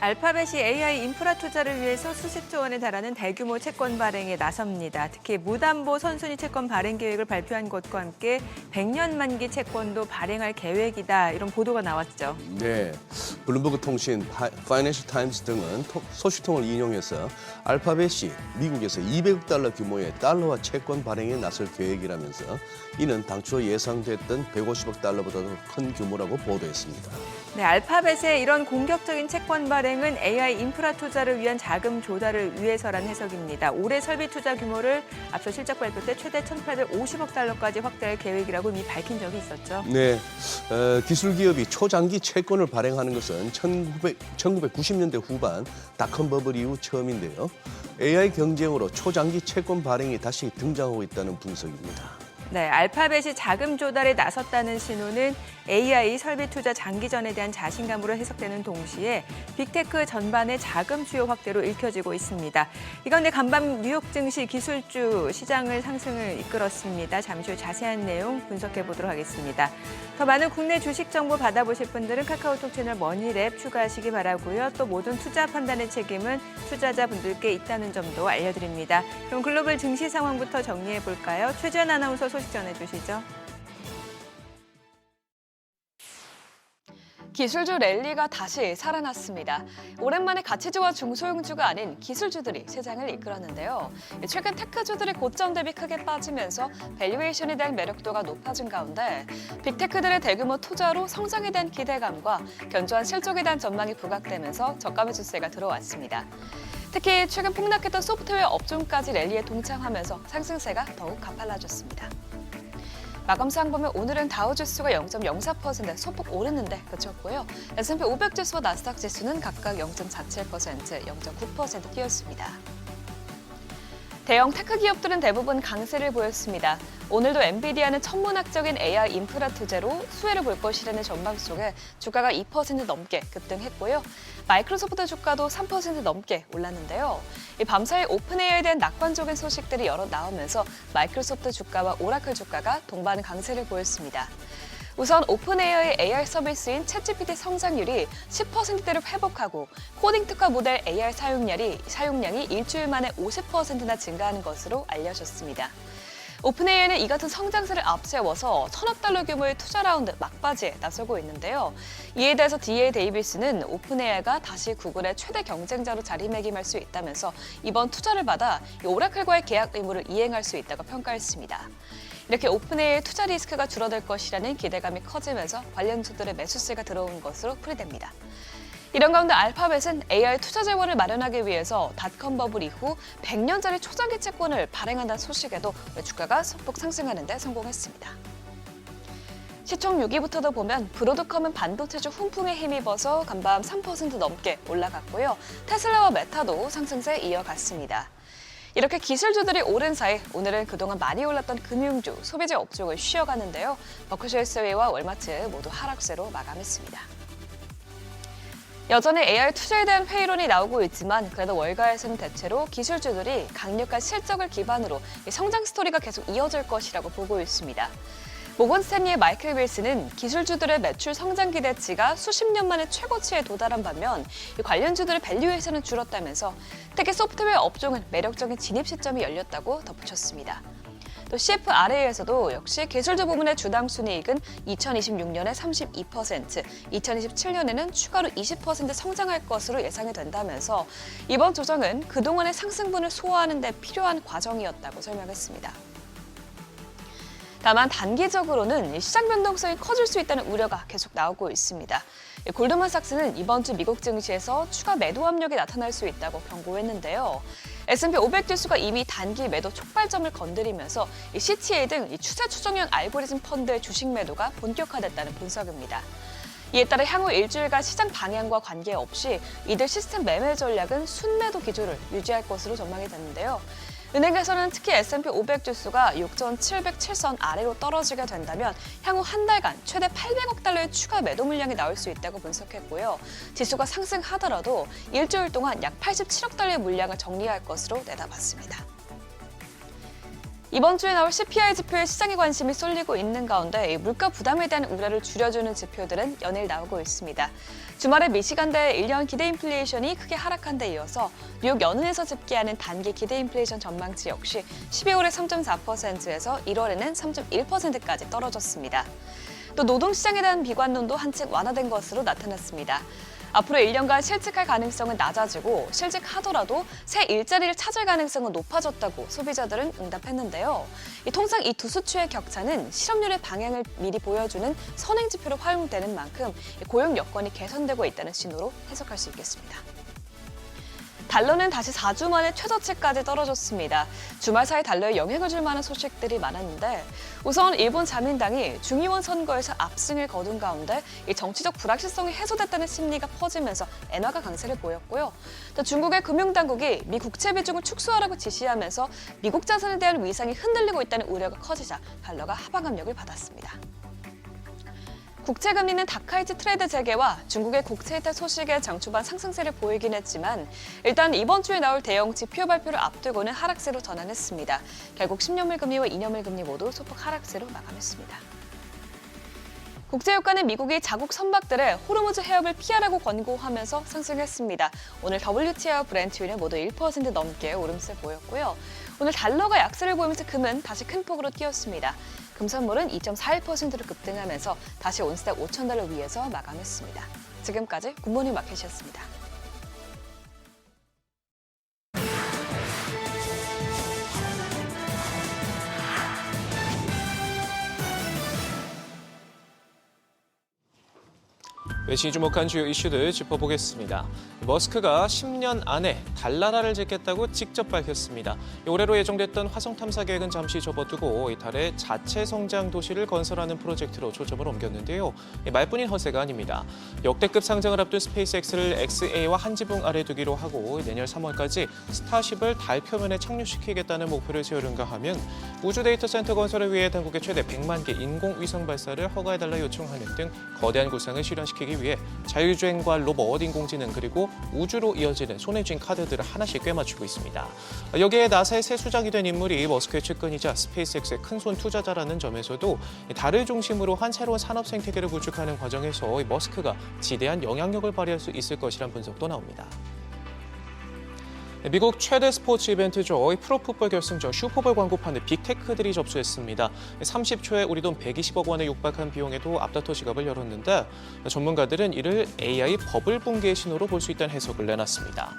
알파벳이 AI 인프라 투자를 위해서 수십조 원에 달하는 대규모 채권 발행에 나섭니다. 특히 무담보 선순위 채권 발행 계획을 발표한 것과 함께 100년 만기 채권도 발행할 계획이다. 이런 보도가 나왔죠. 네, 블룸버그 통신, 파이낸셜 타임스 등은 소식통을 인용해서 알파벳이 미국에서 200억 달러 규모의 달러화 채권 발행에 나설 계획이라면서 이는 당초 예상됐던 150억 달러보다 더 큰 규모라고 보도했습니다. 네, 알파벳의 이런 공격적인 채권 발행은 AI 인프라 투자를 위한 자금 조달을 위해서라는 해석입니다. 올해 설비 투자 규모를 앞서 실적 발표 때 최대 1,850억 달러까지 확대할 계획이라고 이미 밝힌 적이 있었죠. 네, 기술 기업이 초장기 채권을 발행하는 것은 1990년대 후반 닷컴 버블 이후 처음인데요. AI 경쟁으로 초장기 채권 발행이 다시 등장하고 있다는 분석입니다. 네, 알파벳이 자금 조달에 나섰다는 신호는 AI 설비 투자 장기전에 대한 자신감으로 해석되는 동시에 빅테크 전반의 자금 수요 확대로 읽혀지고 있습니다. 이 가운데 간밤 뉴욕 증시 기술주 시장을 상승을 이끌었습니다. 잠시 후 자세한 내용 분석해 보도록 하겠습니다. 더 많은 국내 주식 정보 받아보실 분들은 카카오톡 채널 머니랩 추가하시기 바라고요. 또 모든 투자 판단의 책임은 투자자분들께 있다는 점도 알려드립니다. 그럼 글로벌 증시 상황부터 정리해 볼까요? 최지연 아나운서 소식 전해주시죠. 기술주 랠리가 다시 살아났습니다. 오랜만에 가치주와 중소형주가 아닌 기술주들이 시장을 이끌었는데요. 최근 테크주들이 고점 대비 크게 빠지면서 밸류에이션에 대한 매력도가 높아진 가운데 빅테크들의 대규모 투자로 성장에 대한 기대감과 견조한 실적에 대한 전망이 부각되면서 저가 매수세가 들어왔습니다. 특히 최근 폭락했던 소프트웨어 업종까지 랠리에 동참하면서 상승세가 더욱 가팔라졌습니다. 마감상 보면 오늘은 다우지수가 0.04% 소폭 오르는데 그쳤고요. S&P 500 지수와 나스닥 지수는 각각 0.47%, 0.9% 뛰었습니다. 대형 테크 기업들은 대부분 강세를 보였습니다. 오늘도 엔비디아는 천문학적인 AI 인프라 투자로 수혜를 볼 것이라는 전망 속에 주가가 2% 넘게 급등했고요. 마이크로소프트 주가도 3% 넘게 올랐는데요. 이 밤사이 오픈 AI에 대한 낙관적인 소식들이 여러 나오면서 마이크로소프트 주가와 오라클 주가가 동반 강세를 보였습니다. 우선 오픈 AI 서비스인 챗GPT 성장률이 10%대로 회복하고 코딩 특화 모델 AI 사용량이 일주일 만에 50%나 증가하는 것으로 알려졌습니다. 오픈AI는 이 같은 성장세를 앞세워서 1,000억 달러 규모의 투자 라운드 막바지에 나서고 있는데요. 이에 대해서 DA 데이비스는 오픈AI가 다시 구글의 최대 경쟁자로 자리매김할 수 있다면서 이번 투자를 받아 오라클과의 계약 의무를 이행할 수 있다고 평가했습니다. 이렇게 오픈AI의 투자 리스크가 줄어들 것이라는 기대감이 커지면서 관련주들의 매수세가 들어온 것으로 풀이됩니다. 이런 가운데 알파벳은 AI 투자 재원을 마련하기 위해서 닷컴 버블 이후 100년짜리 초장기 채권을 발행한다는 소식에도 주가가 소폭 상승하는 데 성공했습니다. 시총 6위부터도 보면 브로드컴은 반도체주 훈풍에 힘입어서 간밤 3% 넘게 올라갔고요. 테슬라와 메타도 상승세 이어갔습니다. 이렇게 기술주들이 오른 사이 오늘은 그동안 많이 올랐던 금융주, 소비재 업종을 쉬어가는데요. 버크셔 해서웨이와 월마트 모두 하락세로 마감했습니다. 여전히 AI 투자에 대한 회의론이 나오고 있지만 그래도 월가에서는 대체로 기술주들이 강력한 실적을 기반으로 성장 스토리가 계속 이어질 것이라고 보고 있습니다. 모건스탠리의 마이클 윌스는 기술주들의 매출 성장 기대치가 수십 년 만에 최고치에 도달한 반면 관련주들의 밸류에이션은 줄었다면서 특히 소프트웨어 업종은 매력적인 진입 시점이 열렸다고 덧붙였습니다. 또 CFRA에서도 역시 기술주 부문의 주당 순이익은 2026년에 32%, 2027년에는 추가로 20% 성장할 것으로 예상이 된다면서 이번 조정은 그동안의 상승분을 소화하는 데 필요한 과정이었다고 설명했습니다. 다만 단기적으로는 시장 변동성이 커질 수 있다는 우려가 계속 나오고 있습니다. 골드만삭스는 이번 주 미국 증시에서 추가 매도 압력이 나타날 수 있다고 경고했는데요. S&P 500 지수가 이미 단기 매도 촉발점을 건드리면서 CTA 등 추세 추정형 알고리즘 펀드의 주식 매도가 본격화됐다는 분석입니다. 이에 따라 향후 일주일간 시장 방향과 관계없이 이들 시스템 매매 전략은 순매도 기조를 유지할 것으로 전망이 됐는데요. 은행에서는 특히 S&P 500 지수가 6,707선 아래로 떨어지게 된다면 향후 한 달간 최대 800억 달러의 추가 매도 물량이 나올 수 있다고 분석했고요. 지수가 상승하더라도 일주일 동안 약 87억 달러의 물량을 정리할 것으로 내다봤습니다. 이번 주에 나올 CPI 지표에 시장의 관심이 쏠리고 있는 가운데 물가 부담에 대한 우려를 줄여주는 지표들은 연일 나오고 있습니다. 주말에 미시간대 1년 기대 인플레이션이 크게 하락한 데 이어서 뉴욕 연은에서 집계하는 단기 기대 인플레이션 전망치 역시 12월에 3.4%에서 1월에는 3.1%까지 떨어졌습니다. 또 노동시장에 대한 비관론도 한층 완화된 것으로 나타났습니다. 앞으로 1년간 실직할 가능성은 낮아지고 실직하더라도 새 일자리를 찾을 가능성은 높아졌다고 소비자들은 응답했는데요. 통상 이 두 수치의 격차는 실업률의 방향을 미리 보여주는 선행지표로 활용되는 만큼 고용 여건이 개선되고 있다는 신호로 해석할 수 있겠습니다. 달러는 다시 4주 만에 최저치까지 떨어졌습니다. 주말 사이 달러에 영향을 줄 만한 소식들이 많았는데 우선 일본 자민당이 중의원 선거에서 압승을 거둔 가운데 이 정치적 불확실성이 해소됐다는 심리가 퍼지면서 엔화가 강세를 보였고요. 또 중국의 금융당국이 미 국채 비중을 축소하라고 지시하면서 미국 자산에 대한 위상이 흔들리고 있다는 우려가 커지자 달러가 하방 압력을 받았습니다. 국채금리는 다카이치 트레이드 재개와 중국의 국채 혜택 소식에 장초반 상승세를 보이긴 했지만 일단 이번 주에 나올 대형 지표 발표를 앞두고는 하락세로 전환했습니다. 결국 10년물 금리와 2년물 금리 모두 소폭 하락세로 마감했습니다. 국제유가는 미국이 자국 선박들의 호르무즈 해협을 피하라고 권고하면서 상승했습니다. 오늘 WTI와 브렌트유는 모두 1% 넘게 오름세 보였고요. 오늘 달러가 약세를 보이면서 금은 다시 큰 폭으로 뛰었습니다. 금선물은 2.41%로 급등하면서 다시 온스당 5,000달러 위에서 마감했습니다. 지금까지 굿모닝 마켓이었습니다. 외신이 주목한 주요 이슈들 짚어보겠습니다. 머스크가 10년 안에 달 나라를 짓겠다고 직접 밝혔습니다. 올해로 예정됐던 화성 탐사 계획은 잠시 접어두고 달에 자체 성장 도시를 건설하는 프로젝트로 초점을 옮겼는데요. 말뿐인 허세가 아닙니다. 역대급 상장을 앞둔 스페이스X를 XA와 한 지붕 아래 두기로 하고 내년 3월까지 스타쉽을 달 표면에 착륙시키겠다는 목표를 세우는가 하면 우주 데이터 센터 건설을 위해 당국에 최대 100만 개 인공위성 발사를 허가해달라 요청하는 등 거대한 구상을 실현시키기 위해 자율주행과 로봇, 인공지능 그리고 우주로 이어지는 손에 쥔 카드들을 하나씩 꿰맞추고 있습니다. 여기에 나사의 새 수장이 된 인물이 머스크의 측근이자 스페이스X의 큰손 투자자라는 점에서도 달을 중심으로 한 새로운 산업 생태계를 구축하는 과정에서 머스크가 지대한 영향력을 발휘할 수 있을 것이란 분석도 나옵니다. 미국 최대 스포츠 이벤트죠. 프로풋볼 결승전 슈퍼볼 광고판에 빅테크들이 접수했습니다. 30초에 우리 돈 120억 원에 육박한 비용에도 앞다퉈 지갑을 열었는데 전문가들은 이를 AI 버블 붕괴의 신호로 볼 수 있다는 해석을 내놨습니다.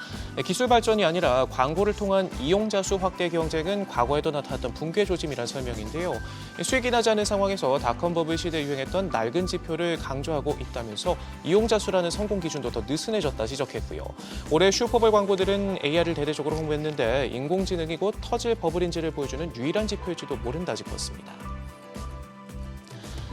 기술 발전이 아니라 광고를 통한 이용자 수 확대 경쟁은 과거에도 나타났던 붕괴 조짐이란 설명인데요. 수익이 나지 않은 상황에서 닷컴 버블 시대에 유행했던 낡은 지표를 강조하고 있다면서 이용자 수라는 성공 기준도 더 느슨해졌다 지적했고요. 올해 슈퍼볼 광고들은 AI를 대대적으로 홍보했는데 인공지능이 곧 터질 버블인지를 보여주는 유일한 지표일지도 모른다 짚었습니다.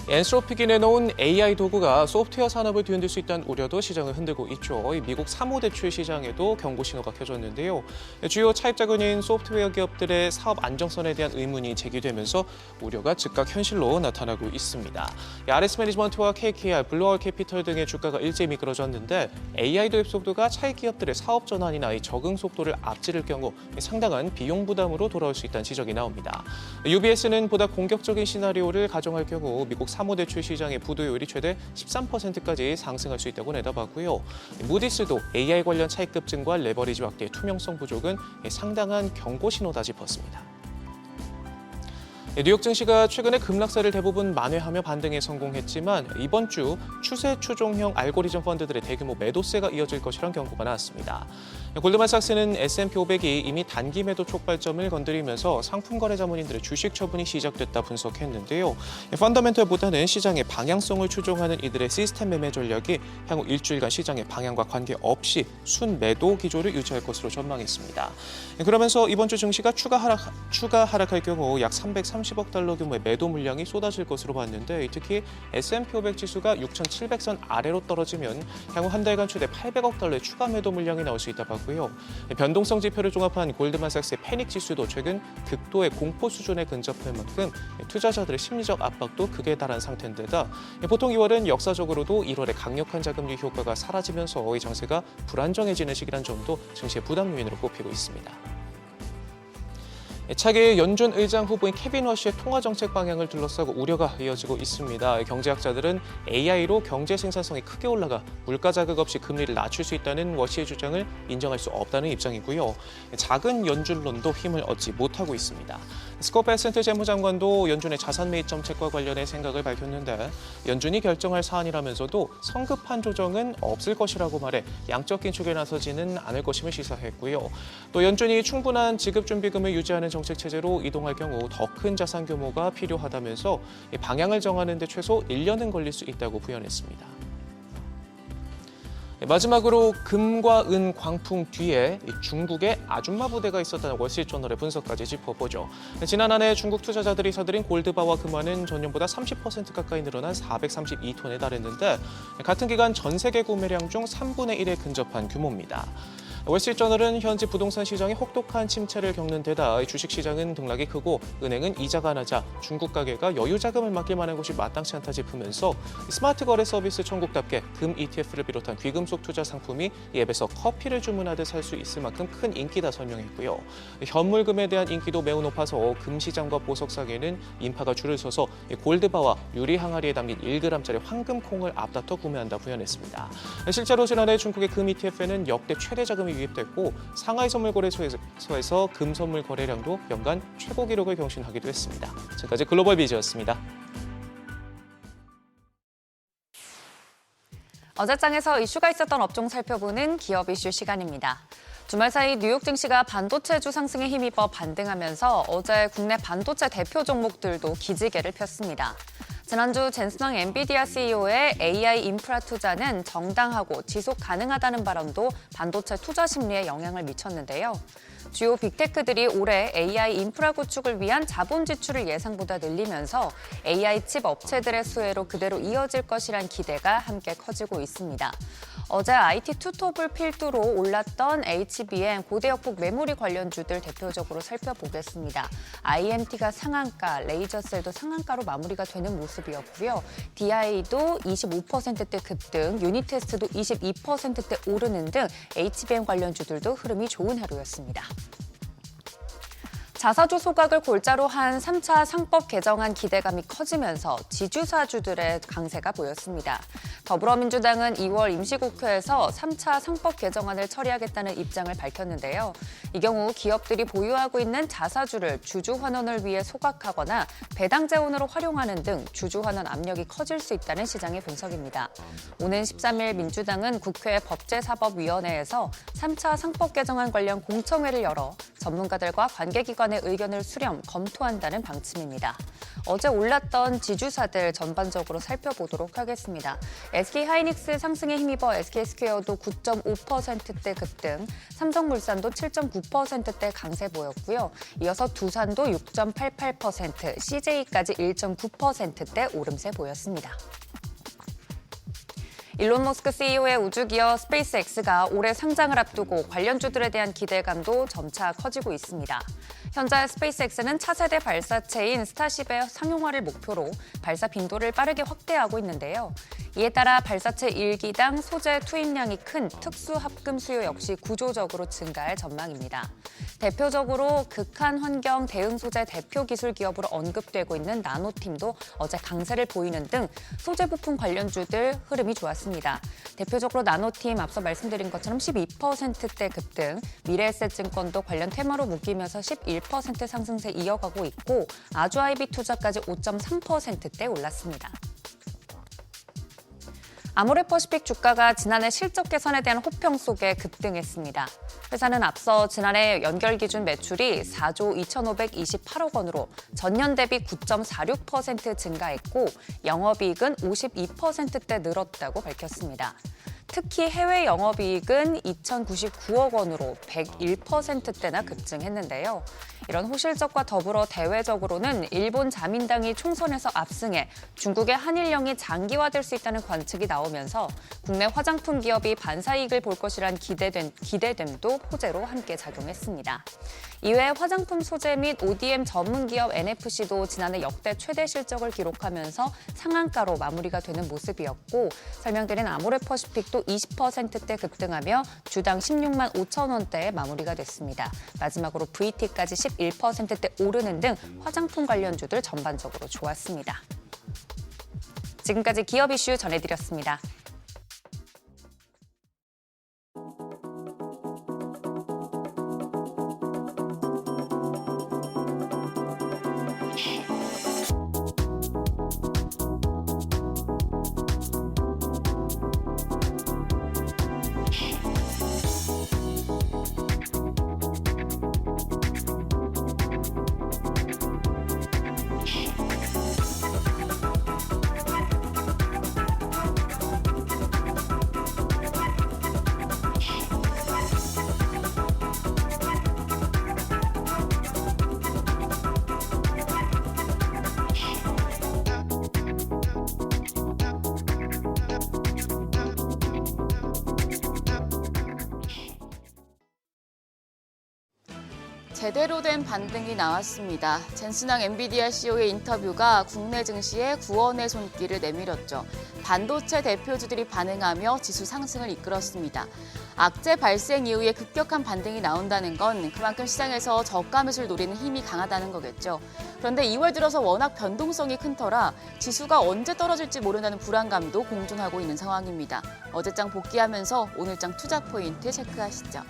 엔스로픽이 내놓은 AI 도구가 소프트웨어 산업을 뒤흔들 수 있다는 우려도 시장을 흔들고 있죠. 미국 사모대출 시장에도 경고 신호가 켜졌는데요. 주요 차입자군인 소프트웨어 기업들의 사업 안정성에 대한 의문이 제기되면서 우려가 즉각 현실로 나타나고 있습니다. RS 매니지먼트와 KKR, 블루아울 캐피털 등의 주가가 일제히 미끄러졌는데 AI 도입 속도가 차익 기업들의 사업 전환이나 적응 속도를 앞지를 경우 상당한 비용 부담으로 돌아올 수 있다는 지적이 나옵니다. UBS는 보다 공격적인 시나리오를 가정할 경우 미국 사모대출 시장의 부도율이 최대 13%까지 상승할 수 있다고 내다봤고요. 무디스도 AI 관련 차익 급증과 레버리지 확대의 투명성 부족은 상당한 경고 신호다 짚었습니다. 뉴욕 증시가 최근에 급락세를 대부분 만회하며 반등에 성공했지만 이번 주 추세 추종형 알고리즘 펀드들의 대규모 매도세가 이어질 것이란 경고가 나왔습니다. 골드만삭스는 S&P 500이 이미 단기 매도 촉발점을 건드리면서 상품 거래 자문인들의 주식 처분이 시작됐다 분석했는데요. 펀더멘털보다는 시장의 방향성을 추종하는 이들의 시스템 매매 전략이 향후 일주일간 시장의 방향과 관계없이 순매도 기조를 유지할 것으로 전망했습니다. 그러면서 이번 주 증시가 추가 하락할 경우 약 330억 달러 규모의 매도 물량이 쏟아질 것으로 봤는데 특히 S&P 500 지수가 6,700선 아래로 떨어지면 향후 한 달간 최대 800억 달러의 추가 매도 물량이 나올 수 있다고 하고요. 변동성 지표를 종합한 골드만삭스의 패닉 지수도 최근 극도의 공포 수준에 근접할 만큼 투자자들의 심리적 압박도 극에 달한 상태인데다 보통 2월은 역사적으로도 1월의 강력한 자금리 효과가 사라지면서 이 장세가 불안정해지는 시기란 점도 증시의 부담 요인으로 꼽히고 있습니다. 차기 연준 의장 후보인 케빈 워시의 통화 정책 방향을 둘러싸고 우려가 이어지고 있습니다. 경제학자들은 AI로 경제 생산성이 크게 올라가 물가 자극 없이 금리를 낮출 수 있다는 워시의 주장을 인정할 수 없다는 입장이고요. 작은 연준론도 힘을 얻지 못하고 있습니다. 스콧 베센트 재무장관도 연준의 자산 매입 정책과 관련해 생각을 밝혔는데 연준이 결정할 사안이라면서도 성급한 조정은 없을 것이라고 말해 양적 긴축에 나서지는 않을 것임을 시사했고요. 또 연준이 충분한 지급준비금을 유지하는 정책 체제로 이동할 경우 더 큰 자산 규모가 필요하다면서 방향을 정하는 데 최소 1년은 걸릴 수 있다고 부연했습니다. 마지막으로 금과 은 광풍 뒤에 중국의 아줌마 부대가 있었다는 월스트리트저널의 분석까지 짚어보죠. 지난 한 해 중국 투자자들이 사들인 골드바와 금화는 전년보다 30% 가까이 늘어난 432톤에 달했는데 같은 기간 전 세계 구매량 중 3분의 1에 근접한 규모입니다. 월스트리트저널은 현지 부동산 시장이 혹독한 침체를 겪는 데다 주식시장은 등락이 크고 은행은 이자가 낮아 중국 가계가 여유 자금을 맡길 만한 곳이 마땅치 않다 짚으면서 스마트 거래 서비스 천국답게 금 ETF를 비롯한 귀금속 투자 상품이 이 앱에서 커피를 주문하듯 살 수 있을 만큼 큰 인기다 설명했고요. 현물금에 대한 인기도 매우 높아서 금 시장과 보석 사계는 인파가 줄을 서서 골드바와 유리 항아리에 담긴 1g짜리 황금콩을 앞다퉈 구매한다 부연했습니다. 실제로 지난해 중국의 금 ETF에는 역대 최대 자금이 유입됐고 상하이 선물거래소에서 금 선물 거래량도 연간 최고 기록을 경신하기도 했습니다. 지금까지 글로벌 비즈였습니다. 어제장에서 이슈가 있었던 업종 살펴보는 기업 이슈 시간입니다. 주말 사이 뉴욕 증시가 반도체주 상승에 힘입어 반등하면서 어제 국내 반도체 대표 종목들도 기지개를 폈습니다. 지난주 젠슨왕 엔비디아 CEO의 AI 인프라 투자는 정당하고 지속 가능하다는 발언도 반도체 투자 심리에 영향을 미쳤는데요. 주요 빅테크들이 올해 AI 인프라 구축을 위한 자본 지출을 예상보다 늘리면서 AI 칩 업체들의 수혜로 그대로 이어질 것이란 기대가 함께 커지고 있습니다. 어제 IT 투톱을 필두로 올랐던 HBM 고대역폭 메모리 관련주들 대표적으로 살펴보겠습니다. IMT가 상한가, 레이저셀도 상한가로 마무리가 되는 모습이었고요. DI도 25%대 급등, 유니테스트도 22%대 오르는 등 HBM 관련주들도 흐름이 좋은 하루였습니다. 자사주 소각을 골자로 한 3차 상법 개정안 기대감이 커지면서 지주사주들의 강세가 보였습니다. 더불어민주당은 2월 임시국회에서 3차 상법 개정안을 처리하겠다는 입장을 밝혔는데요. 이 경우 기업들이 보유하고 있는 자사주를 주주환원을 위해 소각하거나 배당재원으로 활용하는 등 주주환원 압력이 커질 수 있다는 시장의 분석입니다. 오는 13일 민주당은 국회 법제사법위원회에서 3차 상법 개정안 관련 공청회를 열어 전문가들과 관계기관의 의견을 수렴, 검토한다는 방침입니다. 어제 올랐던 지주사들 전반적으로 살펴보도록 하겠습니다. SK하이닉스 상승에 힘입어 SK스퀘어도 9.5%대 급등, 삼성물산도 7.9%대 강세 보였고요. 이어서 두산도 6.88%, CJ까지 1.9%대 오름세 보였습니다. 일론 머스크 CEO의 우주기업 스페이스X가 올해 상장을 앞두고 관련주들에 대한 기대감도 점차 커지고 있습니다. 현재 스페이스X는 차세대 발사체인 스타쉽의 상용화를 목표로 발사 빈도를 빠르게 확대하고 있는데요. 이에 따라 발사체 1기당 소재 투입량이 큰 특수 합금 수요 역시 구조적으로 증가할 전망입니다. 대표적으로 극한 환경 대응 소재 대표 기술 기업으로 언급되고 있는 나노팀도 어제 강세를 보이는 등 소재 부품 관련주들 흐름이 좋았습니다. 대표적으로 나노팀 앞서 말씀드린 것처럼 12%대 급등, 미래에셋증권도 관련 테마로 묶이면서 11% 상승세 이어가고 있고 아주아이비 투자까지 5.3%대 올랐습니다. 아모레퍼시픽 주가가 지난해 실적 개선에 대한 호평 속에 급등했습니다. 회사는 앞서 지난해 연결 기준 매출이 4조 2,528억 원으로 전년 대비 9.46% 증가했고 영업이익은 52%대 늘었다고 밝혔습니다. 특히 해외 영업이익은 2,099억 원으로 101%대나 급증했는데요. 이런 호실적과 더불어 대외적으로는 일본 자민당이 총선에서 압승해 중국의 한일령이 장기화될 수 있다는 관측이 나오면서 국내 화장품 기업이 반사이익을 볼 것이란 기대됨도 호재로 함께 작용했습니다. 이외에 화장품 소재 및 ODM 전문 기업 NFC도 지난해 역대 최대 실적을 기록하면서 상한가로 마무리가 되는 모습이었고 설명드린 아모레퍼시픽도 코스닥도 20%대 급등하며 주당 16만 5천 원대에 마무리가 됐습니다. 마지막으로 VT까지 11%대 오르는 등 화장품 관련주들 전반적으로 좋았습니다. 지금까지 기업 이슈 전해드렸습니다. 제대로 된 반등이 나왔습니다. 젠슨항 엔비디아 CEO의 인터뷰가 국내 증시에 구원의 손길을 내밀었죠. 반도체 대표주들이 반응하며 지수 상승을 이끌었습니다. 악재 발생 이후에 급격한 반등이 나온다는 건 그만큼 시장에서 저가 매수를 노리는 힘이 강하다는 거겠죠. 그런데 2월 들어서 워낙 변동성이 큰 터라 지수가 언제 떨어질지 모른다는 불안감도 공존하고 있는 상황입니다. 어제장 복귀하면서 오늘장 투자 포인트 체크하시죠.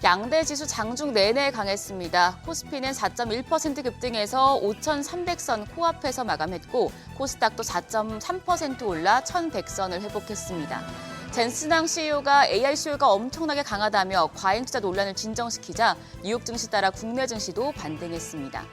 양대 지수 장중 내내 강했습니다. 코스피는 4.1% 급등해서 5,300선 코앞에서 마감했고 코스닥도 4.3% 올라 1,100선을 회복했습니다. 젠슨항 CEO가 AI 수요가 엄청나게 강하다며 과잉 투자 논란을 진정시키자 뉴욕 증시 따라 국내 증시도 반등했습니다.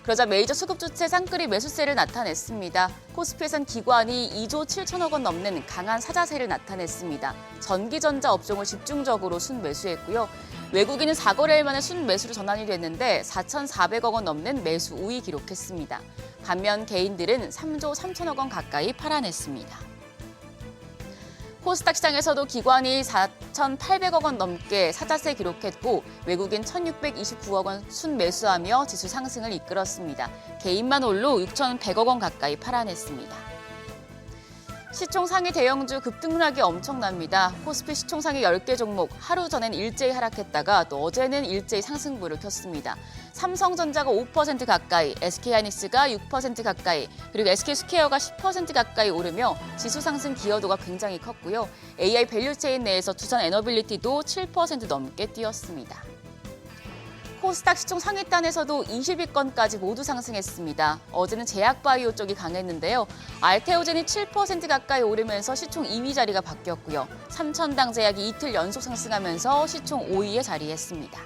그러자 메이저 수급 주체 쌍끌이 매수세를 나타냈습니다. 코스피에선 기관이 2조 7천억 원 넘는 강한 사자세를 나타냈습니다. 전기전자 업종을 집중적으로 순매수했고요. 외국인은 4거래일 만에 순매수로 전환이 됐는데 4,400억 원 넘는 매수 우위 기록했습니다. 반면 개인들은 3조 3천억 원 가까이 팔아냈습니다. 코스닥 시장에서도 기관이 4,800억 원 넘게 사자세 기록했고 외국인 1,629억 원 순매수하며 지수 상승을 이끌었습니다. 개인만 홀로 6,100억 원 가까이 팔아냈습니다. 시총 상위 대형주 급등락이 엄청납니다. 코스피 시총 상위 10개 종목 하루 전엔 일제히 하락했다가 또 어제는 일제히 상승부를 켰습니다. 삼성전자가 5% 가까이, SK하이닉스가 6% 가까이, 그리고 SK스퀘어가 10% 가까이 오르며 지수 상승 기여도가 굉장히 컸고요. AI 밸류체인 내에서 두산 에너빌리티도 7% 넘게 뛰었습니다. 코스닥 시총 상위단에서도 20위권까지 모두 상승했습니다. 어제는 제약바이오 쪽이 강했는데요. 알테오젠이 7% 가까이 오르면서 시총 2위 자리가 바뀌었고요. 삼천당 제약이 이틀 연속 상승하면서 시총 5위에 자리했습니다.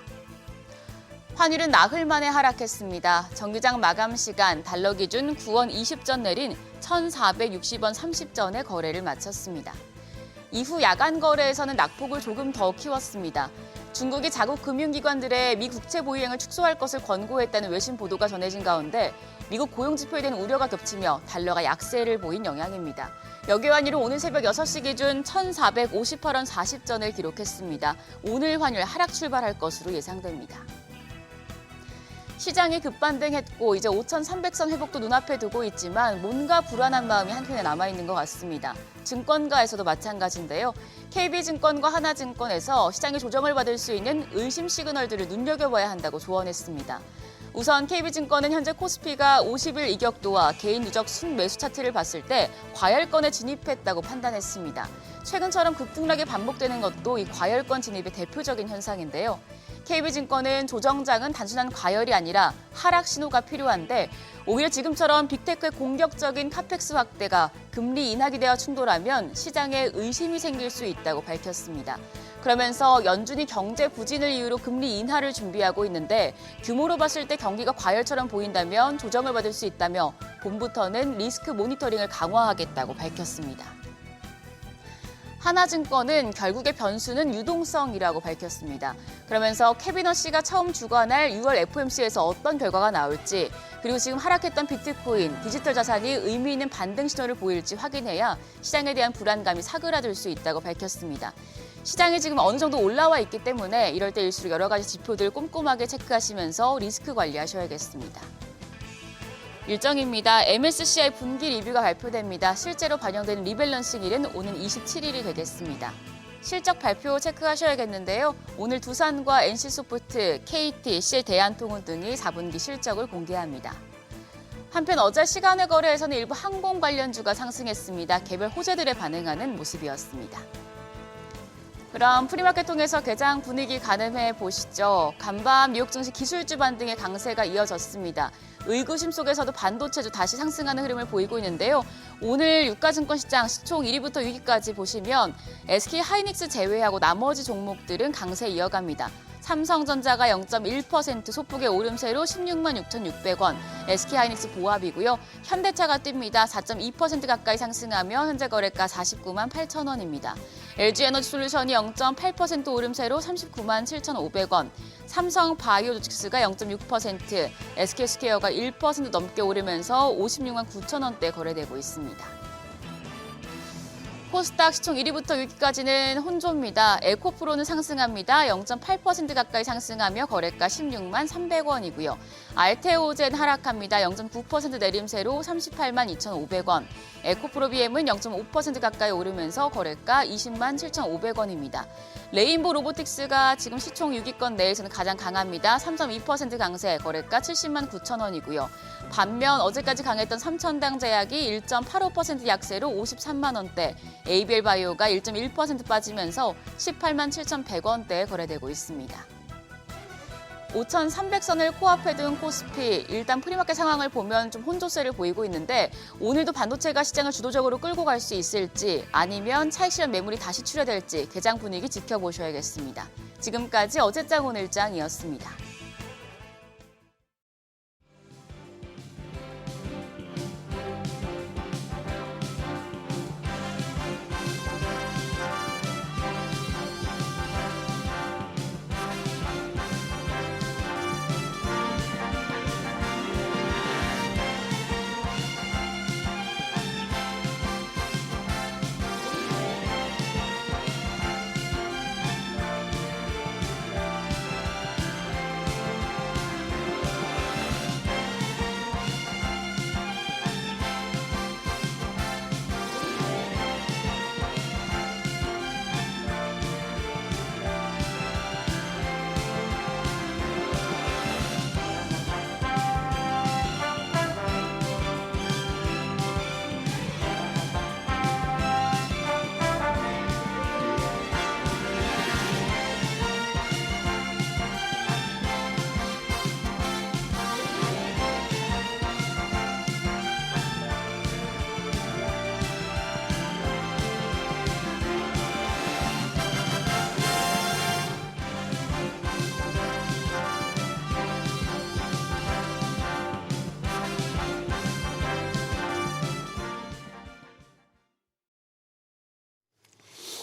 환율은 나흘 만에 하락했습니다. 정기장 마감 시간 달러 기준 9원 20전 내린 1,460원 30전에 거래를 마쳤습니다. 이후 야간 거래에서는 낙폭을 조금 더 키웠습니다. 중국이 자국 금융기관들의 미 국채 보유량을 축소할 것을 권고했다는 외신 보도가 전해진 가운데 미국 고용지표에 대한 우려가 겹치며 달러가 약세를 보인 영향입니다. 여기 환율은 오늘 새벽 6시 기준 1,458원 40전을 기록했습니다. 오늘 환율 하락 출발할 것으로 예상됩니다. 시장이 급반등했고 이제 5,300선 회복도 눈앞에 두고 있지만 뭔가 불안한 마음이 한켠에 남아있는 것 같습니다. 증권가에서도 마찬가지인데요. KB증권과 하나증권에서 시장이 조정을 받을 수 있는 의심 시그널들을 눈여겨봐야 한다고 조언했습니다. 우선 KB증권은 현재 코스피가 50일 이격도와 개인 누적 순매수 차트를 봤을 때 과열권에 진입했다고 판단했습니다. 최근처럼 급등락이 반복되는 것도 이 과열권 진입의 대표적인 현상인데요. KB증권은 조정장은 단순한 과열이 아니라 하락 신호가 필요한데 오히려 지금처럼 빅테크의 공격적인 카펙스 확대가 금리 인하 기대와 충돌하면 시장에 의심이 생길 수 있다고 밝혔습니다. 그러면서 연준이 경제 부진을 이유로 금리 인하를 준비하고 있는데 규모로 봤을 때 경기가 과열처럼 보인다면 조정을 받을 수 있다며 봄부터는 리스크 모니터링을 강화하겠다고 밝혔습니다. 하나증권은 결국의 변수는 유동성이라고 밝혔습니다. 그러면서 캐비너 씨가 처음 주관할 6월 FOMC에서 어떤 결과가 나올지 그리고 지금 하락했던 비트코인, 디지털 자산이 의미 있는 반등 신호를 보일지 확인해야 시장에 대한 불안감이 사그라들 수 있다고 밝혔습니다. 시장이 지금 어느 정도 올라와 있기 때문에 이럴 때일수록 여러 가지 지표들 꼼꼼하게 체크하시면서 리스크 관리하셔야겠습니다. 일정입니다. MSCI 분기 리뷰가 발표됩니다. 실제로 반영되는 리밸런싱일은 오는 27일이 되겠습니다. 실적 발표 체크하셔야겠는데요. 오늘 두산과 NC소프트, KT, CL 대한통운 등이 4분기 실적을 공개합니다. 한편 어제 시간의 거래에서는 일부 항공 관련주가 상승했습니다. 개별 호재들에 반응하는 모습이었습니다. 그럼 프리마켓 통해서 개장 분위기 가늠해 보시죠. 간밤 뉴욕 증시 기술주 반등의 강세가 이어졌습니다. 의구심 속에서도 반도체주 다시 상승하는 흐름을 보이고 있는데요. 오늘 유가증권 시장 시총 1위부터 6위까지 보시면 SK 하이닉스 제외하고 나머지 종목들은 강세 이어갑니다. 삼성전자가 0.1% 소폭의 오름세로 16만 6,600원, SK하이닉스 보합이고요. 현대차가 뜁니다. 4.2% 가까이 상승하며 현재 거래가 49만 8천원입니다. LG에너지솔루션이 0.8% 오름세로 39만 7,500원, 삼성바이오로직스가 0.6%, SK스퀘어가 1% 넘게 오르면서 56만 9천원대 거래되고 있습니다. 코스닥 시총 1위부터 6위까지는 혼조입니다. 에코프로는 상승합니다. 0.8% 가까이 상승하며 거래가 16만 300원이고요. 알테오젠 하락합니다. 0.9% 내림세로 38만 2,500원. 에코프로 BM은 0.5% 가까이 오르면서 거래가 20만 7,500원입니다. 레인보 로보틱스가 지금 시총 6위권 내에서는 가장 강합니다. 3.2% 강세, 거래가 70만 9천원이고요. 반면 어제까지 강했던 삼천당 제약이 1.85% 약세로 53만 원대, ABL 바이오가 1.1% 빠지면서 18만 7,100원대에 거래되고 있습니다. 5,300선을 코앞에 둔 코스피, 일단 프리마켓 상황을 보면 좀 혼조세를 보이고 있는데 오늘도 반도체가 시장을 주도적으로 끌고 갈 수 있을지 아니면 차익 실현 매물이 다시 출회될지 개장 분위기 지켜보셔야겠습니다. 지금까지 어제장 오늘장이었습니다.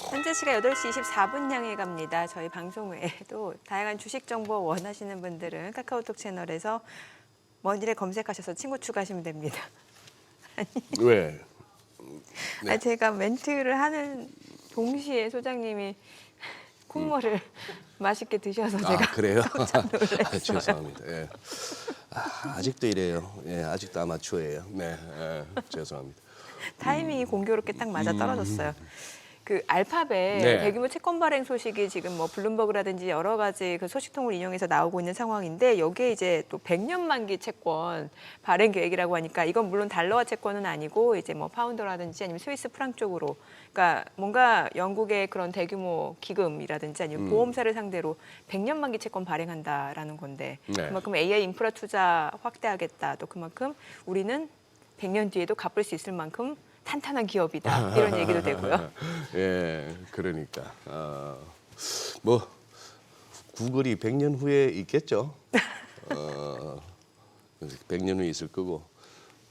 현재 시각 8시 24분 향해 갑니다. 저희 방송 외에도 다양한 주식 정보 원하시는 분들은 카카오톡 채널에서 먼일에 검색하셔서 친구 추가하시면 됩니다. 왜? 네. 아니, 제가 멘트를 하는 동시에 소장님이 콩물을 맛있게 드셔서 제가 그래요? 깜짝 놀랐어요. 죄송합니다. 예. 아직도 이래요. 예, 아직도 아마추어예요. 네, 죄송합니다. 타이밍이 공교롭게 딱 맞아 떨어졌어요. 그 알파벳 네. 대규모 채권 발행 소식이 지금 뭐 블룸버그라든지 여러 가지 그 소식통을 인용해서 나오고 있는 상황인데 여기에 이제 또 100년 만기 채권 발행 계획이라고 하니까 이건 물론 달러화 채권은 아니고 이제 뭐 파운드라든지 아니면 스위스 프랑 쪽으로 그러니까 뭔가 영국의 그런 대규모 기금이라든지 아니면 보험사를 상대로 100년 만기 채권 발행한다라는 건데 네. 그만큼 AI 인프라 투자 확대하겠다. 또 그만큼 우리는 100년 뒤에도 갚을 수 있을 만큼 탄탄한 기업이다 이런 얘기도 되고요. 예, 그러니까 뭐 구글이 100년 후에 있겠죠. 100년 후에 있을 거고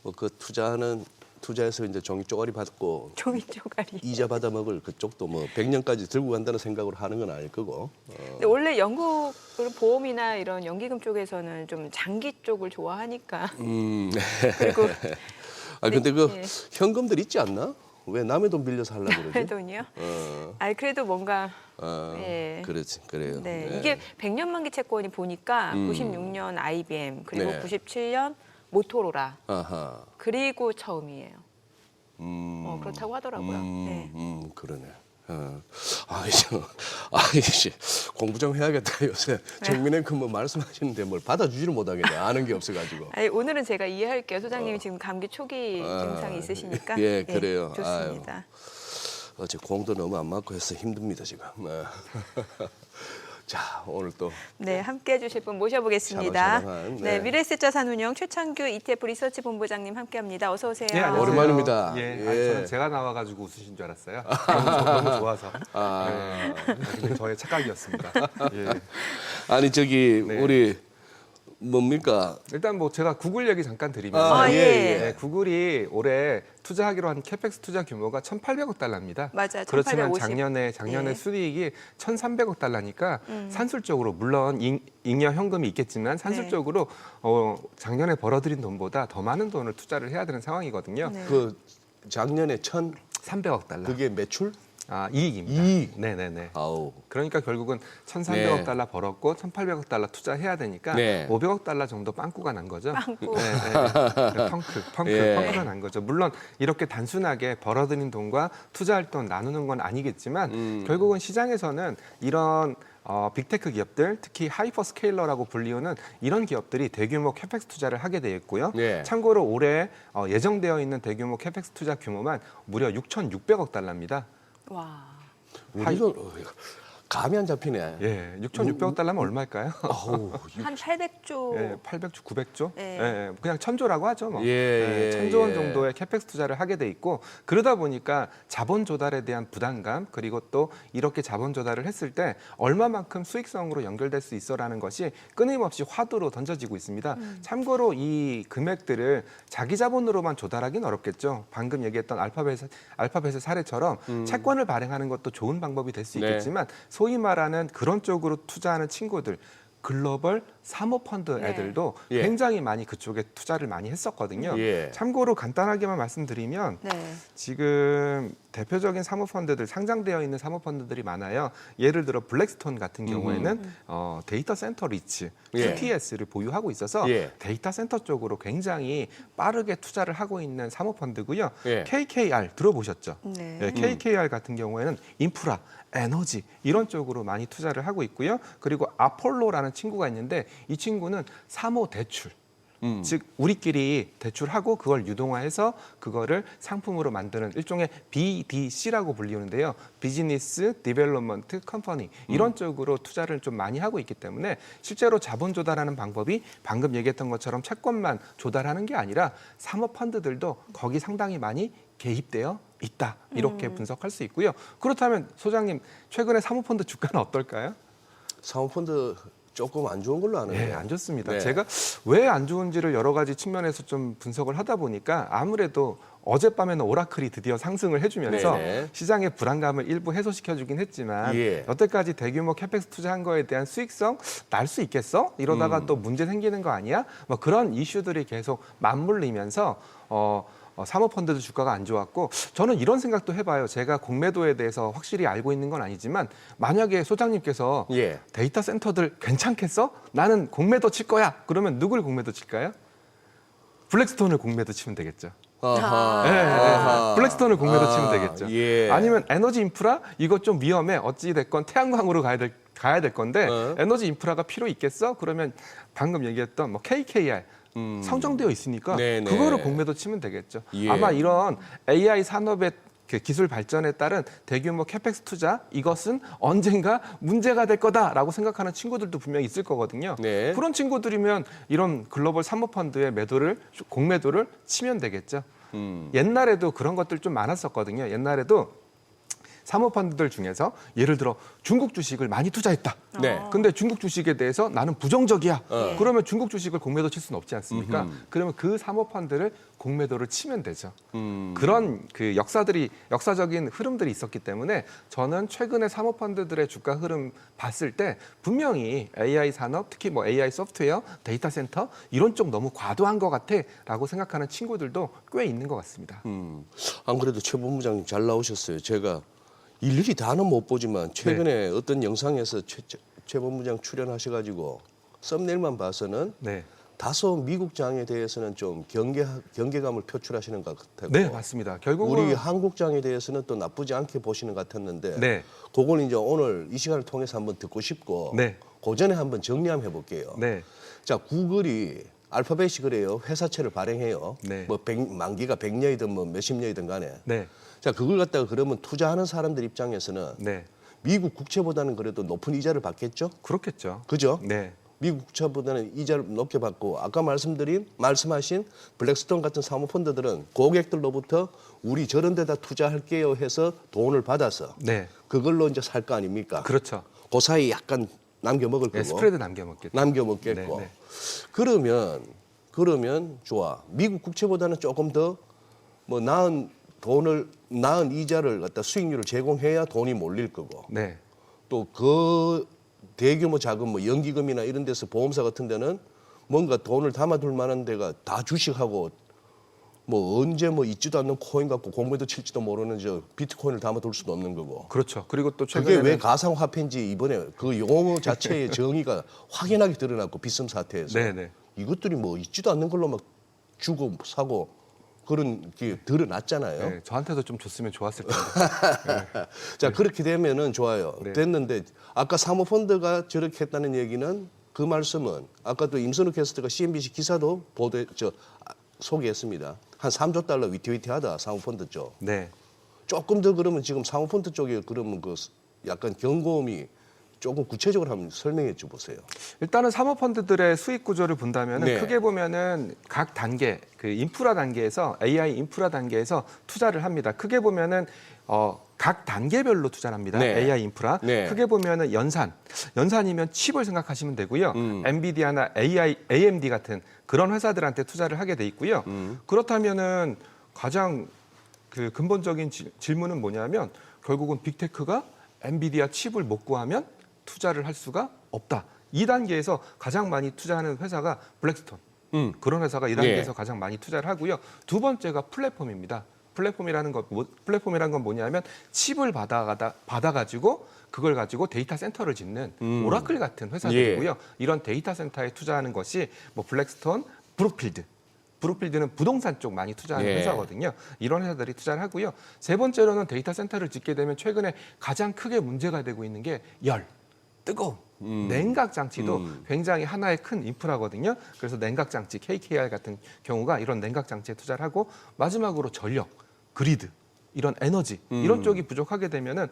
뭐 그 투자해서 이제 종이 쪼가리 받고 종이 쪼가리. 이자 받아 먹을 그쪽도 뭐 100년까지 들고 간다는 생각으로 하는 건 아닐 거고. 근데 원래 영국 보험이나 이런 연기금 쪽에서는 좀 장기 쪽을 좋아하니까. 그리고 근데 그 예. 현금들 있지 않나? 왜 남의 돈 빌려서 하려고 그러지? 남의 돈이요? 아니 그래도 뭔가 예. 그렇지, 그래요. 네. 예. 이게 100년 만기 채권이 보니까 96년 IBM 그리고 네. 97년 모토로라 아하. 그리고 처음이에요. 그렇다고 하더라고요. 네. 그러네. 이제 공부 좀 해야겠다 요새. 정민앵커 뭐 말씀하시는데 뭘 받아주지를 못하겠네. 아는 게 없어가지고. 아니, 오늘은 제가 이해할게요. 소장님이 지금 감기 초기 증상이 있으시니까. 예, 그래요. 좋습니다. 어제 공도 너무 안 맞고 해서 힘듭니다 지금. 자, 오늘 또 네, 함께 해주실 분 모셔보겠습니다. 샤방샤방한, 네, 네. 미래에셋 자산운용 최창규 ETF 리서치 본부장님 함께합니다. 어서 오세요. 네, 안녕하세요. 오랜만입니다. 예, 예. 저는 제가 나와가지고 웃으신 줄 알았어요. 너무 좋아서. 네, 저의 착각이었습니다. 예. 아니 저기 네. 우리 뭡니까? 일단 뭐 제가 구글 얘기 잠깐 드리면 예. 네, 구글이 올해 투자하기로 한 캐펙스 투자 규모가 1,800억 달러입니다. 맞아요. 그렇지만 1850. 작년에 네. 수익이 1,300억 달러니까 산술적으로 물론 잉여 현금이 있겠지만 산술적으로 작년에 벌어들인 돈보다 더 많은 돈을 투자를 해야 되는 상황이거든요. 네. 그 작년에 300억 달러. 그게 매출? 이익입니다. 이익. 네네네. 아우. 그러니까 결국은 1,300억 네. 달러 벌었고 1,800억 달러 투자해야 되니까 네. 500억 달러 정도 빵꾸가 난 거죠. 빵꾸. 네. 펑크가 예. 난 거죠. 물론 이렇게 단순하게 벌어들인 돈과 투자할 돈 나누는 건 아니겠지만 결국은 시장에서는 이런 빅테크 기업들, 특히 하이퍼 스케일러라고 불리우는 이런 기업들이 대규모 캐펙스 투자를 하게 되어 있고요. 네. 참고로 올해 예정되어 있는 대규모 캐펙스 투자 규모만 무려 6,600억 달러입니다. 와. 이거 감이 안 잡히네. 예, 6,600억 달러면 얼마일까요? 아우. 한 800조. 예, 800조, 900조? 네. 예, 그냥 1,000조라고 하죠. 뭐. 예, 1,000조 원 예. 정도의 캐펙스 투자를 하게 돼 있고 그러다 보니까 자본 조달에 대한 부담감 그리고 또 이렇게 자본 조달을 했을 때 얼마만큼 수익성으로 연결될 수 있어라는 것이 끊임없이 화두로 던져지고 있습니다. 참고로 이 금액들을 자기 자본으로만 조달하기는 어렵겠죠. 방금 얘기했던 알파벳의 사례처럼 채권을 발행하는 것도 좋은 방법이 될 수 네. 있겠지만 소위 말하는 그런 쪽으로 투자하는 친구들 글로벌 사모펀드 네. 애들도 예. 굉장히 많이 그쪽에 투자를 많이 했었거든요. 예. 참고로 간단하게만 말씀드리면 네. 지금 대표적인 사모펀드들 상장되어 있는 사모펀드들이 많아요. 예를 들어 블랙스톤 같은 경우에는 데이터 센터 리츠 예. QTS를 보유하고 있어서 예. 데이터 센터 쪽으로 굉장히 빠르게 투자를 하고 있는 사모펀드고요. 예. KKR 들어보셨죠? 네. 네, KKR 같은 경우에는 인프라, 에너지 이런 쪽으로 많이 투자를 하고 있고요. 그리고 아폴로라는 친구가 있는데 이 친구는 사모 대출. 즉 우리끼리 대출하고 그걸 유동화해서 그거를 상품으로 만드는 일종의 BDC라고 불리우는데요. 비즈니스 디벨롭먼트 컴퍼니 이런 쪽으로 투자를 좀 많이 하고 있기 때문에 실제로 자본 조달하는 방법이 방금 얘기했던 것처럼 채권만 조달하는 게 아니라 사모펀드들도 거기 상당히 많이 개입되어 있다. 이렇게 분석할 수 있고요. 그렇다면 소장님 최근에 사모펀드 주가는 어떨까요? 사모펀드 조금 안 좋은 걸로 아는데. 네, 안 좋습니다. 네. 제가 왜 안 좋은지를 여러 가지 측면에서 좀 분석을 하다 보니까 아무래도 어젯밤에는 오라클이 드디어 상승을 해주면서 네네. 시장의 불안감을 일부 해소시켜주긴 했지만 예. 여태까지 대규모 캐펙스 투자한 거에 대한 수익성 날 수 있겠어? 이러다가 또 문제 생기는 거 아니야? 뭐 그런 이슈들이 계속 맞물리면서 사모펀드도 주가가 안 좋았고 저는 이런 생각도 해봐요. 제가 공매도에 대해서 확실히 알고 있는 건 아니지만 만약에 소장님께서 예. 데이터 센터들 괜찮겠어? 나는 공매도 칠 거야. 그러면 누굴 공매도 칠까요? 블랙스톤을 공매도 치면 되겠죠. 아하. 예, 예, 예. 아하. 블랙스톤을 공매도 아, 치면 되겠죠. 예. 아니면 에너지 인프라 이거 좀 위험해. 어찌 됐건 태양광으로 가야 될 건데 에너지 인프라가 필요 있겠어? 그러면 방금 얘기했던 뭐 KKR 성정되어 있으니까 네네. 그거를 공매도 치면 되겠죠. 예. 아마 이런 AI 산업의 그 기술 발전에 따른 대규모 캐펙스 투자 이것은 언젠가 문제가 될 거다라고 생각하는 친구들도 분명히 있을 거거든요. 네. 그런 친구들이면 이런 글로벌 사모펀드의 공매도를 치면 되겠죠. 옛날에도 그런 것들 좀 많았었거든요. 옛날에도 사모펀드들 중에서 예를 들어 중국 주식을 많이 투자했다. 네. 근데 중국 주식에 대해서 나는 부정적이야. 그러면 중국 주식을 공매도 칠 수는 없지 않습니까? 그러면 그 사모펀드를 공매도를 치면 되죠. 그런 그 역사적인 흐름들이 있었기 때문에 저는 최근에 사모펀드들의 주가 흐름 봤을 때 분명히 AI 산업, 특히 뭐 AI 소프트웨어, 데이터 센터 이런 쪽 너무 과도한 것 같아라고 생각하는 친구들도 꽤 있는 것 같습니다. 안 그래도 최 본부장님 잘 나오셨어요. 제가 일일이 다는 못 보지만 최근에 어떤 영상에서 최 본부장 출연하셔가지고 썸네일만 봐서는 네. 다소 미국장에 대해서는 좀 경계감을 표출하시는 것 같고. 네, 맞습니다. 결국은 우리 한국장에 대해서는 또 나쁘지 않게 보시는 것 같았는데. 네. 그걸 이제 오늘 이 시간을 통해서 한번 듣고 싶고. 네. 그 전에 한번 정리 한번 해볼게요. 네. 자, 구글이 알파벳이 그래요. 회사채를 발행해요. 네. 뭐 만기가 100년이든 뭐 몇십 년이든 간에. 네. 자, 그걸 갖다가 그러면 투자하는 사람들 입장에서는 네. 미국 국채보다는 그래도 높은 이자를 받겠죠? 그렇겠죠. 그죠? 네. 미국 국채보다는 이자를 높게 받고 아까 말씀하신 블랙스톤 같은 사모펀드들은 고객들로부터 우리 저런 데다 투자할게요 해서 돈을 받아서 네. 그걸로 이제 살 거 아닙니까? 그렇죠. 그 사이 약간 남겨 먹을 거고. 네, 스프레드 남겨 먹겠죠. 남겨 먹겠고. 네, 네. 그러면 좋아. 미국 국채보다는 조금 더 뭐 나은 이자를 갖다 수익률을 제공해야 돈이 몰릴 거고. 네. 또 그 대규모 자금 뭐 연기금이나 이런 데서 보험사 같은 데는 뭔가 돈을 담아둘 만한 데가 다 주식하고 뭐 언제 뭐 있지도 않는 코인 갖고 공매도 칠지도 모르는 저 비트코인을 담아둘 수도 없는 거고. 그렇죠. 그리고 또 그게 최근에 왜 가상화폐인지 이번에 그 용어 자체의 정의가 확연하게 드러났고 비썸 사태에서 네네. 이것들이 뭐 있지도 않는 걸로 막 주고 사고 그런 게 드러났잖아요. 네, 저한테도 좀 줬으면 좋았을 텐데. 자 그렇게 되면은 좋아요. 네. 됐는데 아까 사모펀드가 저렇게 했다는 얘기는 그 말씀은 아까 또 임선우 캐스터가 CNBC 기사도 소개했습니다. 한 3조 달러 위태위태하다 사모펀드 쪽. 네. 조금 더 그러면 지금 사모펀드 쪽에 그러면 그 약간 경고음이 조금 구체적으로 한번 설명해 줘 보세요. 일단은 사모펀드들의 수익 구조를 본다면은 네. 크게 보면은 각 단계 그 인프라 단계에서 AI 인프라 단계에서 투자를 합니다. 크게 보면은 각 단계별로 투자를 합니다. 네. AI 인프라. 네. 크게 보면은 연산이면 칩을 생각하시면 되고요. 엔비디아나 AMD 같은 그런 회사들한테 투자를 하게 돼 있고요. 그렇다면은 가장 그 근본적인 질문은 뭐냐면 결국은 빅테크가 엔비디아 칩을 못 구하면 투자를 할 수가 없다. 이 단계에서 가장 많이 투자하는 회사가 블랙스톤. 그런 회사가 이 단계에서 예. 가장 많이 투자를 하고요. 두 번째가 플랫폼입니다. 플랫폼이라는 건 뭐냐면 칩을 받아가지고 그걸 가지고 데이터 센터를 짓는 오라클 같은 회사들이고요. 예. 이런 데이터 센터에 투자하는 것이 뭐 블랙스톤, 브룩필드는 부동산 쪽 많이 투자하는 예. 회사거든요. 이런 회사들이 투자를 하고요. 세 번째로는 데이터 센터를 짓게 되면 최근에 가장 크게 문제가 되고 있는 게 뜨거움. 냉각 장치도 굉장히 하나의 큰 인프라거든요. 그래서 냉각 장치, KKR 같은 경우가 이런 냉각 장치에 투자를 하고 마지막으로 전력, 그리드, 이런 에너지 이런 쪽이 부족하게 되면은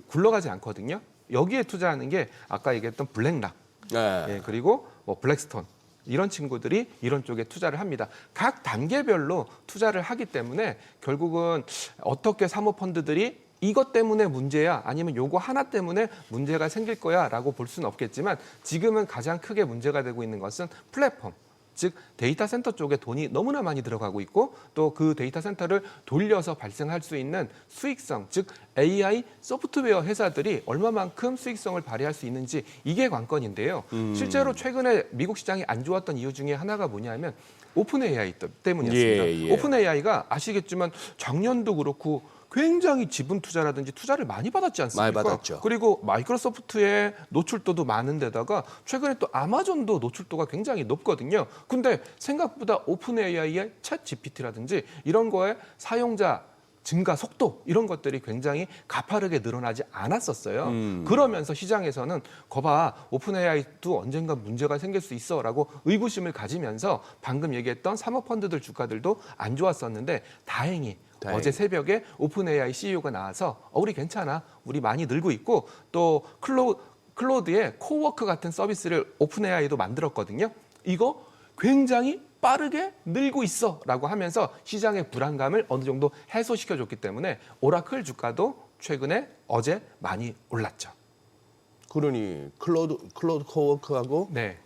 굴러가지 않거든요. 여기에 투자하는 게 아까 얘기했던 블랙락, 네. 예, 그리고 뭐 블랙스톤 이런 친구들이 이런 쪽에 투자를 합니다. 각 단계별로 투자를 하기 때문에 결국은 어떻게 사모펀드들이 이것 때문에 문제야 아니면 요거 하나 때문에 문제가 생길 거야라고 볼 수는 없겠지만 지금은 가장 크게 문제가 되고 있는 것은 플랫폼, 즉 데이터 센터 쪽에 돈이 너무나 많이 들어가고 있고 또 그 데이터 센터를 돌려서 발생할 수 있는 수익성, 즉 AI 소프트웨어 회사들이 얼마만큼 수익성을 발휘할 수 있는지 이게 관건인데요. 실제로 최근에 미국 시장이 안 좋았던 이유 중에 하나가 뭐냐면 오픈 AI 때문이었습니다. 예, 예. 오픈 AI가 아시겠지만 작년도 그렇고 굉장히 지분 투자라든지 투자를 많이 받았지 않습니까? 많이 받았죠. 그리고 마이크로소프트의 노출도도 많은 데다가 최근에 또 아마존도 노출도가 굉장히 높거든요. 근데 생각보다 오픈 AI의 챗 GPT라든지 이런 거에 사용자 증가 속도 이런 것들이 굉장히 가파르게 늘어나지 않았었어요. 그러면서 시장에서는 거봐 오픈 AI도 언젠가 문제가 생길 수 있어라고 의구심을 가지면서 방금 얘기했던 사모펀드들 주가들도 안 좋았었는데 다행히 어제 새벽에 오픈 AI CEO가 나와서 우리 괜찮아, 우리 많이 늘고 있고 또 클로드의 코워크 같은 서비스를 오픈 AI도 만들었거든요. 이거 굉장히 빠르게 늘고 있어라고 하면서 시장의 불안감을 어느 정도 해소시켜줬기 때문에 오라클 주가도 최근에 어제 많이 올랐죠. 그러니 클로드 코워크하고 네.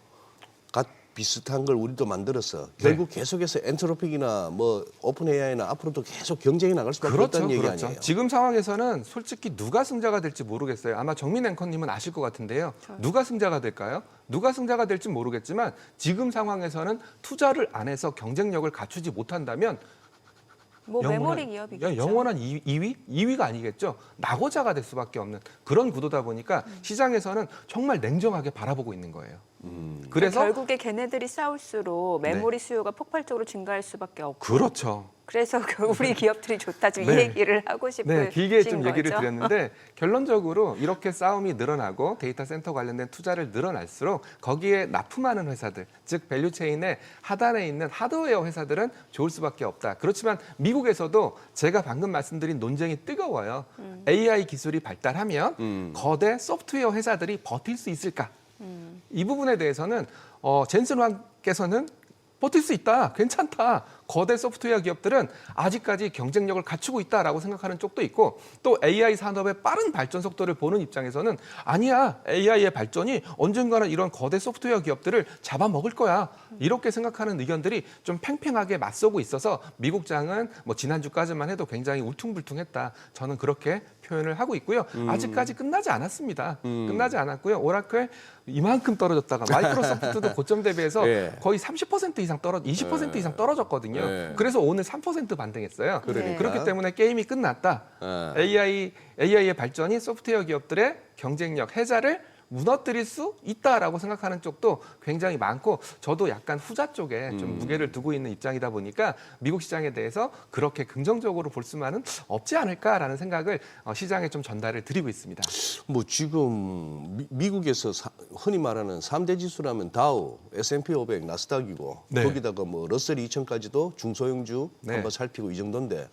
비슷한 걸 우리도 만들었어. 결국 계속해서 엔트로픽이나 뭐 오픈 AI나 앞으로도 계속 경쟁이 나갈 수밖에 없다는 얘기 아니에요. 지금 상황에서는 솔직히 누가 승자가 될지 모르겠어요. 아마 정민 앵커님은 아실 것 같은데요. 누가 승자가 될까요? 누가 승자가 될지 모르겠지만 지금 상황에서는 투자를 안 해서 경쟁력을 갖추지 못한다면 뭐 메모리 기업이겠죠. 영원한 2위가 아니겠죠. 낙오자가 될 수밖에 없는 그런 구도다 보니까 시장에서는 정말 냉정하게 바라보고 있는 거예요. 그래서 결국에 걔네들이 싸울수록 메모리 수요가 폭발적으로 증가할 수밖에 없고. 그렇죠. 그래서 우리 기업들이 좋다 좀 이 네. 얘기를 하고 싶으신 네, 길게 좀 거죠? 얘기를 드렸는데 결론적으로 이렇게 싸움이 늘어나고 데이터 센터 관련된 투자를 늘어날수록 거기에 납품하는 회사들, 즉 밸류체인의 하단에 있는 하드웨어 회사들은 좋을 수밖에 없다. 그렇지만 미국에서도 제가 방금 말씀드린 논쟁이 뜨거워요. AI 기술이 발달하면 거대 소프트웨어 회사들이 버틸 수 있을까? 이 부분에 대해서는 젠슨 황께서는 버틸 수 있다, 괜찮다. 거대 소프트웨어 기업들은 아직까지 경쟁력을 갖추고 있다라고 생각하는 쪽도 있고 또 AI 산업의 빠른 발전 속도를 보는 입장에서는 아니야, AI의 발전이 언젠가는 이런 거대 소프트웨어 기업들을 잡아먹을 거야. 이렇게 생각하는 의견들이 좀 팽팽하게 맞서고 있어서 미국장은 뭐 지난주까지만 해도 굉장히 울퉁불퉁했다. 저는 그렇게 표현을 하고 있고요. 아직까지 끝나지 않았습니다. 끝나지 않았고요. 오라클 이만큼 떨어졌다가 마이크로소프트도 고점 대비해서 예. 거의 30% 이상 20% 이상 떨어졌거든요. 예. 그래서 오늘 3% 반등했어요. 그러니까. 그렇기 때문에 게임이 끝났다. AI의 발전이 소프트웨어 기업들의 경쟁력, 해자를 무너뜨릴 수 있다라고 생각하는 쪽도 굉장히 많고 저도 약간 후자 쪽에 좀 무게를 두고 있는 입장이다 보니까 미국 시장에 대해서 그렇게 긍정적으로 볼 수만은 없지 않을까라는 생각을 시장에 좀 전달을 드리고 있습니다. 뭐 지금 미국에서 흔히 말하는 3대 지수라면 다우, S&P 500, 나스닥이고 네. 거기다가 뭐 러셀 2000까지도 중소형주 네. 한번 살피고 이 정도인데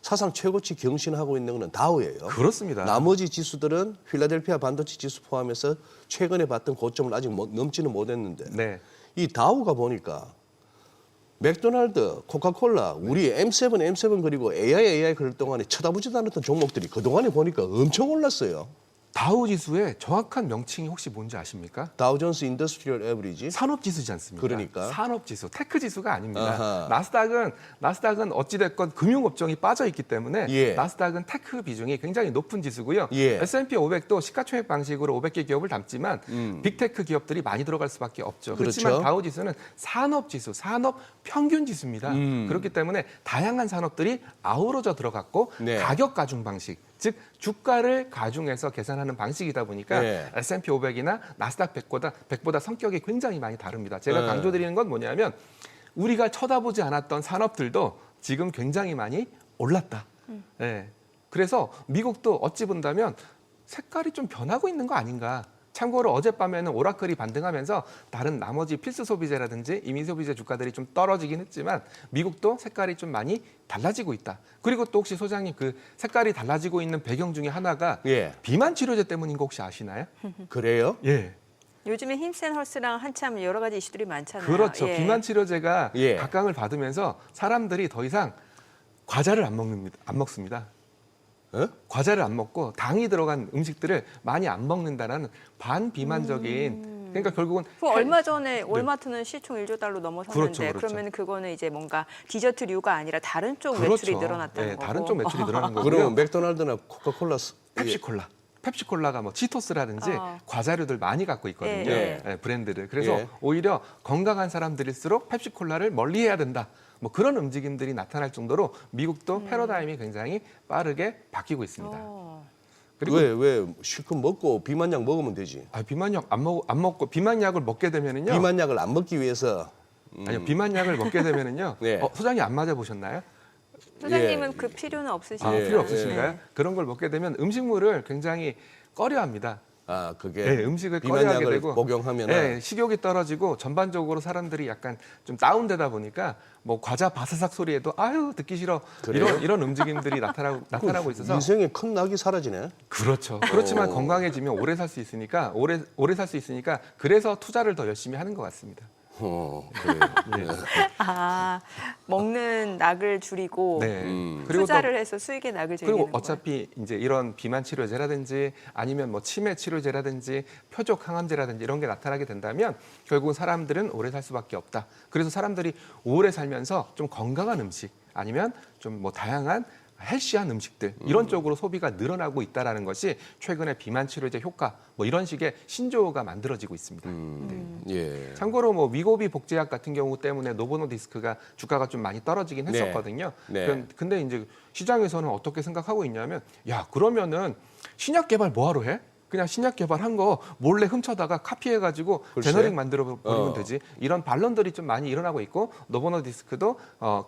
사상 최고치 경신하고 있는 거는 다우예요. 그렇습니다. 나머지 지수들은 필라델피아 반도체 지수 포함해서 최근에 봤던 고점을 아직 넘지는 못했는데 네. 이 다우가 보니까 맥도날드, 코카콜라, 우리 M7 그리고 AI 그럴 동안에 쳐다보지도 않았던 종목들이 그동안에 보니까 엄청 올랐어요. 다우 지수의 정확한 명칭이 혹시 뭔지 아십니까? 다우존스 인더스트리얼 에버리지. 산업지수지 않습니까? 그러니까. 산업지수, 테크지수가 아닙니다. 아하. 나스닥은 어찌됐건 금융업종이 빠져있기 때문에 예. 나스닥은 테크 비중이 굉장히 높은 지수고요. 예. S&P 500도 시가총액 방식으로 500개 기업을 담지만 빅테크 기업들이 많이 들어갈 수밖에 없죠. 그렇죠. 그렇지만 다우지수는 산업지수, 산업평균지수입니다. 그렇기 때문에 다양한 산업들이 아우러져 들어갔고 네. 가격 가중 방식, 즉 주가를 가중해서 계산하는 방식이다 보니까 네. S&P 500이나 나스닥 100보다 성격이 굉장히 많이 다릅니다. 제가 네. 강조드리는 건 뭐냐면 우리가 쳐다보지 않았던 산업들도 지금 굉장히 많이 올랐다. 네. 그래서 미국도 어찌 본다면 색깔이 좀 변하고 있는 거 아닌가. 참고로 어젯밤에는 오라클이 반등하면서 다른 나머지 필수 소비재라든지 이민 소비재 주가들이 좀 떨어지긴 했지만 미국도 색깔이 좀 많이 달라지고 있다. 그리고 또 혹시 소장님 그 색깔이 달라지고 있는 배경 중에 하나가 예. 비만 치료제 때문인 거 혹시 아시나요? 그래요? 예. 요즘에 힘센 헐스랑 한참 여러 가지 이슈들이 많잖아요. 그렇죠. 예. 비만 치료제가 예. 각광을 받으면서 사람들이 더 이상 과자를 안 먹습니다. 어? 과자를 안 먹고 당이 들어간 음식들을 많이 안 먹는다는 반비만적인 그러니까 결국은 그 얼마 전에 월마트는 시총 1조 달러 넘어섰는데 그렇죠, 그렇죠. 그러면 그거는 이제 뭔가 디저트류가 아니라 다른 쪽 그렇죠. 매출이 늘어났다는 네, 거고. 다른 쪽 매출이 늘어난 거고요. 그러면 맥도날드나 코카콜라 펩시콜라. 펩시콜라가 뭐 치토스라든지 과자류들 많이 갖고 있거든요. 예, 예, 브랜드를. 그래서 예. 오히려 건강한 사람들일수록 펩시콜라를 멀리해야 된다. 뭐 그런 움직임들이 나타날 정도로 미국도 패러다임이 굉장히 빠르게 바뀌고 있습니다. 그리고 왜 실컷 먹고 비만약 먹으면 되지. 비만약 안 먹고 비만약을 먹게 되면은요. 비만약을 안 먹기 위해서 아니요, 비만약을 먹게 되면은요. 네. 소장님 안 맞아 보셨나요? 소장님은 예. 그 필요는 없으시죠? 아, 예, 필요 없으신가요? 네. 그런 걸 먹게 되면 음식물을 굉장히 꺼려합니다. 아 그게 네, 음식을 꺼려하게 비만약을 되고 복용하면 네, 식욕이 떨어지고 전반적으로 사람들이 약간 좀 다운되다 보니까 뭐 과자 바사삭 소리에도 아유 듣기 싫어 그래요? 이런 움직임들이 나타나고 있어서 인생의 큰 낙이 사라지네. 그렇죠. 그렇지만 건강해지면 오래 살 수 있으니까 오래 살 수 있으니까 그래서 투자를 더 열심히 하는 것 같습니다. 그래요. 아, 먹는 낙을 줄이고 네. 음. 투자를 해서 수익의 낙을 그리고 즐기는 거예요. 어차피 이제 이런 비만 치료제라든지 아니면 뭐 치매 치료제라든지 표적 항암제라든지 이런 게 나타나게 된다면 결국은 사람들은 오래 살 수밖에 없다. 그래서 사람들이 오래 살면서 좀 건강한 음식 아니면 좀 뭐 다양한 헬시한 음식들 이런 쪽으로 소비가 늘어나고 있다라는 것이 최근에 비만 치료제 효과 뭐 이런 식의 신조어가 만들어지고 있습니다. 예. 참고로 뭐 위고비 복제약 같은 경우 때문에 노보노디스크가 주가가 좀 많이 떨어지긴 네. 했었거든요. 네. 근데 이제 시장에서는 어떻게 생각하고 있냐면 야 그러면은 신약 개발 뭐하러 해? 그냥 신약 개발한 거 몰래 훔쳐다가 카피해가지고 글쎄. 제너릭 만들어 버리면 어. 되지. 이런 반론들이 좀 많이 일어나고 있고 노보노디스크도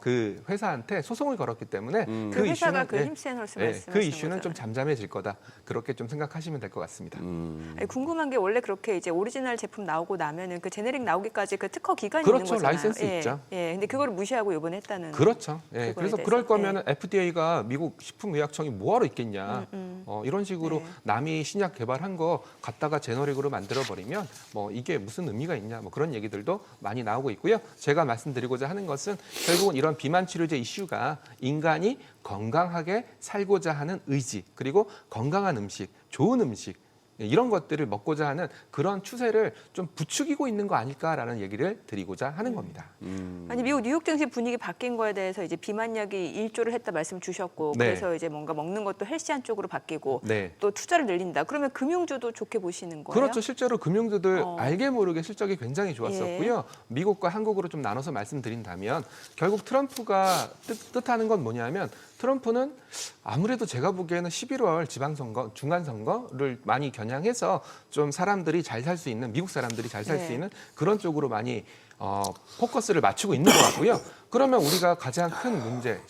그 회사한테 소송을 걸었기 때문에 그 회사가 이슈는, 그 힘센 헐스 그 이슈는 좀 잠잠해질 거다. 그렇게 좀 생각하시면 될 것 같습니다. 아니, 궁금한 게 원래 그렇게 이제 오리지널 제품 나오고 나면은 그 제네릭 나오기까지 그 특허 기간이 그렇죠. 있는 거잖아요. 라이센스 예, 있죠. 예. 근데 그거를 무시하고 이번에 했다는. 그렇죠. 예, 그거에 그래서 대해서. 그럴 거면 FDA가 미국 식품의약청이 뭐하러 있겠냐. 이런 식으로 네. 남이 신약 개발한 거 갖다가 제너릭으로 만들어 버리면 뭐 이게 무슨 의미가 있냐. 뭐 그런 얘기들도 많이 나오고 있고요. 제가 말씀드리고자 하는 것은 결국은 이런 비만 치료제 이슈가 인간이 건강하게 살고자 하는 의지 그리고 건강한 음식, 좋은 음식 이런 것들을 먹고자 하는 그런 추세를 좀 부추기고 있는 거 아닐까라는 얘기를 드리고자 하는 겁니다. 아니 미국 뉴욕 증시 분위기 바뀐 거에 대해서 이제 비만약이 일조를 했다 말씀 주셨고 네. 그래서 이제 뭔가 먹는 것도 헬시한 쪽으로 바뀌고 네. 또 투자를 늘린다. 그러면 금융주도 좋게 보시는 거예요? 그렇죠. 실제로 금융주들 어. 알게 모르게 실적이 굉장히 좋았었고요. 미국과 한국으로 좀 나눠서 말씀드린다면 결국 트럼프가 뜻하는 건 뭐냐면 트럼프는 아무래도 제가 보기에는 11월 지방선거, 중간선거를 많이 겨냥해서 좀 사람들이 잘 살 수 있는, 미국 사람들이 잘 살 수 네. 있는 그런 쪽으로 많이 포커스를 맞추고 있는 것 같고요. 그러면 우리가 가장 큰 문제,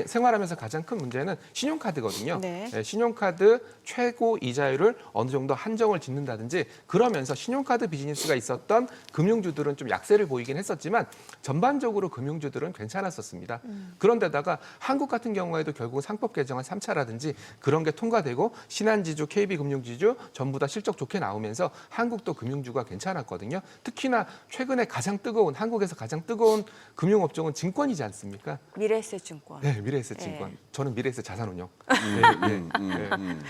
생활하면서 가장 큰 문제는 신용카드거든요. 네. 신용카드 최고 이자율을 어느 정도 한정을 짓는다든지 그러면서 신용카드 비즈니스가 있었던 금융주들은 좀 약세를 보이긴 했었지만 전반적으로 금융주들은 괜찮았었습니다. 그런데다가 한국 같은 경우에도 결국 상법 개정안 3차라든지 그런 게 통과되고 신한지주, KB금융지주 전부 다 실적 좋게 나오면서 한국도 금융주가 괜찮았거든요. 특히나 최근에 가장 뜨거운 한국에서 가장 뜨거운 금융업종은 증권이지 않습니까? 미래에셋증권. 네, 미래에셋증권. 네. 저는 미래에셋자산운용.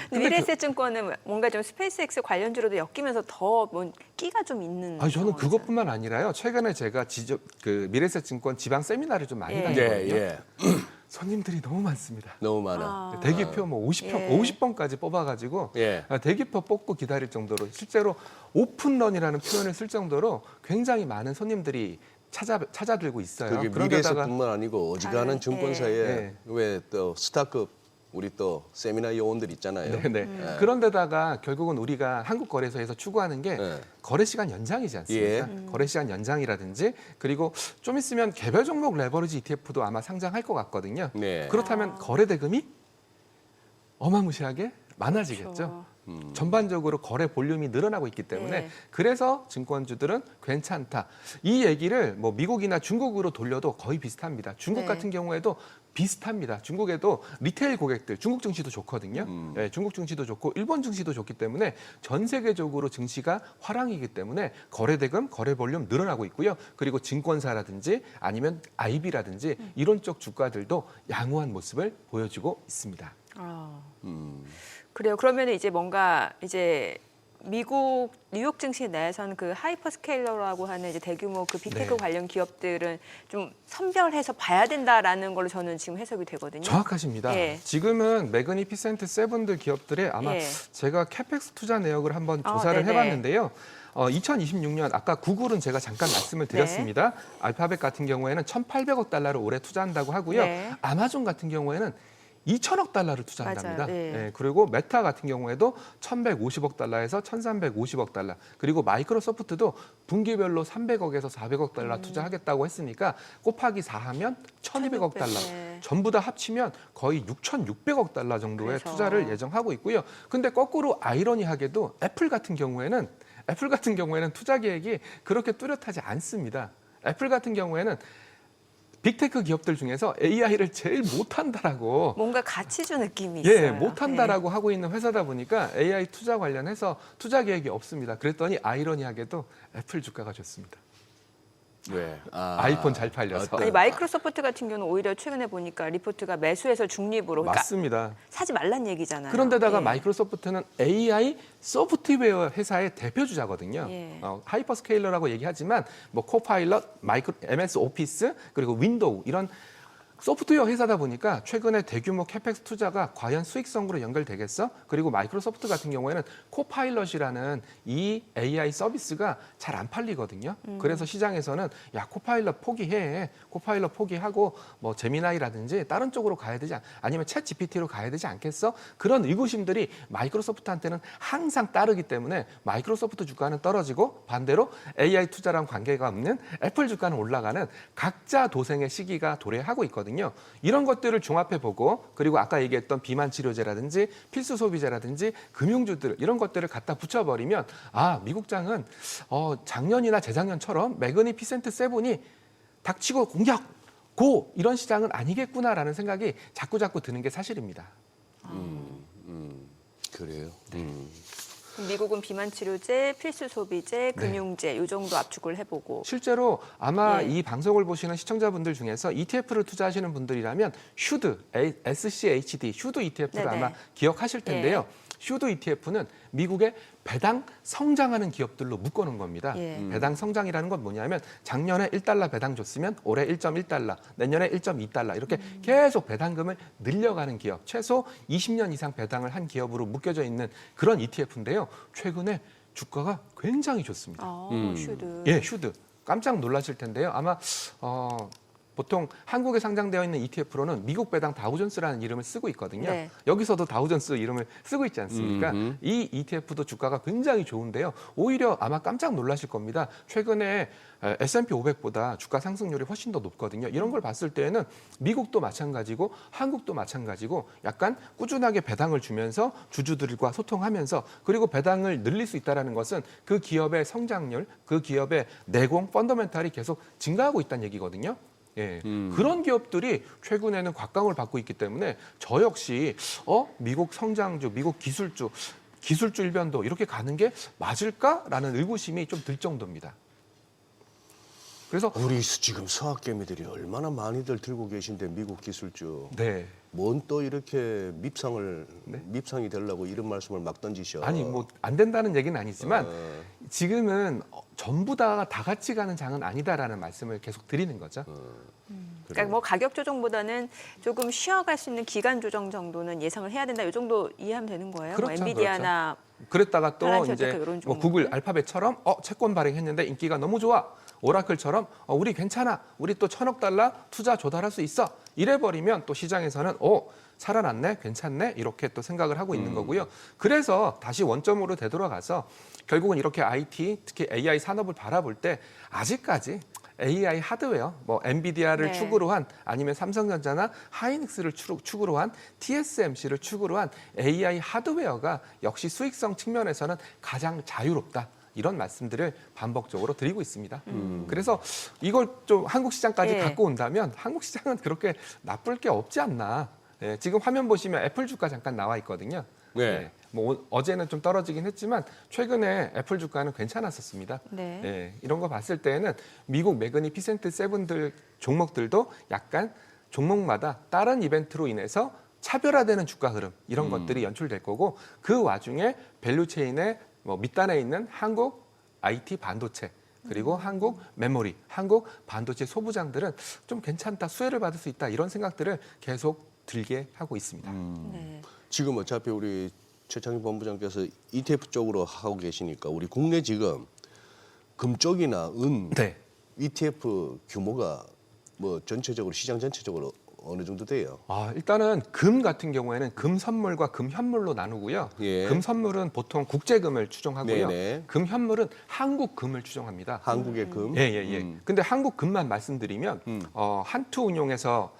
근데 미래에셋증권은 뭔가 좀 스페이스X 관련주로도 엮이면서 더 뭐 끼가 좀 있는. 저는 상황이잖아요. 그것뿐만 아니라요. 최근에 제가 그 미래에셋증권 지방 세미나를 좀 많이 예. 다니거든요. 예. 손님들이 너무 많습니다. 너무 많아. 대기표 뭐 50편, 예. 50번까지 뽑아가지고 예. 대기표 뽑고 기다릴 정도로 실제로 오픈런이라는 표현을 쓸 정도로 굉장히 많은 손님들이 찾아들고 있어요. 그게 미래에서뿐만 아니고 어지간한 다른, 증권사에 예. 왜 또 스타급 우리 또 세미나 요원들 있잖아요. 네. 그런데다가 결국은 우리가 한국 거래소에서 추구하는 게 네. 거래 시간 연장이지 않습니까? 예. 거래 시간 연장이라든지 그리고 좀 있으면 개별 종목 레버리지 ETF도 아마 상장할 것 같거든요. 네. 그렇다면 거래 대금이 어마무시하게 많아지겠죠. 그렇죠. 전반적으로 거래 볼륨이 늘어나고 있기 때문에 네. 그래서 증권주들은 괜찮다. 이 얘기를 뭐 미국이나 중국으로 돌려도 거의 비슷합니다. 중국 네. 같은 경우에도 비슷합니다. 중국에도 리테일 고객들, 중국 증시도 좋거든요. 네, 중국 증시도 좋고 일본 증시도 좋기 때문에 전 세계적으로 증시가 화랑이기 때문에 거래 대금, 거래 볼륨 늘어나고 있고요. 그리고 증권사라든지 아니면 IB라든지 이런 쪽 주가들도 양호한 모습을 보여주고 있습니다. 그래요. 그러면 이제 뭔가 이제 미국 뉴욕 증시 내에서는 그 하이퍼스케일러라고 하는 이제 대규모 그 빅테크 네. 관련 기업들은 좀 선별해서 봐야 된다라는 걸로 저는 지금 해석이 되거든요. 정확하십니다. 예. 지금은 매그니피센트 세븐들 기업들의 아마 예. 제가 캐펙스 투자 내역을 한번 아, 조사를 네네. 해봤는데요. 2026년 아까 구글은 제가 잠깐 말씀을 드렸습니다. 알파벳 같은 경우에는 1,800억 달러를 올해 투자한다고 하고요. 네. 아마존 같은 경우에는 2천억 달러를 투자한답니다. 맞아요. 네. 예, 그리고 메타 같은 경우에도 1,150억 달러에서 1,350억 달러. 그리고 마이크로소프트도 분기별로 300억에서 400억 달러 투자하겠다고 했으니까 곱하기 4하면 1,200억 달러. 네. 전부 다 합치면 거의 6,600억 달러 정도의 그래서. 투자를 예정하고 있고요. 근데 거꾸로 아이러니하게도 애플 같은 경우에는 투자 계획이 그렇게 뚜렷하지 않습니다. 애플 같은 경우에는 빅테크 기업들 중에서 AI를 제일 못한다라고 뭔가 가치주 느낌이 있어요. 예, 못한다라고 하고 있는 회사다 보니까 AI 투자 관련해서 투자 계획이 없습니다. 그랬더니 아이러니하게도 애플 주가가 좋습니다. 왜? 아이폰 잘 팔려서. 아니 마이크로소프트 같은 경우는 오히려 최근에 보니까 리포트가 매수해서 중립으로 그러니까 맞습니다. 사지 말란 얘기잖아요. 그런데다가 예. 마이크로소프트는 AI 소프트웨어 회사의 대표주자거든요. 예. 하이퍼스케일러라고 얘기하지만 뭐 코파일럿, MS 오피스 그리고 윈도우 이런 소프트웨어 회사다 보니까 최근에 대규모 캐펙스 투자가 과연 수익성으로 연결되겠어? 그리고 마이크로소프트 같은 경우에는 코파일럿이라는 이 AI 서비스가 잘 안 팔리거든요. 그래서 시장에서는 야, 코파일럿 포기해. 코파일럿 포기하고 뭐 제미나이라든지 다른 쪽으로 가야 되지 아니면 챗 GPT로 가야 되지 않겠어? 그런 의구심들이 마이크로소프트한테는 항상 따르기 때문에 마이크로소프트 주가는 떨어지고 반대로 AI 투자랑 관계가 없는 애플 주가는 올라가는 각자 도생의 시기가 도래하고 있거든요. 이런 것들을 종합해 보고 그리고 아까 얘기했던 비만 치료제라든지 필수 소비재라든지 금융주들 이런 것들을 갖다 붙여버리면 아, 미국장은 작년이나 재작년처럼 매그니피센트 세븐이 닥치고 공격 고 이런 시장은 아니겠구나라는 생각이 자꾸 드는 게 사실입니다. 그래요. 미국은 비만 치료제, 필수 소비재, 금융제 이 정도 압축을 해보고 실제로 아마 예. 이 방송을 보시는 시청자분들 중에서 ETF를 투자하시는 분들이라면 슈드, SCHD, 슈드 ETF를 네네. 아마 기억하실 텐데요. 슈드 ETF는 미국의 배당 성장하는 기업들로 묶어놓은 겁니다. 예. 배당 성장이라는 건 뭐냐면 작년에 1달러 배당 줬으면 올해 1.1달러, 내년에 1.2달러 이렇게 계속 배당금을 늘려가는 기업, 최소 20년 이상 배당을 한 기업으로 묶여져 있는 그런 ETF인데요. 최근에 주가가 굉장히 좋습니다. 슈드. 예, 슈드. 깜짝 놀라실 텐데요. 아마 보통 한국에 상장되어 있는 ETF로는 미국 배당 다우존스라는 이름을 쓰고 있거든요. 네. 여기서도 다우존스 이름을 쓰고 있지 않습니까? 이 ETF도 주가가 굉장히 좋은데요. 오히려 아마 깜짝 놀라실 겁니다. 최근에 S&P 500보다 주가 상승률이 훨씬 더 높거든요. 이런 걸 봤을 때에는 미국도 마찬가지고 한국도 마찬가지고 약간 꾸준하게 배당을 주면서 주주들과 소통하면서 그리고 배당을 늘릴 수 있다는 것은 그 기업의 성장률, 그 기업의 내공, 펀더멘탈이 계속 증가하고 있다는 얘기거든요. 예, 그런 기업들이 최근에는 곽강을 받고 있기 때문에 저 역시 미국 성장주, 미국 기술주 일변도 이렇게 가는 게 맞을까라는 의구심이 좀 들 정도입니다. 그래서 우리 지금 서학개미들이 얼마나 많이들 들고 계신데 미국 기술주. 네. 뭔 또 이렇게 밉상이 되려고 이런 말씀을 막 던지셔. 아니 뭐 안 된다는 얘기는 아니지만 지금은 전부 다 같이 가는 장은 아니다라는 말씀을 계속 드리는 거죠. 그러니까 뭐 가격 조정보다는 조금 쉬어갈 수 있는 기간 조정 정도는 예상을 해야 된다. 이 정도 이해하면 되는 거예요. 그렇죠, 뭐 엔비디아나 그랬다가 또 팔란티어테크 이제 이런 뭐 종목. 구글 알파벳처럼 채권 발행했는데 인기가 너무 좋아. 오라클처럼 우리 괜찮아. 우리 또 1,000억 달러 투자 조달할 수 있어. 이래버리면 또 시장에서는 살아났네, 괜찮네 이렇게 또 생각을 하고 있는 거고요. 그래서 다시 원점으로 되돌아가서 결국은 이렇게 IT, 특히 AI 산업을 바라볼 때 아직까지 AI 하드웨어, 뭐 엔비디아를 네. 축으로 한 아니면 삼성전자나 하이닉스를 축으로 한 TSMC를 축으로 한 AI 하드웨어가 역시 수익성 측면에서는 가장 자유롭다. 이런 말씀들을 반복적으로 드리고 있습니다. 그래서 이걸 좀 한국 시장까지 예. 갖고 온다면 한국 시장은 그렇게 나쁠 게 없지 않나. 예, 지금 화면 보시면 애플 주가 잠깐 나와 있거든요. 네. 예, 뭐 어제는 좀 떨어지긴 했지만 최근에 애플 주가는 괜찮았었습니다. 네. 예, 이런 거 봤을 때는 미국 매그니피센트 세븐들 종목들도 약간 종목마다 다른 이벤트로 인해서 차별화되는 주가 흐름 이런 것들이 연출될 거고 그 와중에 밸류체인의 뭐 밑단에 있는 한국 IT 반도체 그리고 한국 메모리, 한국 반도체 소부장들은 좀 괜찮다, 수혜를 받을 수 있다 이런 생각들을 계속 들게 하고 있습니다. 네. 지금 어차피 우리 최창희 본부장께서 ETF 쪽으로 하고 계시니까 우리 국내 지금 금 쪽이나 은 네. ETF 규모가 뭐 전체적으로 시장 전체적으로 어느 정도 돼요? 일단은 금 같은 경우에는 금 선물과 금 현물로 나누고요. 예. 금 선물은 보통 국제금을 추정하고요. 네네. 금 현물은 한국 금을 추정합니다. 한국의 금. 예. 근데 한국 금만 말씀드리면 한투 운용에서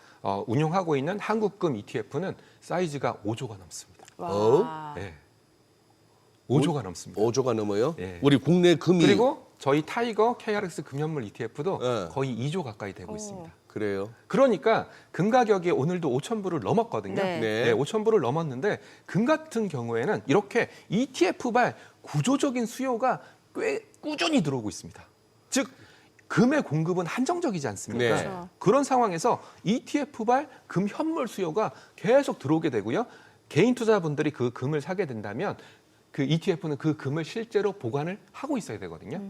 운용하고 있는 한국 금 ETF는 사이즈가 5조가 넘습니다. 와. 예. 5조가 넘습니다. 5조가 넘어요? 예. 우리 국내 금이 그리고 저희 타이거 KRX 금현물 ETF도 예. 거의 2조 가까이 되고 있습니다. 그래요? 그러니까 금 가격이 오늘도 5,000불을 넘었거든요. 네. 네. 5,000불을 넘었는데 금 같은 경우에는 이렇게 ETF발 구조적인 수요가 꽤 꾸준히 들어오고 있습니다. 즉 금의 공급은 한정적이지 않습니까? 네. 그렇죠. 그런 상황에서 ETF발 금 현물 수요가 계속 들어오게 되고요. 개인 투자분들이 그 금을 사게 된다면 그 ETF는 그 금을 실제로 보관을 하고 있어야 되거든요.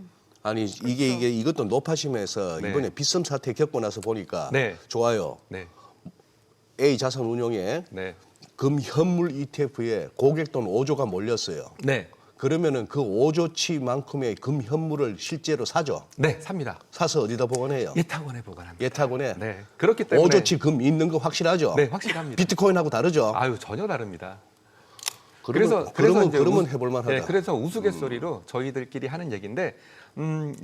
아니 이것도 높아지면서 네. 이번에 빗썸 사태 겪고 나서 보니까 네. 좋아요. 네. A 자산운용에 네. 금현물 ETF에 고객 돈 5조가 몰렸어요. 네. 그러면은 그 5조치만큼의 금현물을 실제로 사죠. 네, 삽니다. 사서 어디다 보관해요? 예탁원에 보관합니다. 예탁원에. 네. 그렇기 때문에 5조치 금 있는 거 확실하죠? 네, 확실합니다. 비트코인하고 다르죠? 아유, 전혀 다릅니다. 그러면 이제 해볼 만하다. 네, 그래서 우스갯소리로 저희들끼리 하는 얘기인데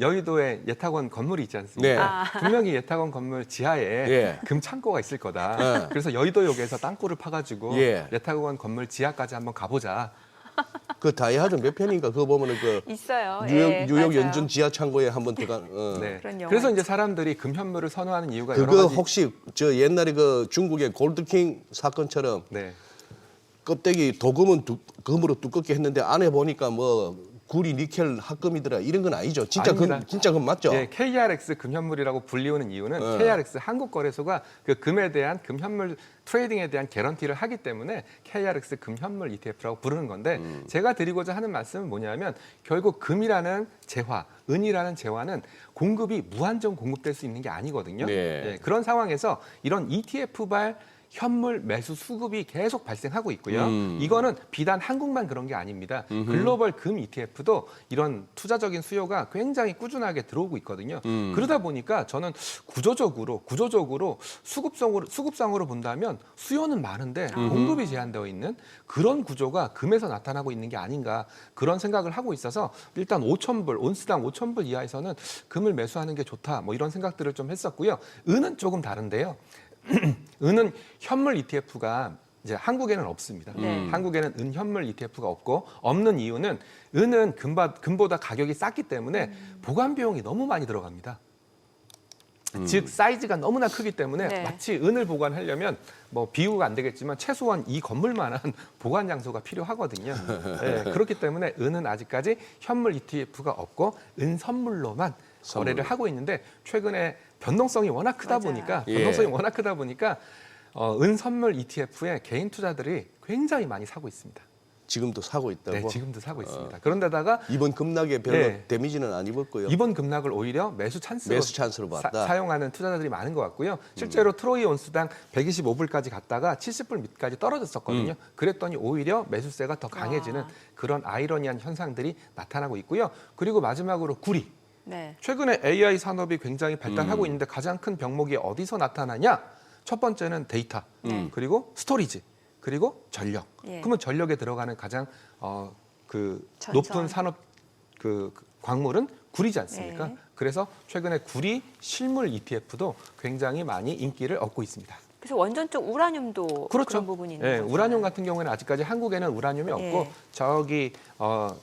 여의도에 예탁원 건물이 있지 않습니까? 분명히 예탁원 건물 지하에 예. 금 창고가 있을 거다. 예. 그래서 여의도역에서 땅굴을 파가지고 예. 예탁원 건물 지하까지 한번 가보자. 그 다이아드 몇 편인가 그거 보면은 그 있어요. 뉴욕 맞아요. 연준 지하 창고에 한번 들어가. 네. 그런 영화 그래서 이제 있죠. 사람들이 금현물을 선호하는 이유가 여러 그거 가지. 혹시 저 옛날에 그 중국의 골드킹 사건처럼 네. 껍데기 도금은 금으로 두껍게 했는데 안에 보니까 뭐 구리, 니켈, 합금이더라 이런 건 아니죠. 진짜 아닙니다. 진짜 금 맞죠? 예, KRX 금현물이라고 불리우는 이유는 KRX 한국거래소가 그 금에 대한 금현물 트레이딩에 대한 개런티를 하기 때문에 KRX 금현물 ETF라고 부르는 건데 제가 드리고자 하는 말씀은 뭐냐면 결국 금이라는 재화, 은이라는 재화는 공급이 무한정 공급될 수 있는 게 아니거든요. 네. 예, 그런 상황에서 이런 ETF발 현물 매수 수급이 계속 발생하고 있고요. 이거는 비단 한국만 그런 게 아닙니다. 글로벌 금 ETF도 이런 투자적인 수요가 굉장히 꾸준하게 들어오고 있거든요. 그러다 보니까 저는 구조적으로 수급상으로 본다면 수요는 많은데 공급이 제한되어 있는 그런 구조가 금에서 나타나고 있는 게 아닌가 그런 생각을 하고 있어서 일단 5,000불, 온스당 5,000불 이하에서는 금을 매수하는 게 좋다. 뭐 이런 생각들을 좀 했었고요. 은은 조금 다른데요. 은은 현물 ETF가 이제 한국에는 없습니다. 한국에는 은 현물 ETF가 없는 이유는 은은 금보다 가격이 쌌기 때문에 보관 비용이 너무 많이 들어갑니다. 즉 사이즈가 너무나 크기 때문에 네. 마치 은을 보관하려면 뭐 비유가 안 되겠지만 최소한 이 건물만한 보관 장소가 필요하거든요. 네, 그렇기 때문에 은은 아직까지 현물 ETF가 없고 은 선물로만 거래를 하고 있는데 최근에 변동성이 워낙 크다 보니까 은 선물 ETF에 개인 투자들이 굉장히 많이 사고 있습니다. 지금도 사고 있다고. 네, 지금도 사고 있습니다. 그런데다가 이번 급락에 별로 네. 데미지는 안 입었고요. 이번 급락을 오히려 매수 찬스로 봤다. 사용하는 투자자들이 많은 것 같고요. 실제로 트로이 온스당 125불까지 갔다가 70불 밑까지 떨어졌었거든요. 그랬더니 오히려 매수세가 더 강해지는 그런 아이러니한 현상들이 나타나고 있고요. 그리고 마지막으로 구리. 네. 최근에 AI 산업이 굉장히 발달하고 있는데 가장 큰 병목이 어디서 나타나냐? 첫 번째는 데이터, 그리고 스토리지, 그리고 전력. 예. 그러면 전력에 들어가는 가장 전선. 높은 산업 광물은 구리지 않습니까? 네. 그래서 최근에 구리 실물 ETF도 굉장히 많이 인기를 얻고 있습니다. 그래서 원전 쪽 우라늄도 그렇죠. 그런 부분이 있는 예, 거죠. 우라늄 같은 경우에는 아직까지 한국에는 우라늄이 없고 예. 저기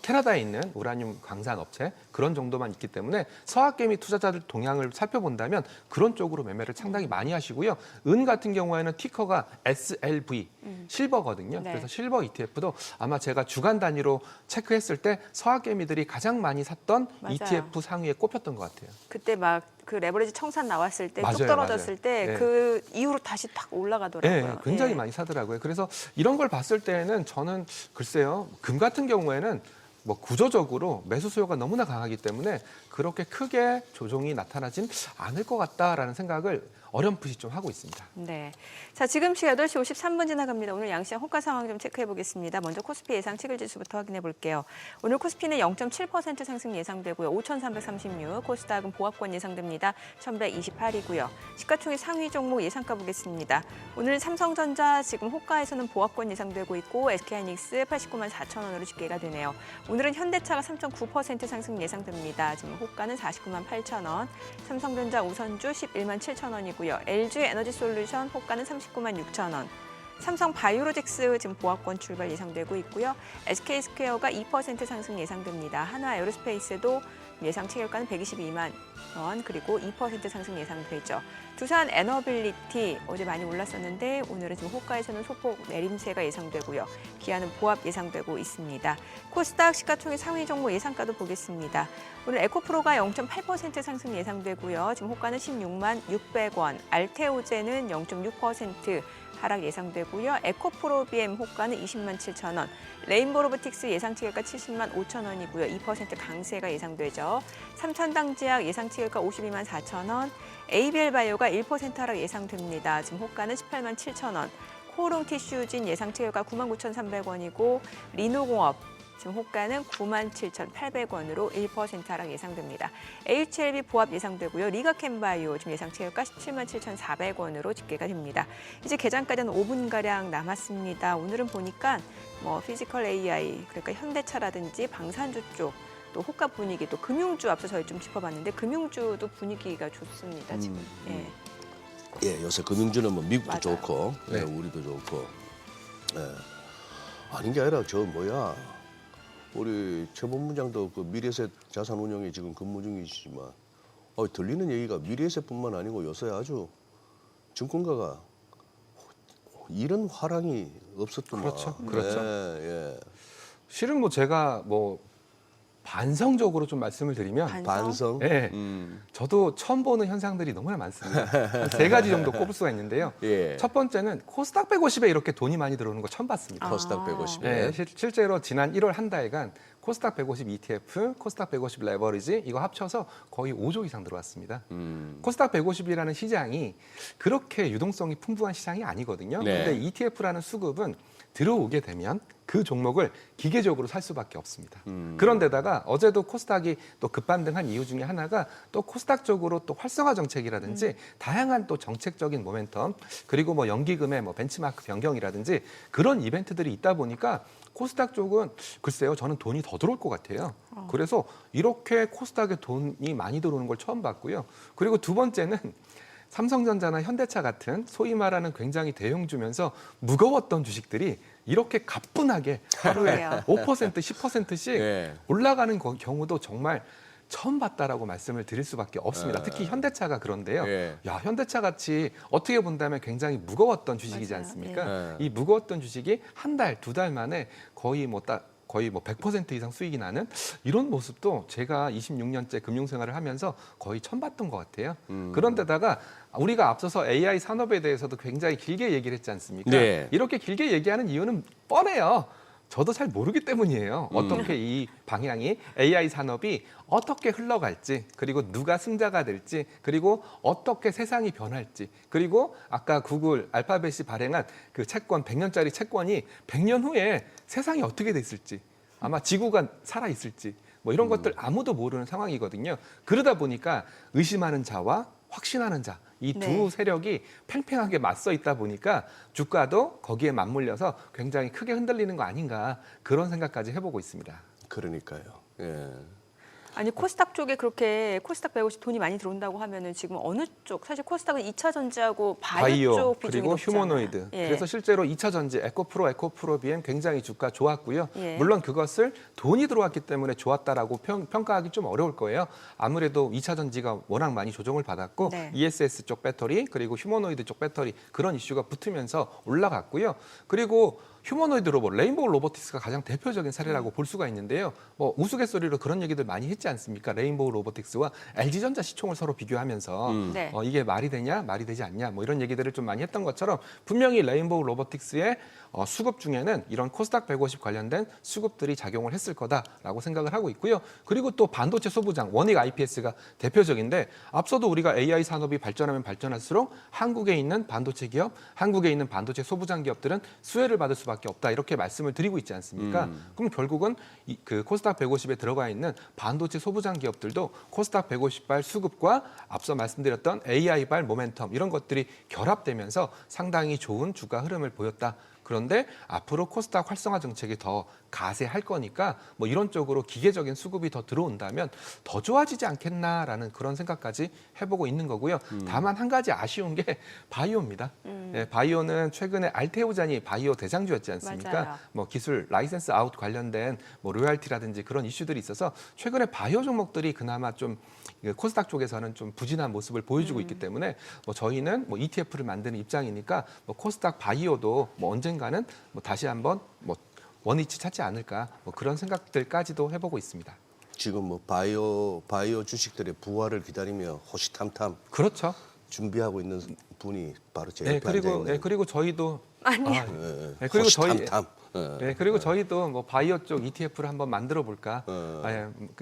캐나다에 있는 우라늄 광산 업체 그런 정도만 있기 때문에 서학개미 투자자들 동향을 살펴본다면 그런 쪽으로 매매를 상당히 많이 하시고요. 은 같은 경우에는 티커가 SLV 실버거든요. 네. 그래서 실버 ETF도 아마 제가 주간 단위로 체크했을 때 서학개미들이 가장 많이 샀던 맞아요. ETF 상위에 꼽혔던 것 같아요. 그때 막 그 레버리지 청산 나왔을 때 뚝 맞아요, 떨어졌을 때 맞아요. 그 이후로 다시 탁 올라가더라고요. 네, 굉장히 예. 많이 사더라고요. 그래서 이런 걸 봤을 때는 저는 글쎄요, 금 같은 경우에는 뭐 구조적으로 매수 수요가 너무나 강하기 때문에 그렇게 크게 조정이 나타나진 않을 것 같다라는 생각을 어렴풋이 좀 하고 있습니다. 네. 자, 지금 시각 8시 53분 지나갑니다. 오늘 양시장 호가 상황 좀 체크해 보겠습니다. 먼저 코스피 예상 체결지수부터 확인해 볼게요. 오늘 코스피는 0.7% 상승 예상되고요. 5,336. 코스닥은 보합권 예상됩니다. 1,128이고요. 시가총액 상위 종목 예상가 보겠습니다. 오늘 삼성전자 지금 호가에서는 보합권 예상되고 있고 SK하이닉스 89만 4천 원으로 집계가 되네요. 오늘은 현대차가 3.9% 상승 예상됩니다. 지금 호가는 49만 8천 원. 삼성전자 우선주 11만 7천 원이고 LG 에너지솔루션 호가는 39만 6천 원. 삼성 바이오로직스 지금 보합권 출발 예상되고 있고요. SK스퀘어가 2% 상승 예상됩니다. 한화 에어로스페이스도 예상 체결가는 122만 원, 그리고 2% 상승 예상되죠. 두산 에너빌리티 어제 많이 올랐었는데 오늘은 지금 호가에서는 소폭 내림세가 예상되고요. 기아는 보합 예상되고 있습니다. 코스닥 시가총액 상위 종목 예상가도 보겠습니다. 오늘 에코프로가 0.8% 상승 예상되고요. 지금 호가는 16만 600원, 알테오제는 0.6%, 하락 예상되고요. 에코프로비엠 호가는 20만 7천 원, 레인보우 로보틱스 예상치 결가 70만 5천 원이고요. 2% 강세가 예상되죠. 삼천당제약 예상치 결가 52만 4천 원, ABL 바이오가 1% 하락 예상됩니다. 지금 호가는 18만 7천 원, 코오롱 티슈진 예상치 결가 9만 9,300원이고 리노공업 지금 호가는 97,800원으로 1% 하락 예상됩니다. HLB 보합 예상되고요. 리가캠바이오 지금 예상치 결가 177,400원으로 집계가 됩니다. 이제 개장까지는 5분가량 남았습니다. 오늘은 보니까 피지컬 AI, 그러니까 현대차라든지 방산주 쪽, 또 호가 분위기, 또 금융주 앞서 저희 좀 짚어봤는데 금융주도 분위기가 좋습니다. 지금. 예, 요새 금융주는 뭐 미국도 맞아요. 좋고, 네. 우리도 좋고. 예. 아닌 게 아니라 우리 최 본부장도 그 미래에셋 자산운용에 지금 근무 중이시지만 들리는 얘기가 미래에셋뿐만 아니고 요새 아주 증권가가 이런 화랑이 없었더만. 그렇죠. 예. 실은 뭐 제가 뭐 반성적으로 좀 말씀을 드리면 반성. 예. 저도 처음 보는 현상들이 너무나 많습니다. 한 3가지 정도 꼽을 수가 있는데요. 예. 첫 번째는 코스닥 150에 이렇게 돈이 많이 들어오는 거 처음 봤습니다. 코스닥 150. 네, 실제로 지난 1월 한 달간 코스닥 150 ETF, 코스닥 150 레버리지 이거 합쳐서 거의 5조 이상 들어왔습니다. 코스닥 150이라는 시장이 그렇게 유동성이 풍부한 시장이 아니거든요. 네. 근데 ETF라는 수급은 들어오게 되면 그 종목을 기계적으로 살 수밖에 없습니다. 그런데다가 어제도 코스닥이 또 급반등한 이유 중에 하나가 또 코스닥 쪽으로 또 활성화 정책이라든지 다양한 또 정책적인 모멘텀 그리고 뭐 연기금의 뭐 벤치마크 변경이라든지 그런 이벤트들이 있다 보니까 코스닥 쪽은 글쎄요, 저는 돈이 더 들어올 것 같아요. 그래서 이렇게 코스닥에 돈이 많이 들어오는 걸 처음 봤고요. 그리고 두 번째는 삼성전자나 현대차 같은 소위 말하는 굉장히 대형주면서 무거웠던 주식들이 이렇게 가뿐하게 하루에 그래요. 5%, 10%씩 예. 올라가는 경우도 정말 처음 봤다라고 말씀을 드릴 수밖에 없습니다. 특히 현대차가 그런데요. 예. 야, 현대차 같이 어떻게 본다면 굉장히 무거웠던 주식이지 맞아요. 않습니까? 예. 이 무거웠던 주식이 한 달, 2달 만에 거의 뭐 100% 이상 수익이 나는 이런 모습도 제가 26년째 금융생활을 하면서 거의 처음 봤던 것 같아요. 그런데다가 우리가 앞서서 AI 산업에 대해서도 굉장히 길게 얘기를 했지 않습니까? 네. 이렇게 길게 얘기하는 이유는 뻔해요. 저도 잘 모르기 때문이에요. 어떻게 이 방향이 AI 산업이 어떻게 흘러갈지, 그리고 누가 승자가 될지, 그리고 어떻게 세상이 변할지, 그리고 아까 구글 알파벳이 발행한 그 채권, 100년짜리 채권이 100년 후에 세상이 어떻게 됐을지, 아마 지구가 살아있을지, 뭐 이런 것들 아무도 모르는 상황이거든요. 그러다 보니까 의심하는 자와 확신하는 자, 이 두 네. 세력이 팽팽하게 맞서 있다 보니까 주가도 거기에 맞물려서 굉장히 크게 흔들리는 거 아닌가 그런 생각까지 해보고 있습니다. 그러니까요. 예. 아니 코스닥 쪽에 그렇게 코스닥 150 돈이 많이 들어온다고 하면은 지금 어느 쪽? 사실 코스닥은 2차 전지하고 바이오 쪽 비중이 그리고 높잖아요. 휴머노이드. 예. 그래서 실제로 2차 전지 에코프로 BM 굉장히 주가 좋았고요. 예. 물론 그것을 돈이 들어왔기 때문에 좋았다라고 평가하기 좀 어려울 거예요. 아무래도 2차 전지가 워낙 많이 조정을 받았고 네. ESS 쪽 배터리 그리고 휴머노이드 쪽 배터리 그런 이슈가 붙으면서 올라갔고요. 그리고 휴머노이드 로봇, 레인보우 로보틱스가 가장 대표적인 사례라고 볼 수가 있는데요. 뭐 우스갯소리로 그런 얘기들 많이 했지 않습니까? 레인보우 로보틱스와 LG전자 시총을 서로 비교하면서 네. 이게 말이 되냐, 말이 되지 않냐, 뭐 이런 얘기들을 좀 많이 했던 것처럼 분명히 레인보우 로보틱스의 수급 중에는 이런 코스닥 150 관련된 수급들이 작용을 했을 거다라고 생각을 하고 있고요. 그리고 또 반도체 소부장, 원익 IPS가 대표적인데 앞서도 우리가 AI 산업이 발전하면 발전할수록 한국에 있는 반도체 기업, 한국에 있는 반도체 소부장 기업들은 수혜를 받을 수밖에 없다 이렇게 말씀을 드리고 있지 않습니까? 그럼 결국은 그 코스닥 150에 들어가 있는 반도체 소부장 기업들도 코스닥 150발 수급과 앞서 말씀드렸던 AI발 모멘텀 이런 것들이 결합되면서 상당히 좋은 주가 흐름을 보였다. 그런데 앞으로 코스닥 활성화 정책이 더 가세할 거니까 뭐 이런 쪽으로 기계적인 수급이 더 들어온다면 더 좋아지지 않겠나라는 그런 생각까지 해보고 있는 거고요. 다만 한 가지 아쉬운 게 바이오입니다. 예, 바이오는 최근에 알테오잔이 바이오 대장주였지 않습니까? 맞아요. 뭐 기술 라이센스 아웃 관련된 뭐 로열티라든지 그런 이슈들이 있어서 최근에 바이오 종목들이 그나마 좀 코스닥 쪽에서는 좀 부진한 모습을 보여주고 있기 때문에 뭐 저희는 뭐 ETF를 만드는 입장이니까 뭐 코스닥 바이오도 뭐 언젠가는 뭐 다시 한번 뭐 원위치 찾지 않을까 뭐 그런 생각들까지도 해보고 있습니다. 지금 뭐 바이오 주식들의 부활을 기다리며 호시탐탐 그렇죠. 준비하고 있는 분이 바로 제 옆에 네, 그리고 앉아있네요. 그리고 저희도 아니요. 그리고 저희 호시탐탐. 그리고 저희도 뭐 바이오 쪽 ETF를 한번 만들어 볼까.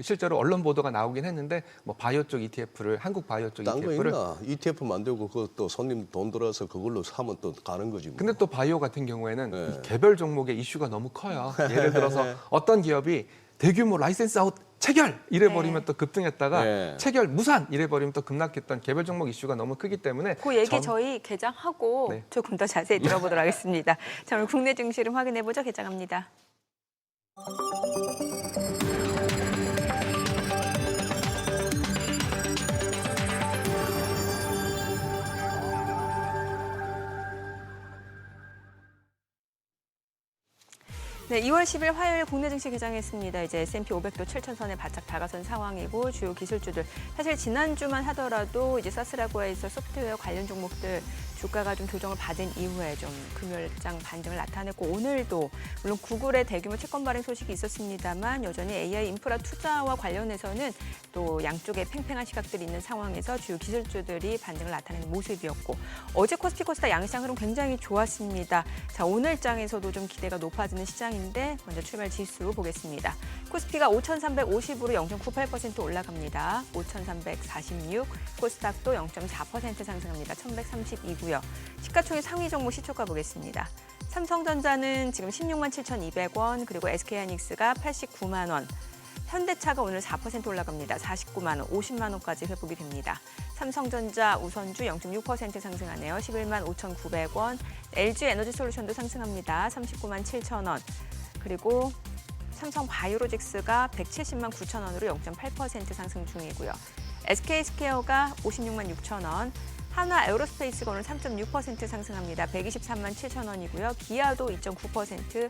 실제로 언론 보도가 나오긴 했는데 뭐 바이오 쪽 ETF를 한국 바이오 쪽 딴 거 ETF를 있나? ETF 만들고 그것도 손님 돈 들어서 그걸로 사면 또 가는 거지. 뭐. 근데 또 바이오 같은 경우에는 네. 이 개별 종목의 이슈가 너무 커요. 예를 들어서 어떤 기업이 대규모 라이센스 아웃 체결 이래버리면 또 급등했다가 네. 체결 무산 이래버리면 또 급락했던 개별 종목 이슈가 너무 크기 때문에 그 얘기 저희 개장하고 네. 조금 더 자세히 들어보도록 하겠습니다. 자, 오늘 국내 증시를 확인해보죠. 개장합니다. 네, 2월 10일 화요일 국내 증시 개장했습니다. 이제 S&P 500도 7,000선에 바짝 다가선 상황이고 주요 기술주들 사실 지난주만 하더라도 이제 사스라고에서 소프트웨어 관련 종목들 주가가 좀 조정을 받은 이후에 좀 금요일장 반등을 나타냈고 오늘도 물론 구글의 대규모 채권 발행 소식이 있었습니다만 여전히 AI 인프라 투자와 관련해서는 또 양쪽에 팽팽한 시각들이 있는 상황에서 주요 기술주들이 반등을 나타내는 모습이었고 어제 코스피 코스닥 양시장 흐름 굉장히 좋았습니다. 자, 오늘장에서도 좀 기대가 높아지는 시장인데 먼저 출발 지수 보겠습니다. 코스피가 5,350으로 0.98% 올라갑니다. 5,346, 코스닥도 0.4% 상승합니다. 1,132고요. 시가총액 상위 종목 시초가 보겠습니다. 삼성전자는 지금 16만 7,200원, 그리고 SK하이닉스가 89만 원, 현대차가 오늘 4% 올라갑니다. 49만 원, 50만 원까지 회복이 됩니다. 삼성전자 우선주 0.6% 상승하네요. 11만 5,900원. LG에너지솔루션도 상승합니다. 39만 7천 원. 그리고 삼성바이오로직스가 170만 9천 원으로 0.8% 상승 중이고요. SK스퀘어가 56만 6천 원. 한화 에어로스페이스가 오늘 3.6% 상승합니다. 123만 7천 원이고요. 기아도 2.9%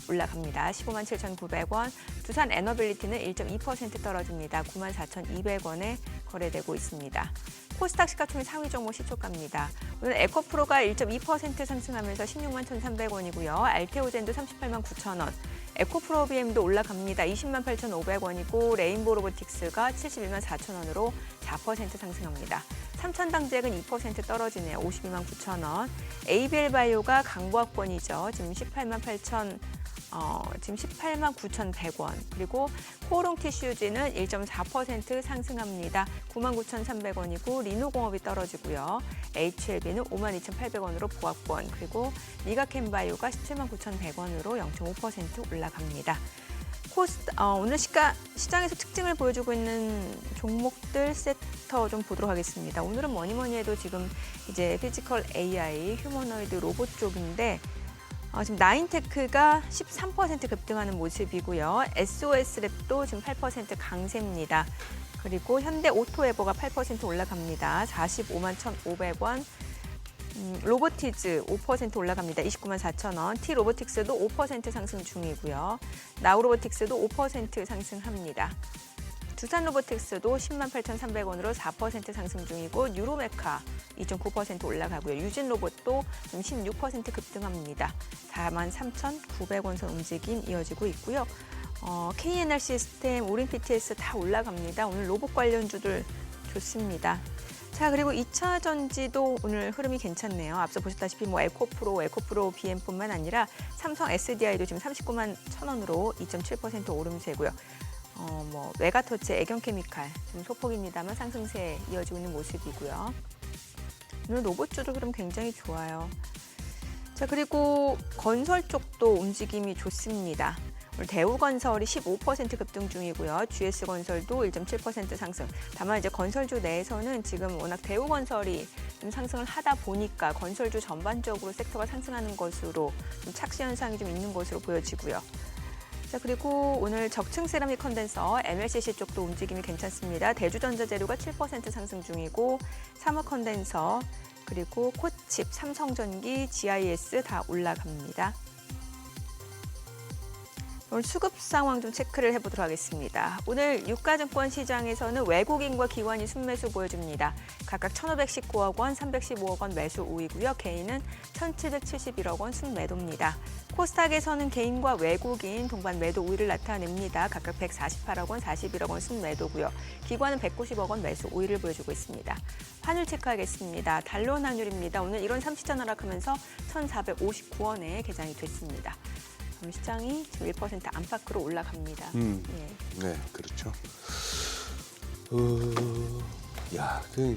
올라갑니다. 15만 7,900원. 두산 에너빌리티는 1.2% 떨어집니다. 9만 4,200원에 거래되고 있습니다. 코스닥 시가총액 상위 종목 시초가입니다. 오늘 에코프로가 1.2% 상승하면서 16만 1,300원이고요. 알테오젠도 38만 9천 원. 에코프로비엠도 올라갑니다. 20만 8,500원이고 레인보우 로보틱스가 71만 4천 원으로 4% 상승합니다. 삼천당제약은 2% 떨어지네요. 52만 9천 원. ABL바이오가 강보학권이죠. 지금 18만 9,100원. 그리고 코오롱티슈즈는 1.4% 상승합니다. 9만 9,300원이고 리노공업이 떨어지고요. HLB는 5만 2,800원으로 보합권. 그리고 미가캠바이오가 17만 9,100원으로 0.5% 올라갑니다. 오늘 시장에서 특징을 보여주고 있는 종목들 섹터 좀 보도록 하겠습니다. 오늘은 뭐니 해도 지금 이제 피지컬 AI, 휴머노이드 로봇 쪽인데 지금 나인테크가 13% 급등하는 모습이고요. SOS랩도 지금 8% 강세입니다. 그리고 현대 오토에버가 8% 올라갑니다. 45만 1,500원. 로보티즈 5% 올라갑니다. 29만 4천 원. T로보틱스도 5% 상승 중이고요. 나우로보틱스도 5% 상승합니다. 두산로보틱스도 10만 8,300원으로 4% 상승 중이고 뉴로메카 2.9% 올라가고요. 유진로봇도 지금 16% 급등합니다. 4만 3,900원 선 움직임 이어지고 있고요. KNR 시스템, 오린 PTS 다 올라갑니다. 오늘 로봇 관련주들 좋습니다. 자, 그리고 2차 전지도 오늘 흐름이 괜찮네요. 앞서 보셨다시피 에코프로 BM뿐만 아니라 삼성 SDI도 지금 39만 1,000원으로 2.7% 오름세고요. 메가터치, 애경케미칼 좀 소폭입니다만 상승세 이어지고 있는 모습이고요. 오늘 로봇주도 흐름 굉장히 좋아요. 자, 그리고 건설 쪽도 움직임이 좋습니다. 오늘 대우건설이 15% 급등 중이고요. GS건설도 1.7% 상승. 다만 이제 건설주 내에서는 지금 워낙 대우건설이 좀 상승을 하다 보니까 건설주 전반적으로 섹터가 상승하는 것으로 좀 착시 현상이 좀 있는 것으로 보여지고요. 자, 그리고 오늘 적층 세라믹 컨덴서 MLCC 쪽도 움직임이 괜찮습니다. 대주전자재료가 7% 상승 중이고 사무 컨덴서 그리고 코칩, 삼성전기, GIS 다 올라갑니다. 오늘 수급 상황 좀 체크를 해보도록 하겠습니다. 오늘 유가증권 시장에서는 외국인과 기관이 순매수 보여줍니다. 각각 1,519억 원, 315억 원 매수 우위고요. 개인은 1,771억 원 순매도입니다. 코스닥에서는 개인과 외국인 동반 매도 우위를 나타냅니다. 각각 148억 원, 41억 원 순매도고요. 기관은 190억 원 매수 우위를 보여주고 있습니다. 환율 체크하겠습니다. 달러 환율입니다. 오늘 1원 30전 하락하면서 1,459원에 개장이 됐습니다. 시장이 지금 1% 안팎으로 올라갑니다. 예. 네, 그렇죠.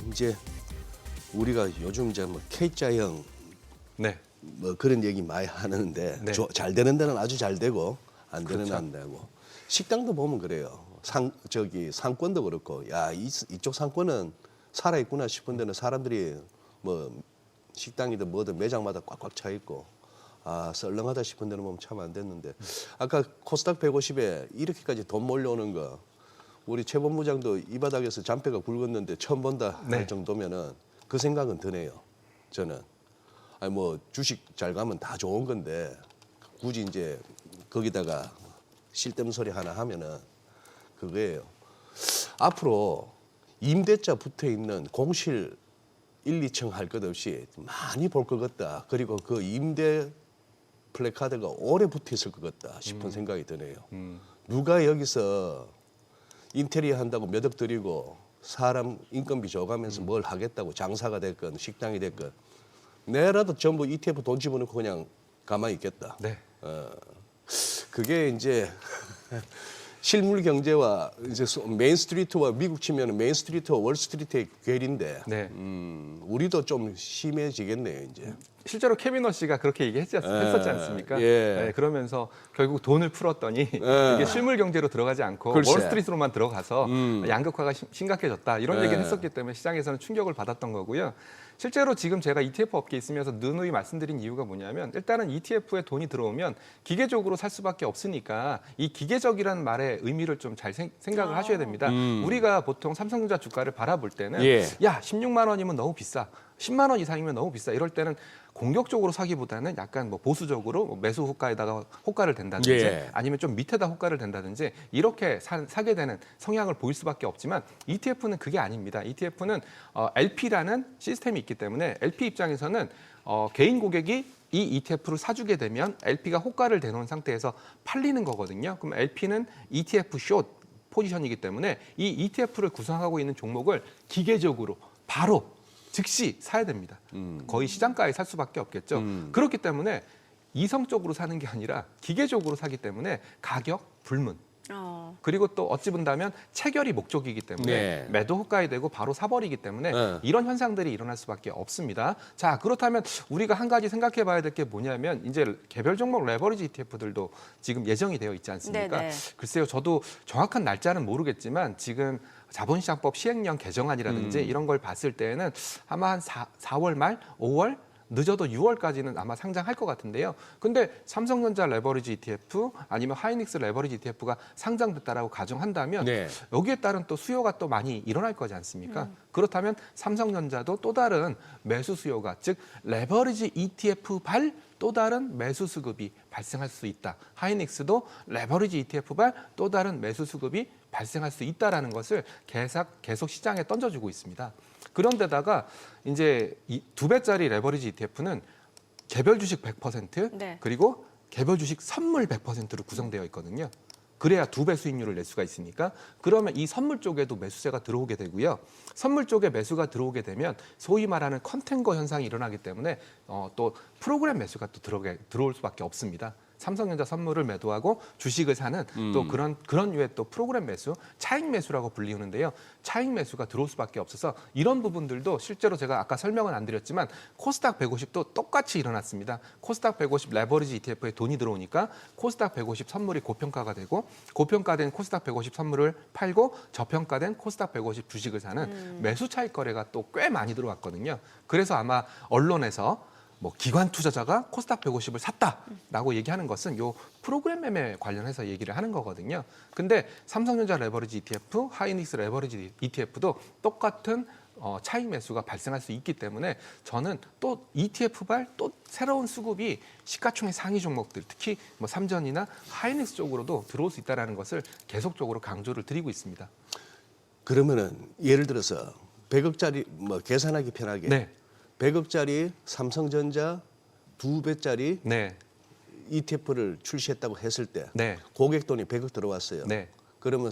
이제 우리가 요즘 이제 뭐 K자형 네. 뭐 그런 얘기 많이 하는데 네. 잘 되는 데는 아주 잘 되고 안 되는 그렇죠. 안 되고 식당도 보면 그래요. 상권도 그렇고 이쪽 상권은 살아 있구나 싶은 데는 사람들이 뭐 식당이든 뭐든 매장마다 꽉꽉 차 있고 썰렁하다 싶은 데는 보면 참 안 됐는데 아까 코스닥 150에 이렇게까지 돈 몰려오는 거 우리 최 본부장도 이 바닥에서 잔뼈가 굵었는데 처음 본다 할 네. 정도면은 그 생각은 드네요. 저는. 아니 뭐 주식 잘 가면 다 좋은 건데 굳이 이제 거기다가 쓸데없는 소리 하나 하면은 그거예요. 앞으로 임대차 붙어 있는 공실 1, 2층 할 것 없이 많이 볼 것 같다. 그리고 그 임대 플래카드가 오래 붙어 있을 것 같다 싶은 생각이 드네요. 누가 여기서 인테리어 한다고 몇 억 들이고 사람 인건비 줘가면서 뭘 하겠다고 장사가 됐건 식당이 됐건 내라도 전부 ETF 돈 집어넣고 그냥 가만히 있겠다. 네. 그게 이제 실물 경제와 이제 메인 스트리트와 미국 치면 메인 스트리트와 월 스트리트의 괴리인데 네. 우리도 좀 심해지겠네요 이제. 실제로 케비너 씨가 그렇게 얘기했었지 않습니까? 예. 네, 그러면서 결국 돈을 풀었더니 이게 실물 경제로 들어가지 않고 글쎄. 월스트리트로만 들어가서 양극화가 심각해졌다 이런 예. 얘기를 했었기 때문에 시장에서는 충격을 받았던 거고요. 실제로 지금 제가 ETF 업계에 있으면서 누누이 말씀드린 이유가 뭐냐면 일단은 ETF에 돈이 들어오면 기계적으로 살 수밖에 없으니까 이 기계적이라는 말의 의미를 좀 잘 생각을 하셔야 됩니다. 우리가 보통 삼성전자 주가를 바라볼 때는 예. 야 16만 원이면 너무 비싸. 10만 원 이상이면 너무 비싸. 이럴 때는 공격적으로 사기보다는 약간 뭐 보수적으로 뭐 매수 호가에다가 호가를 댄다든지 예. 아니면 좀 밑에다 호가를 댄다든지 이렇게 사게 되는 성향을 보일 수밖에 없지만 ETF는 그게 아닙니다. ETF는 LP라는 시스템이 있기 때문에 LP 입장에서는 개인 고객이 이 ETF를 사주게 되면 LP가 호가를 대놓은 상태에서 팔리는 거거든요. 그럼 LP는 ETF 숏 포지션이기 때문에 이 ETF를 구성하고 있는 종목을 기계적으로 바로 즉시 사야 됩니다. 거의 시장가에 살 수밖에 없겠죠. 그렇기 때문에 이성적으로 사는 게 아니라 기계적으로 사기 때문에 가격 불문. 그리고 또 어찌 본다면 체결이 목적이기 때문에 네. 매도 호가에 되고 바로 사버리기 때문에 네. 이런 현상들이 일어날 수밖에 없습니다. 자, 그렇다면 우리가 한 가지 생각해 봐야 될 게 뭐냐면 이제 개별 종목 레버리지 ETF들도 지금 예정이 되어 있지 않습니까? 네네. 글쎄요, 저도 정확한 날짜는 모르겠지만 지금 자본시장법 시행령 개정안이라든지 이런 걸 봤을 때에는 아마 한 4월 말, 5월 늦어도 6월까지는 아마 상장할 것 같은데요. 근데 삼성전자 레버리지 ETF 아니면 하이닉스 레버리지 ETF가 상장됐다라고 가정한다면 네. 여기에 따른 또 수요가 또 많이 일어날 거지 않습니까? 그렇다면 삼성전자도 또 다른 매수 수요가 즉 레버리지 ETF 발 또 다른 매수 수급이 발생할 수 있다. 하이닉스도 레버리지 ETF발 또 다른 매수 수급이 발생할 수 있다라는 것을 계속 시장에 던져주고 있습니다. 그런데다가 이제 이 2배짜리 레버리지 ETF는 개별 주식 100% 네. 그리고 개별 주식 선물 100%로 구성되어 있거든요. 그래야 2배 수익률을 낼 수가 있으니까 그러면 이 선물 쪽에도 매수세가 들어오게 되고요. 선물 쪽에 매수가 들어오게 되면 소위 말하는 컨텐거 현상이 일어나기 때문에 또 프로그램 매수가 또 들어올 수밖에 없습니다. 삼성전자 선물을 매도하고 주식을 사는 또 그런 류의 또 프로그램 매수, 차익 매수라고 불리우는데요. 차익 매수가 들어올 수밖에 없어서 이런 부분들도 실제로 제가 아까 설명은 안 드렸지만 코스닥 150도 똑같이 일어났습니다. 코스닥 150 레버리지 ETF에 돈이 들어오니까 코스닥 150 선물이 고평가가 되고 고평가된 코스닥 150 선물을 팔고 저평가된 코스닥 150 주식을 사는 매수 차익 거래가 또 꽤 많이 들어왔거든요. 그래서 아마 언론에서 뭐 기관 투자자가 코스닥 150을 샀다라고 얘기하는 것은 요 프로그램 매매 관련해서 얘기를 하는 거거든요. 근데 삼성전자 레버리지 ETF, 하이닉스 레버리지 ETF도 똑같은 차익 매수가 발생할 수 있기 때문에 저는 또 ETF발 또 새로운 수급이 시가총액 상위 종목들 특히 뭐 삼전이나 하이닉스 쪽으로도 들어올 수 있다는 것을 계속적으로 강조를 드리고 있습니다. 그러면은 예를 들어서 100억짜리 뭐 계산하기 편하게 네. 100억짜리 삼성전자 2배짜리 네. ETF를 출시했다고 했을 때 네. 고객 돈이 100억 들어왔어요. 네. 그러면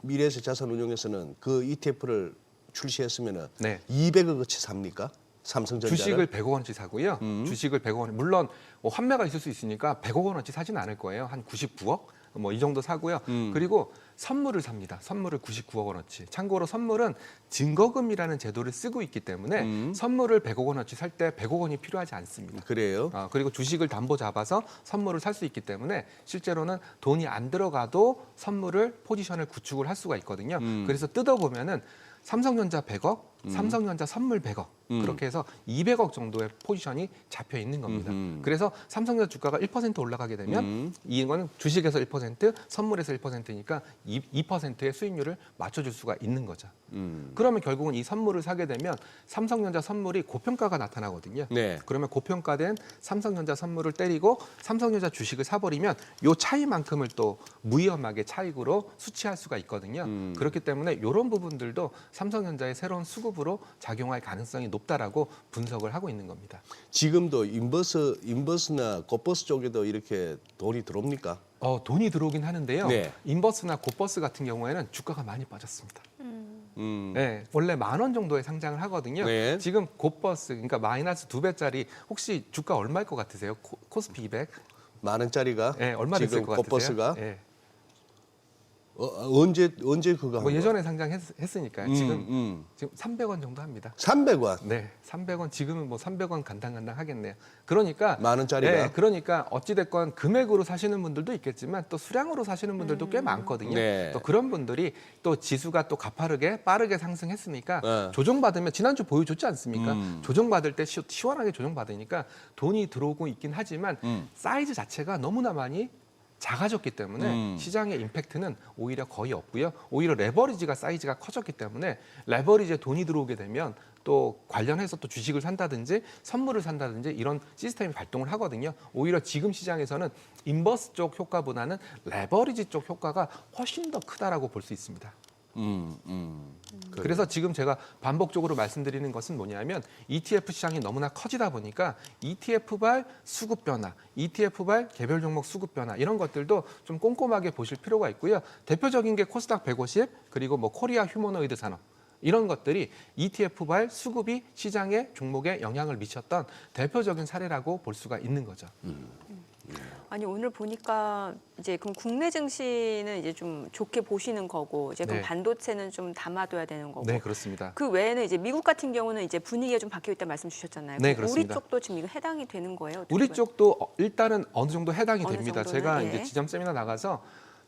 미래에셋 자산운용에서는 그 ETF를 출시했으면 네. 200억어치 삽니까? 삼성전자를? 주식을 100억 원치 사고요. 주식을 100억 원. 물론 뭐 환매가 있을 수 있으니까 100억 원어치 사지는 않을 거예요. 한 99억 뭐 이 정도 사고요. 그리고 선물을 삽니다. 선물을 99억 원어치. 참고로 선물은 증거금이라는 제도를 쓰고 있기 때문에 선물을 100억 원어치 살 때 100억 원이 필요하지 않습니다. 그래요? 그리고 주식을 담보 잡아서 선물을 살 수 있기 때문에 실제로는 돈이 안 들어가도 선물을 포지션을 구축을 할 수가 있거든요. 그래서 뜯어보면은 삼성전자 100억, 삼성전자 선물 100억 그렇게 해서 200억 정도의 포지션이 잡혀 있는 겁니다. 그래서 삼성전자 주가가 1% 올라가게 되면 이건 주식에서 1%, 선물에서 1%니까 2%의 수익률을 맞춰줄 수가 있는 거죠. 그러면 결국은 이 선물을 사게 되면 삼성전자 선물이 고평가가 나타나거든요. 네. 그러면 고평가된 삼성전자 선물을 때리고 삼성전자 주식을 사버리면 이 차이만큼을 또 무위험하게 차익으로 수취할 수가 있거든요. 그렇기 때문에 이런 부분들도 삼성전자의 새로운 수급으로 작용할 가능성이 높다라고 분석을 하고 있는 겁니다. 지금도 인버스나 곱버스 쪽에도 이렇게 돈이 들어옵니까? 돈이 들어오긴 하는데요. 네. 인버스나 곱버스 같은 경우에는 주가가 많이 빠졌습니다. 네, 원래 10,000원 정도에 상장을 하거든요. 네. 지금 곱버스, 그러니까 마이너스 2배짜리 혹시 주가 얼마일 것 같으세요? 코스피 200? 10,000원짜리가 네, 얼마 됐을 지금 것 같으세요? 곱버스가 네. 언제 그거 한 뭐 거야? 예전에 상장했으니까요. 지금 300원 정도 합니다. 300원. 네, 300원 지금은 뭐 300원 간당간당 하겠네요. 그러니까 10,000원짜리가? 네, 그러니까 어찌 됐건 금액으로 사시는 분들도 있겠지만 또 수량으로 사시는 분들도 꽤 많거든요. 네. 또 그런 분들이 또 지수가 또 가파르게 빠르게 상승했으니까 네. 조정받으면 지난주 보여줬지 않습니까? 조정받을 때 시원하게 조정받으니까 돈이 들어오고 있긴 하지만 사이즈 자체가 너무나 많이 작아졌기 때문에 시장의 임팩트는 오히려 거의 없고요. 오히려 레버리지가 사이즈가 커졌기 때문에 레버리지에 돈이 들어오게 되면 또 관련해서 또 주식을 산다든지 선물을 산다든지 이런 시스템이 발동을 하거든요. 오히려 지금 시장에서는 인버스 쪽 효과보다는 레버리지 쪽 효과가 훨씬 더 크다라고 볼 수 있습니다. 그래서 지금 제가 반복적으로 말씀드리는 것은 뭐냐면 ETF 시장이 너무나 커지다 보니까 ETF발 수급 변화, ETF발 개별 종목 수급 변화 이런 것들도 좀 꼼꼼하게 보실 필요가 있고요. 대표적인 게 코스닥 150 그리고 뭐 코리아 휴머노이드 산업 이런 것들이 ETF발 수급이 시장의 종목에 영향을 미쳤던 대표적인 사례라고 볼 수가 있는 거죠. 아니 오늘 보니까 이제 그럼 국내 증시는 이제 좀 좋게 보시는 거고 이제 그럼 네. 반도체는 좀 담아둬야 되는 거고. 네, 그렇습니다. 그 외에는 이제 미국 같은 경우는 이제 분위기가 좀 바뀌어 있다 말씀 주셨잖아요. 네, 우리 그렇습니다. 쪽도 지금 이거 해당이 되는 거예요? 어떻게 우리 봐요? 쪽도 일단은 어느 정도 해당이 어느 됩니다. 정도는, 제가 예. 이제 지점 세미나 나가서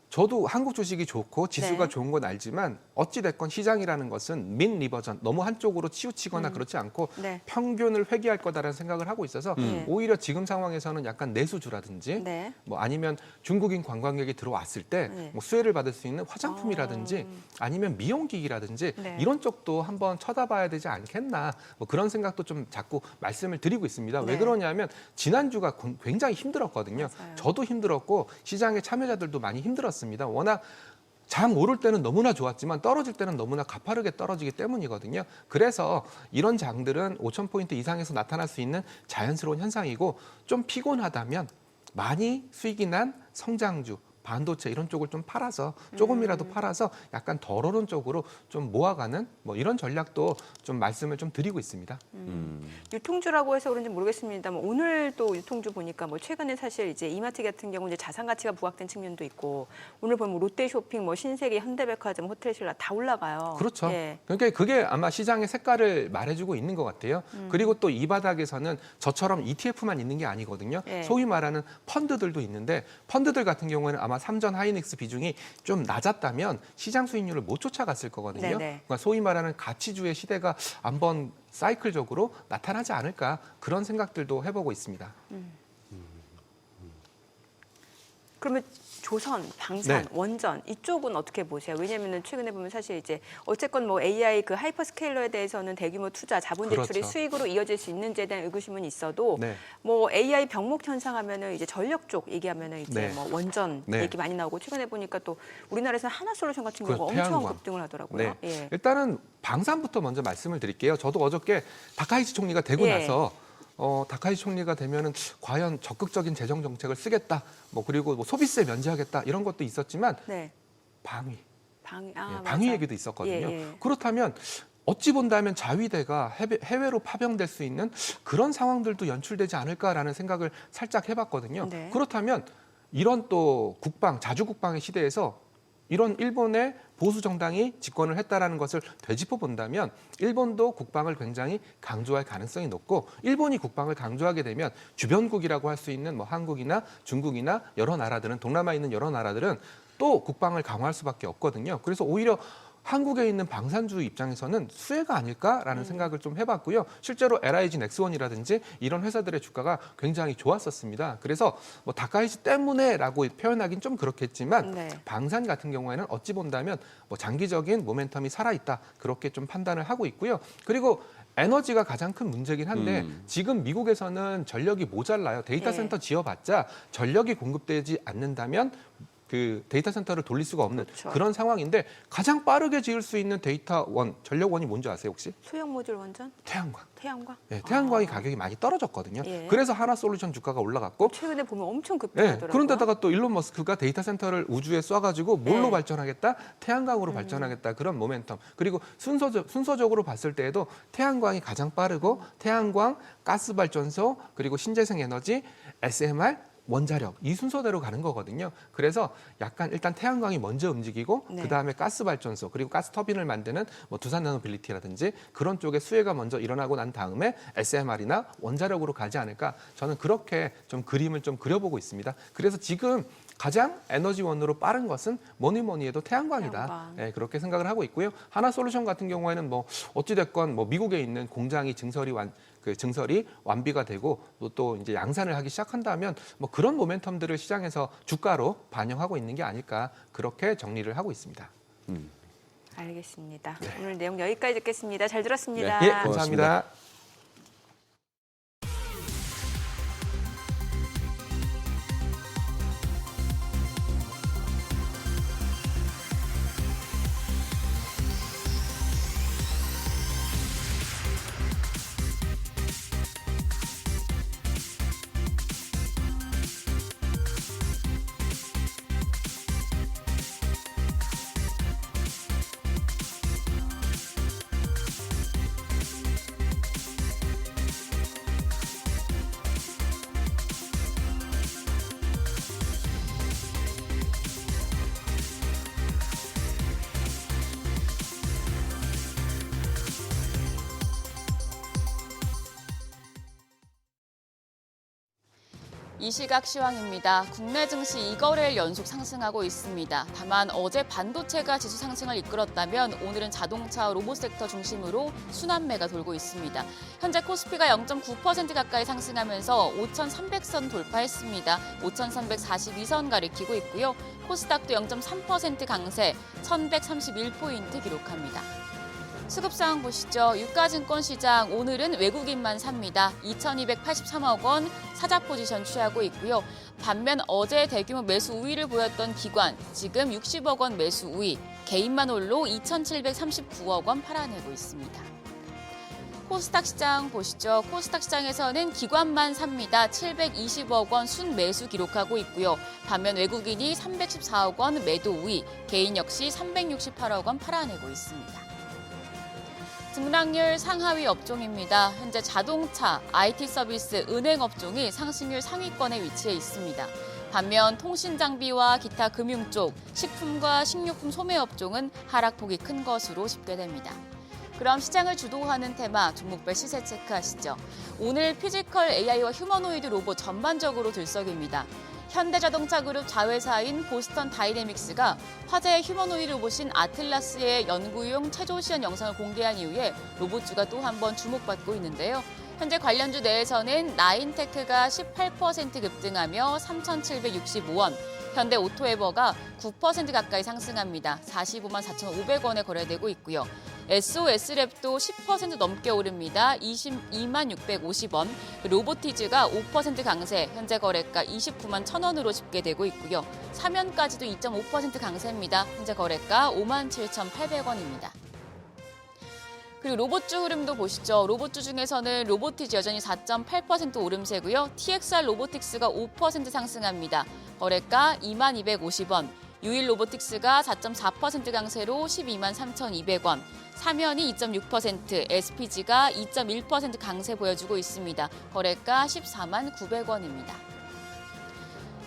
저도 한국 주식이 좋고 지수가 네. 좋은 건 알지만 어찌 됐건 시장이라는 것은 민 리버전 너무 한쪽으로 치우치거나 그렇지 않고 네. 평균을 회귀할 거다라는 생각을 하고 있어서 오히려 지금 상황에서는 약간 내수주라든지 네. 뭐 아니면 중국인 관광객이 들어왔을 때 네. 뭐 수혜를 받을 수 있는 화장품이라든지 아니면 미용기기라든지 네. 이런 쪽도 한번 쳐다봐야 되지 않겠나 뭐 그런 생각도 좀 자꾸 말씀을 드리고 있습니다. 네. 왜 그러냐면 지난주가 굉장히 힘들었거든요. 맞아요. 저도 힘들었고 시장의 참여자들도 많이 힘들었습니다. 워낙 장 오를 때는 너무나 좋았지만 떨어질 때는 너무나 가파르게 떨어지기 때문이거든요. 그래서 이런 장들은 5,000포인트 이상에서 나타날 수 있는 자연스러운 현상이고 좀 피곤하다면 많이 수익이 난 성장주, 반도체 이런 쪽을 좀 팔아서 조금이라도 팔아서 약간 덜 오른 쪽으로 좀 모아가는 뭐 이런 전략도 좀 말씀을 좀 드리고 있습니다. 유통주라고 해서 그런지 모르겠습니다만 오늘 또 유통주 보니까 뭐 최근에 사실 이제 이마트 같은 경우 이제 자산 가치가 부각된 측면도 있고 오늘 보면 롯데쇼핑, 뭐 신세계, 현대백화점, 호텔신라 다 올라가요. 그렇죠. 예. 그러니까 그게 아마 시장의 색깔을 말해주고 있는 것 같아요. 그리고 또 이 바닥에서는 저처럼 ETF만 있는 게 아니거든요. 예. 소위 말하는 펀드들도 있는데 펀드들 같은 경우에는 아마 삼전 하이닉스 비중이 좀 낮았다면 시장 수익률을 못 쫓아갔을 거거든요. 네네. 그러니까 소위 말하는 가치주의 시대가 한번 사이클적으로 나타나지 않을까 그런 생각들도 해보고 있습니다. 그러면 조선, 방산, 네. 원전 이쪽은 어떻게 보세요? 왜냐하면 최근에 보면 사실 이제 어쨌건 뭐 AI 그 하이퍼스케일러에 대해서는 대규모 투자, 자본 대출이 그렇죠. 수익으로 이어질 수 있는지에 대한 의구심은 있어도 네. 뭐 AI 병목 현상하면은 이제 전력 쪽 얘기하면은 이제 네. 뭐 원전 네. 얘기 많이 나오고 최근에 보니까 또 우리나라에서는 하나솔루션 같은 경우가 그렇죠. 엄청 태양광. 급등을 하더라고요. 네. 예. 일단은 방산부터 먼저 말씀을 드릴게요. 저도 어저께 다카이치 총리가 되고 예. 나서 다카이 총리가 되면은 과연 적극적인 재정 정책을 쓰겠다, 그리고 소비세 면제하겠다 이런 것도 있었지만 네. 방위 맞아. 얘기도 있었거든요. 예. 그렇다면 어찌 본다면 자위대가 해외로 파병될 수 있는 그런 상황들도 연출되지 않을까라는 생각을 살짝 해봤거든요. 네. 그렇다면 이런 또 자주국방의 시대에서 이런 일본의 보수 정당이 집권을 했다라는 것을 되짚어 본다면 일본도 국방을 굉장히 강조할 가능성이 높고, 일본이 국방을 강조하게 되면 주변국이라고 할 수 있는 한국이나 중국이나 여러 나라들은, 동남아에 있는 여러 나라들은 또 국방을 강화할 수밖에 없거든요. 그래서 오히려 한국에 있는 방산주 입장에서는 수혜가 아닐까라는 생각을 좀 해봤고요. 실제로 LIG 넥스원이라든지 이런 회사들의 주가가 굉장히 좋았었습니다. 그래서 다카이치 때문에라고 표현하기는 좀 그렇겠지만 네. 방산 같은 경우에는 어찌 본다면 장기적인 모멘텀이 살아있다, 그렇게 좀 판단을 하고 있고요. 그리고 에너지가 가장 큰 문제긴 한데 지금 미국에서는 전력이 모자라요. 데이터 센터 지어봤자 전력이 공급되지 않는다면 그 데이터 센터를 돌릴 수가 없는 그렇죠. 그런 상황인데, 가장 빠르게 지을 수 있는 전력원이 뭔지 아세요 혹시? 소형 모듈 원전? 태양광. 태양광? 네, 태양광이 가격이 많이 떨어졌거든요. 예. 그래서 하나솔루션 주가가 올라갔고, 최근에 보면 엄청 네, 급등하더라고요. 그런데다가 또 일론 머스크가 데이터 센터를 우주에 쏴가지고 뭘로 네. 발전하겠다? 태양광으로 발전하겠다. 그런 모멘텀. 그리고 순서적으로 봤을 때에도 태양광이 가장 빠르고, 태양광, 가스발전소, 그리고 신재생 에너지, SMR, 원자력, 이 순서대로 가는 거거든요. 그래서 약간 일단 태양광이 먼저 움직이고 네. 그다음에 가스발전소, 그리고 가스터빈을 만드는 두산 나노빌리티라든지 그런 쪽에 수혜가 먼저 일어나고 난 다음에 SMR이나 원자력으로 가지 않을까, 저는 그렇게 좀 그림을 좀 그려보고 있습니다. 그래서 지금 가장 에너지원으로 빠른 것은 뭐니 해도 태양광이다. 태양광. 네, 그렇게 생각을 하고 있고요. 하나솔루션 같은 경우에는 어찌됐건 미국에 있는 공장이 증설이 완비가 되고 또 이제 양산을 하기 시작한다면 그런 모멘텀들을 시장에서 주가로 반영하고 있는 게 아닐까, 그렇게 정리를 하고 있습니다. 알겠습니다. 오늘 내용 여기까지 듣겠습니다. 잘 들었습니다. 네, 예, 감사합니다. 이 시각 시황입니다. 국내 증시 2거래일 연속 상승하고 있습니다. 다만 어제 반도체가 지수 상승을 이끌었다면 오늘은 자동차, 로봇 섹터 중심으로 순환매가 돌고 있습니다. 현재 코스피가 0.9% 가까이 상승하면서 5,300선 돌파했습니다. 5,342선 가리키고 있고요. 코스닥도 0.3% 강세, 1,131포인트 기록합니다. 수급 상황 보시죠. 유가증권 시장 오늘은 외국인만 삽니다. 2,283억 원 사자 포지션 취하고 있고요. 반면 어제 대규모 매수 우위를 보였던 기관, 지금 60억 원 매수 우위, 개인만 홀로 2,739억 원 팔아내고 있습니다. 코스닥 시장 보시죠. 코스닥 시장에서는 기관만 삽니다. 720억 원 순매수 기록하고 있고요. 반면 외국인이 314억 원 매도 우위, 개인 역시 368억 원 팔아내고 있습니다. 등락률 상하위 업종입니다. 현재 자동차, IT 서비스, 은행 업종이 상승률 상위권에 위치해 있습니다. 반면 통신장비와 기타 금융 쪽, 식품과 식료품 소매 업종은 하락폭이 큰 것으로 집계됩니다. 그럼 시장을 주도하는 테마, 종목별 시세 체크하시죠. 오늘 피지컬 AI와 휴머노이드 로봇 전반적으로 들썩입니다. 현대자동차 그룹 자회사인 보스턴 다이내믹스가 화제의 휴머노이드 로봇인 아틀라스의 연구용 체조 시연 영상을 공개한 이후에 로봇주가 또 한 번 주목받고 있는데요. 현재 관련주 내에서는 나인테크가 18% 급등하며 3,765원, 현대 오토에버가 9% 가까이 상승합니다. 45만 4,500원에 거래되고 있고요. SOS랩도 10% 넘게 오릅니다. 22만 650원. 로보티즈가 5% 강세, 현재 거래가 29만 1,000원으로 집계되고 있고요. 사면까지도 2.5% 강세입니다. 현재 거래가 5만 7,800원입니다. 그리고 로봇주 흐름도 보시죠. 로봇주 중에서는 로보티즈 여전히 4.8% 오름세고요. TXR 로보틱스가 5% 상승합니다. 거래가 2250원. 유일 로보틱스가 4.4% 강세로 12만 3,200원. 사면이 2.6%, SPG가 2.1% 강세 보여주고 있습니다. 거래가 14만 900원입니다.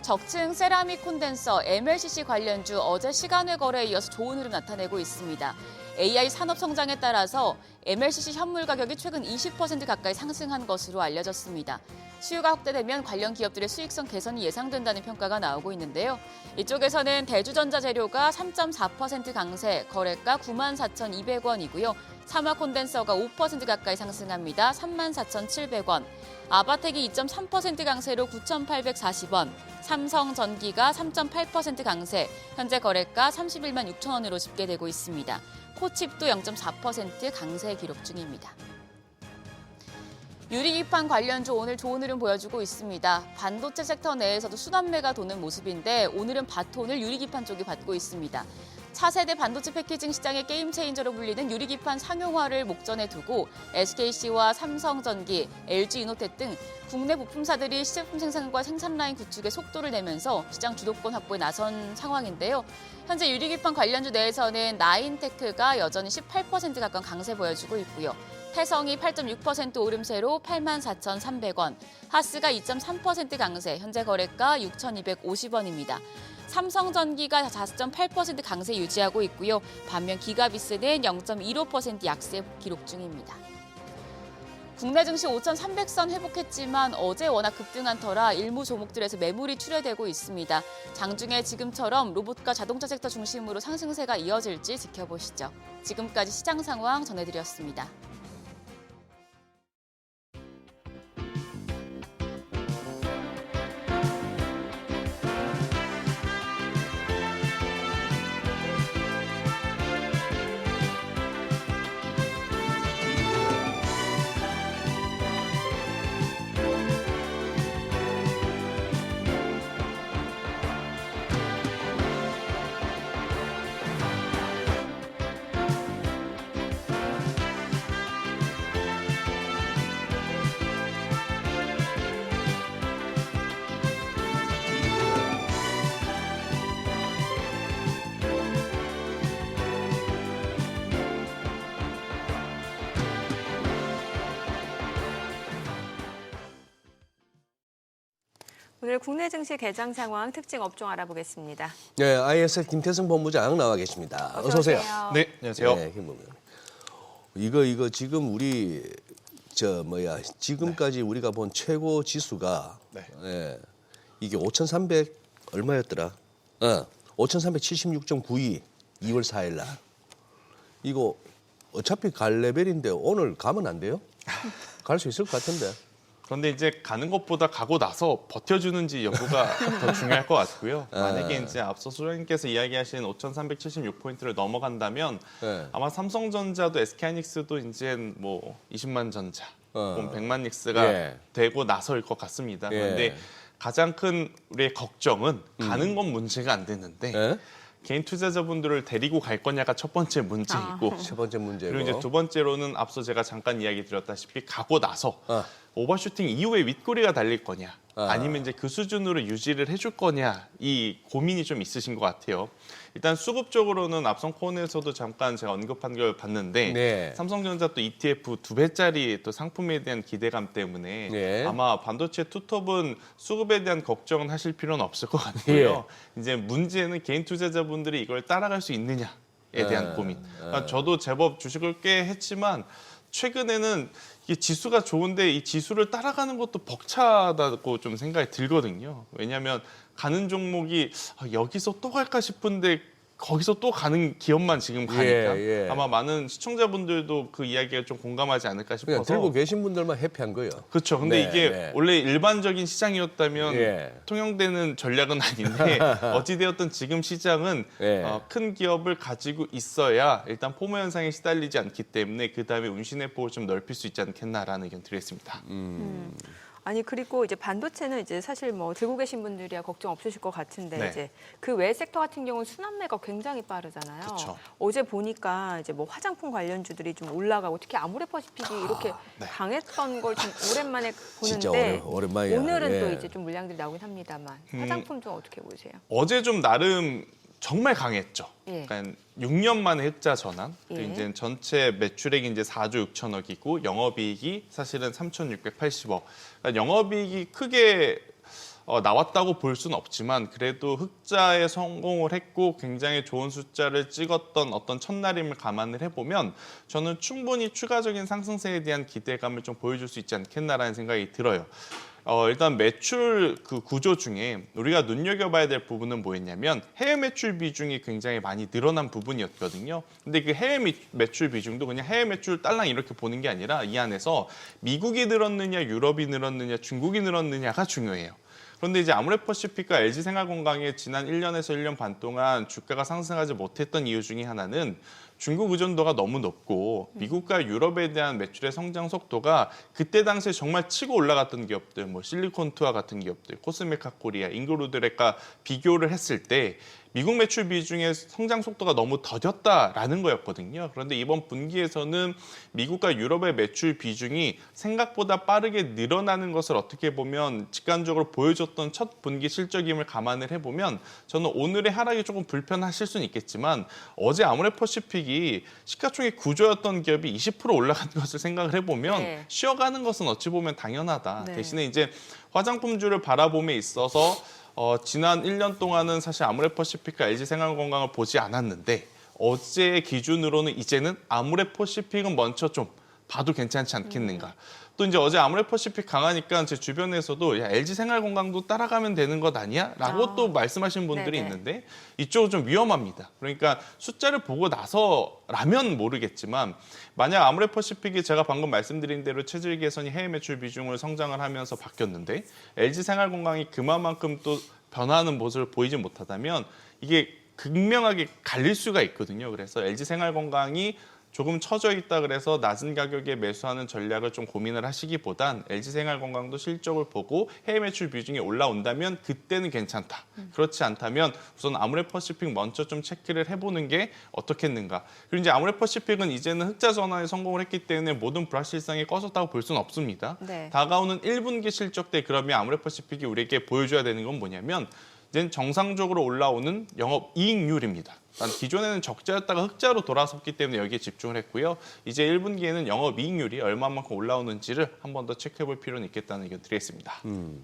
적층 세라믹 콘덴서 MLCC 관련주 어제 시간외 거래에 이어서 좋은 흐름 나타내고 있습니다. AI 산업 성장에 따라서 MLCC 현물 가격이 최근 20% 가까이 상승한 것으로 알려졌습니다. 수요가 확대되면 관련 기업들의 수익성 개선이 예상된다는 평가가 나오고 있는데요. 이쪽에서는 대주전자 재료가 3.4% 강세, 거래가 94,200원이고요. 사마 콘덴서가 5% 가까이 상승합니다. 34,700원. 아바텍이 2.3% 강세로 9,840원. 삼성전기가 3.8% 강세, 현재 거래가 31만 6천 원으로 집계되고 있습니다. 코칩도 0.4% 강세 기록 중입니다. 유리기판 관련주 오늘 좋은 흐름 보여주고 있습니다. 반도체 섹터 내에서도 순환매가 도는 모습인데 오늘은 바톤을 유리기판 쪽이 받고 있습니다. 차세대 반도체 패키징 시장의 게임 체인저로 불리는 유리기판 상용화를 목전에 두고 SKC와 삼성전기, LG이노텍 등 국내 부품사들이 시제품 생산과 생산 라인 구축에 속도를 내면서 시장 주도권 확보에 나선 상황인데요. 현재 유리기판 관련주 내에서는 나인테크가 여전히 18% 가까운 강세 보여주고 있고요. 태성이 8.6% 오름세로 84,300원, 하스가 2.3% 강세, 현재 거래가 6,250원입니다. 삼성전기가 4.8% 강세 유지하고 있고요. 반면 기가비스는 0.15% 약세 기록 중입니다. 국내 증시 5,300선 회복했지만 어제 워낙 급등한 터라 일부 종목들에서 매물이 출회되고 있습니다. 장중에 지금처럼 로봇과 자동차 섹터 중심으로 상승세가 이어질지 지켜보시죠. 지금까지 시장 상황 전해드렸습니다. 오늘 국내 증시 개장 상황 특징 업종 알아보겠습니다. 네, ISF 김태성 본부장 나와 계십니다. 어서 오세요. 네, 안녕하세요. 네, 김 본부장. 이거 지금 우리 지금까지 우리가 본 최고 지수가 이게 5,300 얼마였더라? 5,376.92 2월 4일 날. 이거 어차피 갈 레벨인데 오늘 가면 안 돼요? 갈 수 있을 것 같은데. 그런데 이제 가는 것보다 가고 나서 버텨주는지 여부가 더 중요할 것 같고요. 만약에 이제 앞서 소장님께서 이야기하신 5,376포인트를 넘어간다면 아마 삼성전자도 SK하이닉스도 이제 뭐 20만 전자, 100만 닉스가 되고 나서일 것 같습니다. 그런데 가장 큰 우리의 걱정은 가는 건 문제가 안 되는데 개인 투자자분들을 데리고 갈 거냐가 첫 번째 문제이고 첫 번째 문제고. 그리고 이제 두 번째로는 앞서 제가 잠깐 이야기 드렸다시피 가고 나서 오버슈팅 이후에 윗꼬리가 달릴 거냐 아니면 이제 그 수준으로 유지를 해줄 거냐 이 고민이 좀 있으신 것 같아요. 일단 수급적으로는 앞선 코너에서도 잠깐 제가 언급한 걸 봤는데 삼성전자 또 ETF 2배짜리 또 상품에 대한 기대감 때문에 아마 반도체 투톱은 수급에 대한 걱정은 하실 필요는 없을 것 같고요. 이제 문제는 개인 투자자분들이 이걸 따라갈 수 있느냐에 대한 고민. 그러니까 저도 제법 주식을 꽤 했지만 최근에는 이게 지수가 좋은데 이 지수를 따라가는 것도 벅차다고 좀 생각이 들거든요. 왜냐하면 가는 종목이 여기서 또 갈까 싶은데 거기서 또 가는 기업만 지금 가니까 아마 많은 시청자분들도 그 이야기가 좀 공감하지 않을까 싶어서 그냥 들고 계신 분들만 해피한 거예요. 그렇죠. 근데 이게 원래 일반적인 시장이었다면 통용되는 전략은 아닌데 어찌되었든 지금 시장은 큰 기업을 가지고 있어야 일단 포모 현상에 시달리지 않기 때문에 그다음에 운신의 폭을 좀 넓힐 수 있지 않겠나라는 의견 드리겠습니다. 아니 그리고 이제 반도체는 이제 사실 뭐 들고 계신 분들이야 걱정 없으실 것 같은데 네. 이제 그 외 섹터 같은 경우는 순환매가 굉장히 빠르잖아요. 그쵸. 어제 보니까 이제 뭐 화장품 관련주들이 좀 올라가고 특히 아모레퍼시픽이 이렇게 네. 강했던 걸 좀 오랜만에 진짜 보는데 오랜만이야. 오늘은 예. 또 이제 좀 물량들이 나오긴 합니다만 화장품 좀 어떻게 보세요? 어제 좀 나름 정말 강했죠. 예. 그러니까 6년 만에 흑자 전환. 또 예. 이제 전체 매출액이 이제 4조 6천억이고 영업이익이 사실은 3,680억. 그러니까 영업이익이 크게 나왔다고 볼 수는 없지만 그래도 흑자에 성공을 했고 굉장히 좋은 숫자를 찍었던 어떤 첫날임을 감안을 해보면 저는 충분히 추가적인 상승세에 대한 기대감을 좀 보여줄 수 있지 않겠나라는 생각이 들어요. 일단 매출 그 구조 중에 우리가 눈여겨봐야 될 부분은 뭐였냐면 해외 매출 비중이 굉장히 많이 늘어난 부분이었거든요. 근데 그 해외 매출 비중도 그냥 해외 매출 딸랑 이렇게 보는 게 아니라 이 안에서 미국이 늘었느냐, 유럽이 늘었느냐, 중국이 늘었느냐가 중요해요. 그런데 이제 아모레퍼시픽과 LG생활건강의 지난 1년에서 1년 반 동안 주가가 상승하지 못했던 이유 중에 하나는 중국 의존도가 너무 높고 미국과 유럽에 대한 매출의 성장 속도가 그때 당시에 정말 치고 올라갔던 기업들, 뭐 실리콘투아 같은 기업들, 코스메카 코리아, 잉그로드렉과 비교를 했을 때 미국 매출 비중의 성장 속도가 너무 더뎠다라는 거였거든요. 그런데 이번 분기에서는 미국과 유럽의 매출 비중이 생각보다 빠르게 늘어나는 것을 어떻게 보면 직관적으로 보여줬던 첫 분기 실적임을 감안을 해보면 저는 오늘의 하락이 조금 불편하실 수는 있겠지만 어제 아모레퍼시픽이 시가총액 구조였던 기업이 20% 올라간 것을 생각을 해보면 네. 쉬어가는 것은 어찌 보면 당연하다. 네. 대신에 이제 화장품주를 바라봄에 있어서 지난 1년 동안은 사실 아모레퍼시픽과 LG생활건강을 보지 않았는데 어제 기준으로는 이제는 아모레퍼시픽은 먼저 좀 봐도 괜찮지 않겠는가. 또 이제 어제 아모레퍼시픽 강하니까 제 주변에서도 야, LG생활건강도 따라가면 되는 것 아니야? 라고 또 말씀하시는 분들이 네네. 있는데 이쪽은 좀 위험합니다. 그러니까 숫자를 보고 나서라면 모르겠지만 만약 아모레퍼시픽이 제가 방금 말씀드린 대로 체질 개선이 해외 매출 비중을 성장을 하면서 바뀌었는데 LG생활건강이 그만큼 또 변화하는 모습을 보이지 못하다면 이게 극명하게 갈릴 수가 있거든요. 그래서 LG생활건강이 조금 처져 있다 그래서 낮은 가격에 매수하는 전략을 좀 고민을 하시기보단 LG생활건강도 실적을 보고 해외 매출 비중이 올라온다면 그때는 괜찮다. 그렇지 않다면 우선 아모레퍼시픽 먼저 좀 체크를 해보는 게 어떻겠는가. 그리고 이제 아모레퍼시픽은 이제는 흑자 전환에 성공을 했기 때문에 모든 불확실성이 꺼졌다고 볼 수는 없습니다. 네. 다가오는 1분기 실적 때 그러면 아모레퍼시픽이 우리에게 보여줘야 되는 건 뭐냐면 이제 정상적으로 올라오는 영업이익률입니다. 기존에는 적자였다가 흑자로 돌아섰기 때문에 여기에 집중을 했고요. 이제 1분기에는 영업이익률이 얼마만큼 올라오는지를 한 번 더 체크해볼 필요는 있겠다는 의견 드리겠습니다.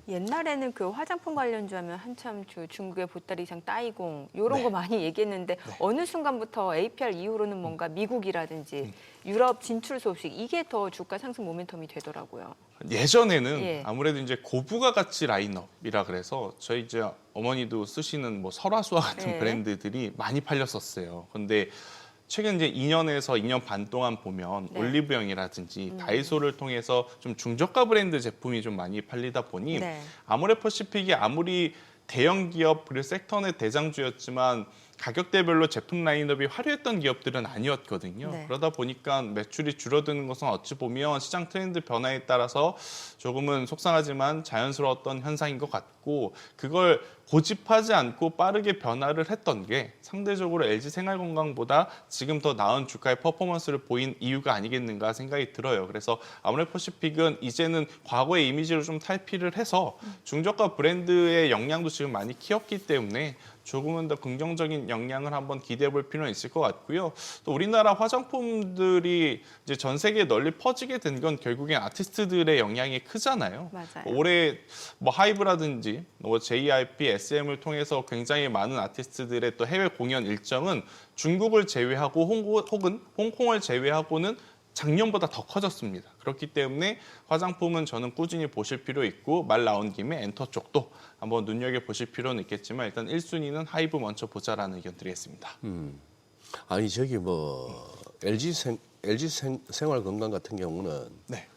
옛날에는 그 화장품 관련주 하면 한참 중국의 보따리상 따이공 이런 거 많이 얘기했는데 어느 순간부터 APR 이후로는 뭔가 미국이라든지 유럽 진출 소식 이게 더 주가 상승 모멘텀이 되더라고요. 예전에는 예. 아무래도 이제 고부가 가치 라인업이라 그래서 저희 이제 어머니도 쓰시는 뭐 설화수와 같은 예. 브랜드들이 많이 팔렸었어요. 근데 최근 이제 2년에서 2년 반 동안 보면 네. 올리브영이라든지 다이소를 통해서 좀 중저가 브랜드 제품이 좀 많이 팔리다 보니 네. 아모레퍼시픽이 아무리 대형 기업 그리고 섹터 내 대장주였지만 가격대별로 제품 라인업이 화려했던 기업들은 아니었거든요. 네. 그러다 보니까 매출이 줄어드는 것은 어찌 보면 시장 트렌드 변화에 따라서 조금은 속상하지만 자연스러웠던 현상인 것 같고 그걸 고집하지 않고 빠르게 변화를 했던 게 상대적으로 LG생활건강보다 지금 더 나은 주가의 퍼포먼스를 보인 이유가 아니겠는가 생각이 들어요. 그래서 아모레퍼시픽은 이제는 과거의 이미지를 좀 탈피를 해서 중저가 브랜드의 역량도 지금 많이 키웠기 때문에 조금은 더 긍정적인 영향을 한번 기대해 볼 필요는 있을 것 같고요. 또 우리나라 화장품들이 이제 전 세계에 널리 퍼지게 된 건 결국엔 아티스트들의 영향이 크잖아요. 맞아요. 올해 뭐 하이브라든지 뭐 JYP, SM을 통해서 굉장히 많은 아티스트들의 또 해외 공연 일정은 중국을 제외하고 혹은 홍콩을 제외하고는 작년보다 더 커졌습니다. 그렇기 때문에 화장품은 저는 꾸준히 보실 필요 있고 말 나온 김에 엔터 쪽도 한번 눈여겨보실 필요는 있겠지만 일단 1순위는 하이브 먼저 보자라는 의견 드리겠습니다. 아니 저기 뭐 LG생활건강 같은 경우는 네.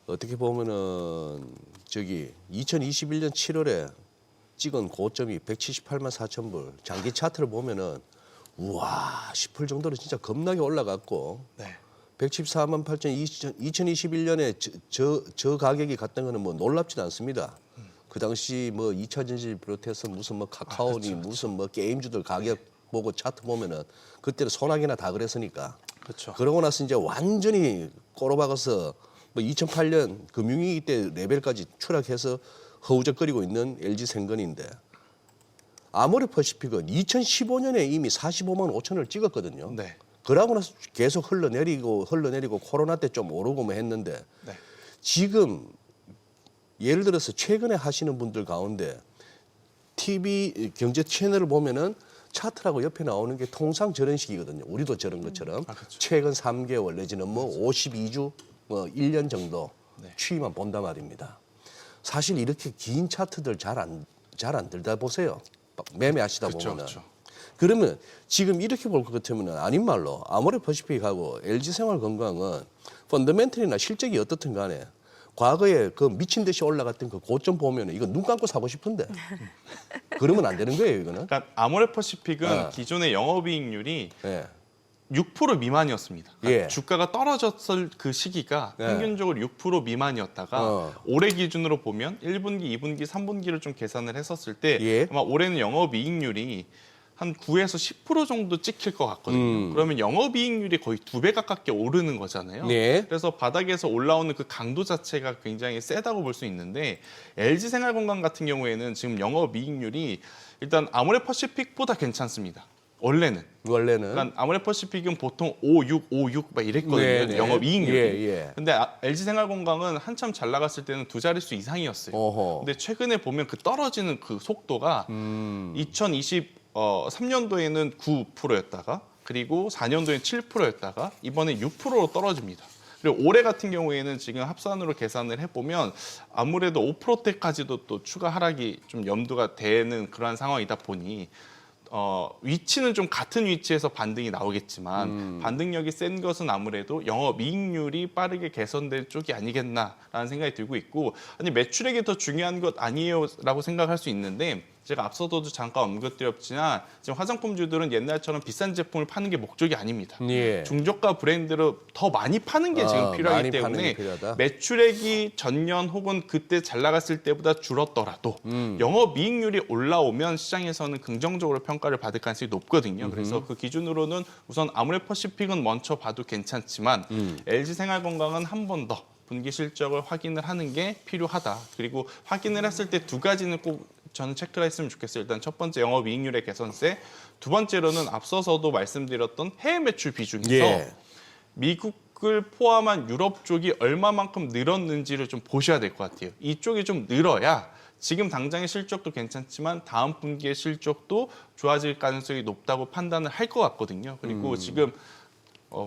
어떻게 보면은 저기 2021년 7월에 찍은 고점이 178만 4천 불. 장기 차트를 보면은 우와 싶을 정도로 진짜 겁나게 올라갔고 네. 114만 8천 2021년에 저 가격이 갔던 거는 뭐 놀랍지도 않습니다. 그 당시 뭐 2차 전지를 비롯해서 무슨 뭐 카카오니 무슨 뭐 게임주들 가격 보고 차트 보면은 그때는 소나기나 다 그랬으니까. 그렇죠. 그러고 나서 이제 완전히 꼬로박아서 뭐 2008년 금융위기 때 레벨까지 추락해서 허우적거리고 있는 LG생건인데 아모레퍼시픽은 2015년에 이미 45만 5천을 찍었거든요. 네. 그러고 나서 계속 흘러내리고 코로나 때 좀 오르고 뭐 했는데 네. 지금 예를 들어서 최근에 하시는 분들 가운데 TV 경제 채널을 보면은 차트라고 옆에 나오는 게 통상 저런 식이거든요. 우리도 저런 것처럼 그렇죠. 최근 3개월 내지는 뭐 52주 뭐 1년 정도 추이만 본단 말입니다. 사실 이렇게 긴 차트들 잘 안 들다 보세요. 매매하시다 그렇죠, 보면은. 그렇죠. 그러면 지금 이렇게 볼 것 같으면 아닌 말로 아모레퍼시픽하고 LG생활건강은 펀더멘털이나 실적이 어떻든 간에 과거에 그 미친 듯이 올라갔던 그 고점 보면 이거 눈 감고 사고 싶은데 그러면 안 되는 거예요 이거는. 그러니까 아모레퍼시픽은 기존의 영업이익률이 예. 6% 미만이었습니다. 그러니까 예. 주가가 떨어졌을 그 시기가 예. 평균적으로 6% 미만이었다가 올해 기준으로 보면 1분기, 2분기, 3분기를 좀 계산을 했었을 때 예. 아마 올해는 영업이익률이 한 9에서 10% 정도 찍힐 것 같거든요. 그러면 영업이익률이 거의 2배 가깝게 오르는 거잖아요. 네. 그래서 바닥에서 올라오는 그 강도 자체가 굉장히 세다고 볼 수 있는데 LG생활건강 같은 경우에는 지금 영업이익률이 일단 아모레퍼시픽보다 괜찮습니다. 원래는. 그러니까 아모레퍼시픽은 보통 5, 6, 5, 6 막 이랬거든요. 네, 네. 영업이익률이. 예. 근데 LG생활건강은 한참 잘 나갔을 때는 두 자릿수 이상이었어요. 어허. 근데 최근에 보면 그 떨어지는 그 속도가 2023년도에는 9%였다가 그리고 4년도에는 7%였다가 이번에 6%로 떨어집니다. 그리고 올해 같은 경우에는 지금 합산으로 계산을 해보면 아무래도 5%대까지도 또 추가 하락이 좀 염두가 되는 그러한 상황이다 보니 위치는 좀 같은 위치에서 반등이 나오겠지만 반등력이 센 것은 아무래도 영업이익률이 빠르게 개선될 쪽이 아니겠나라는 생각이 들고 있고 아니 매출액이 더 중요한 것 아니에요라고 생각할 수 있는데 제가 앞서도 잠깐 언급드렸지만 지금 화장품주들은 옛날처럼 비싼 제품을 파는 게 목적이 아닙니다. 예. 중저가 브랜드를 더 많이 파는 게 지금 필요하기 많이 파는 때문에 게 필요하다. 매출액이 전년 혹은 그때 잘 나갔을 때보다 줄었더라도 영업이익률이 올라오면 시장에서는 긍정적으로 평가를 받을 가능성이 높거든요. 그래서 그 기준으로는 우선 아모레퍼시픽은 먼저 봐도 괜찮지만 LG생활건강은 한 번 더 분기 실적을 확인을 하는 게 필요하다. 그리고 확인을 했을 때 두 가지는 꼭 저는 체크를 했으면 좋겠어요. 일단 첫 번째 영업이익률의 개선세, 두 번째로는 앞서서도 말씀드렸던 해외 매출 비중에서 예. 미국을 포함한 유럽 쪽이 얼마만큼 늘었는지를 좀 보셔야 될 것 같아요. 이쪽이 좀 늘어야 지금 당장의 실적도 괜찮지만 다음 분기의 실적도 좋아질 가능성이 높다고 판단을 할 것 같거든요. 그리고 지금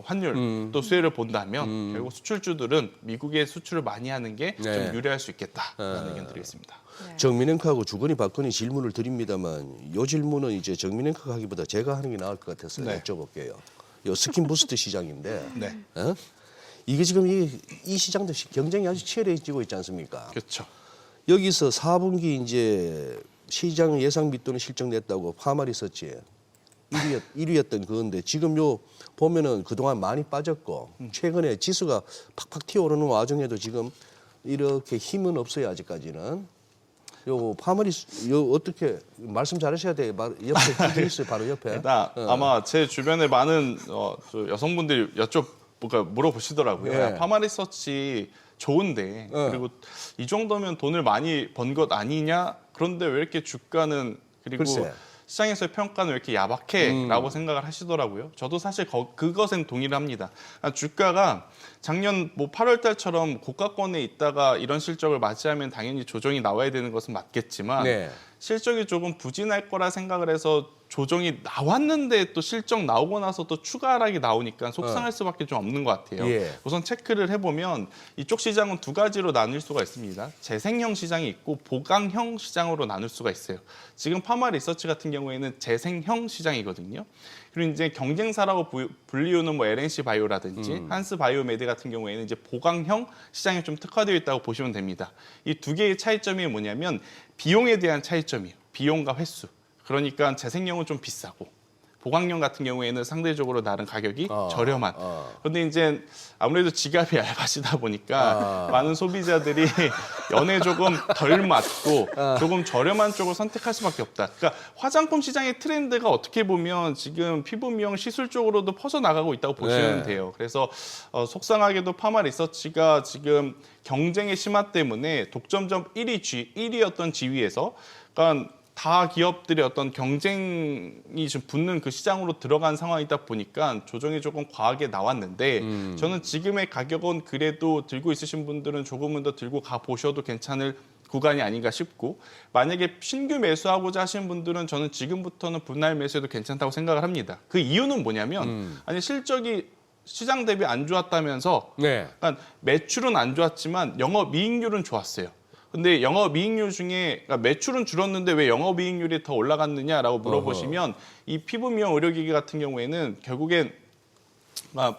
환율 또 수혜를 본다면 결국 수출주들은 미국에 수출을 많이 하는 게 좀 네. 유리할 수 있겠다라는 의견 드리겠습니다. 정민행크하고 주거니 박건이 질문을 드립니다만 이 질문은 이제 정민행크가 하기보다 제가 하는 게 나을 것 같아서 네. 여쭤볼게요. 이 스킨부스트 시장인데 네, 이게 지금 이 시장도 경쟁이 아주 치열해지고 있지 않습니까? 그렇죠. 여기서 4분기 이제 시장 예상 밑돈을 실적 냈다고 파마리 썼지. 1위였던 그건데 지금 요 보면은 그동안 많이 빠졌고 최근에 지수가 팍팍 튀어오르는 와중에도 지금 이렇게 힘은 없어요 아직까지는. 요 파마리 요 어떻게 말씀 잘하셔야 돼요. 옆에 기계 있어요 바로 옆에. 일단 아마 제 주변에 많은 저 여성분들이 물어보시더라고요. 예. 야, 파마리서치 좋은데 그리고 이 정도면 돈을 많이 번 것 아니냐? 그런데 왜 이렇게 주가는 그리고 글쎄. 시장에서의 평가는 왜 이렇게 야박해?라고 생각을 하시더라고요. 저도 사실 그것엔 동의를 합니다. 주가가 작년 8월 달처럼 고가권에 있다가 이런 실적을 맞이하면 당연히 조정이 나와야 되는 것은 맞겠지만 네. 실적이 조금 부진할 거라 생각을 해서 조정이 나왔는데 또 실적 나오고 나서 또 추가 하락이 나오니까 속상할 수밖에 좀 없는 것 같아요. 예. 우선 체크를 해보면 이쪽 시장은 두 가지로 나눌 수가 있습니다. 재생형 시장이 있고 보강형 시장으로 나눌 수가 있어요. 지금 파마 리서치 같은 경우에는 재생형 시장이거든요. 그리고 이제 경쟁사라고 불리우는 뭐 LNC 바이오라든지 한스 바이오메드 같은 경우에는 이제 보강형 시장에 좀 특화되어 있다고 보시면 됩니다. 이 두 개의 차이점이 뭐냐면 비용에 대한 차이점이에요. 비용과 횟수. 그러니까 재생형은 좀 비싸고 보강용 같은 경우에는 상대적으로 나름 가격이 저렴한. 그런데 이제 아무래도 지갑이 얇아지다 보니까 많은 소비자들이 연에 조금 덜 맞고 조금 저렴한 쪽을 선택할 수밖에 없다. 그러니까 화장품 시장의 트렌드가 어떻게 보면 지금 피부 미용 시술 쪽으로도 퍼져나가고 있다고 보시면 돼요. 그래서 속상하게도 파마 리서치가 지금 경쟁의 심화 때문에 독점점 1위였던 지위에서 그러니까 다 기업들의 어떤 경쟁이 좀 붙는 그 시장으로 들어간 상황이다 보니까 조정이 조금 과하게 나왔는데 저는 지금의 가격은 그래도 들고 있으신 분들은 조금은 더 들고 가보셔도 괜찮을 구간이 아닌가 싶고 만약에 신규 매수하고자 하시는 분들은 저는 지금부터는 분할 매수해도 괜찮다고 생각을 합니다. 그 이유는 뭐냐면 아니 실적이 시장 대비 안 좋았다면서 그러니까 매출은 안 좋았지만 영업이익률은 좋았어요. 근데 영업이익률 중에 그러니까 매출은 줄었는데 왜 영업이익률이 더 올라갔느냐라고 물어보시면 이 피부 미용 의료기기 같은 경우에는 결국엔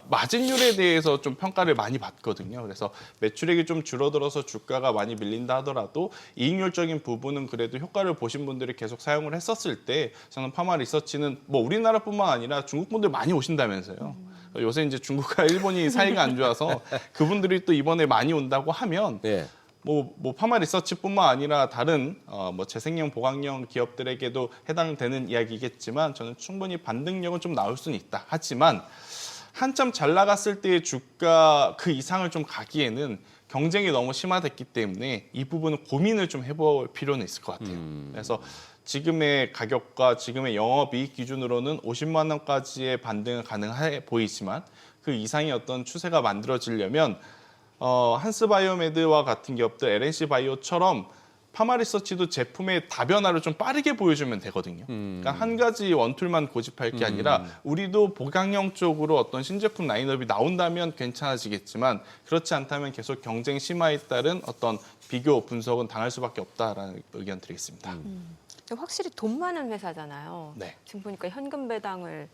마진율에 대해서 좀 평가를 많이 받거든요. 그래서 매출액이 좀 줄어들어서 주가가 많이 밀린다 하더라도 이익률적인 부분은 그래도 효과를 보신 분들이 계속 사용을 했었을 때 저는 파마 리서치는 뭐 우리나라뿐만 아니라 중국 분들 많이 오신다면서요. 요새 이제 중국과 일본이 사이가 안 좋아서 그분들이 또 이번에 많이 온다고 하면 뭐 파마 리서치뿐만 아니라 다른 뭐 재생용 보강용 기업들에게도 해당되는 이야기겠지만 저는 충분히 반등력은 좀 나올 수는 있다. 하지만 한참 잘 나갔을 때의 주가 그 이상을 좀 가기에는 경쟁이 너무 심화됐기 때문에 이 부분은 고민을 좀 해볼 필요는 있을 것 같아요. 그래서 지금의 가격과 지금의 영업이익 기준으로는 50만 원까지의 반등은 가능해 보이지만 그 이상의 어떤 추세가 만들어지려면 한스바이오메드와 같은 기업들, LNC바이오처럼 파마리서치도 제품의 다변화를 좀 빠르게 보여주면 되거든요. 그러니까 한 가지 원툴만 고집할 게 아니라 우리도 보강형 쪽으로 어떤 신제품 라인업이 나온다면 괜찮아지겠지만 그렇지 않다면 계속 경쟁 심화에 따른 어떤 비교 분석은 당할 수밖에 없다라는 의견 드리겠습니다. 확실히 돈 많은 회사잖아요. 네. 지금 보니까 현금 배당을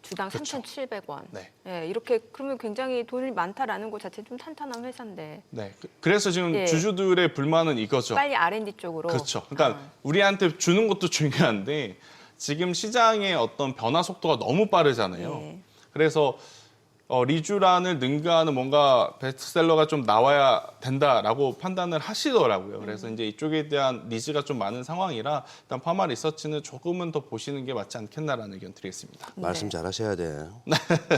주당 그렇죠. 3,700원. 네. 예, 이렇게 그러면 굉장히 돈이 많다라는 것 자체 좀 탄탄한 회사인데 네. 그래서 지금 주주들의 불만은 이거죠. 빨리 R&D 쪽으로. 그렇죠. 그러니까 우리한테 주는 것도 중요한데 지금 시장의 어떤 변화 속도가 너무 빠르잖아요. 그래서 리쥬란을 능가하는 뭔가 베스트셀러가 좀 나와야 된다라고 판단을 하시더라고요. 그래서 이제 이쪽에 대한 니즈가 좀 많은 상황이라 일단 파마 리서치는 조금은 더 보시는 게 맞지 않겠나라는 의견 드리겠습니다. 말씀 잘하셔야 돼.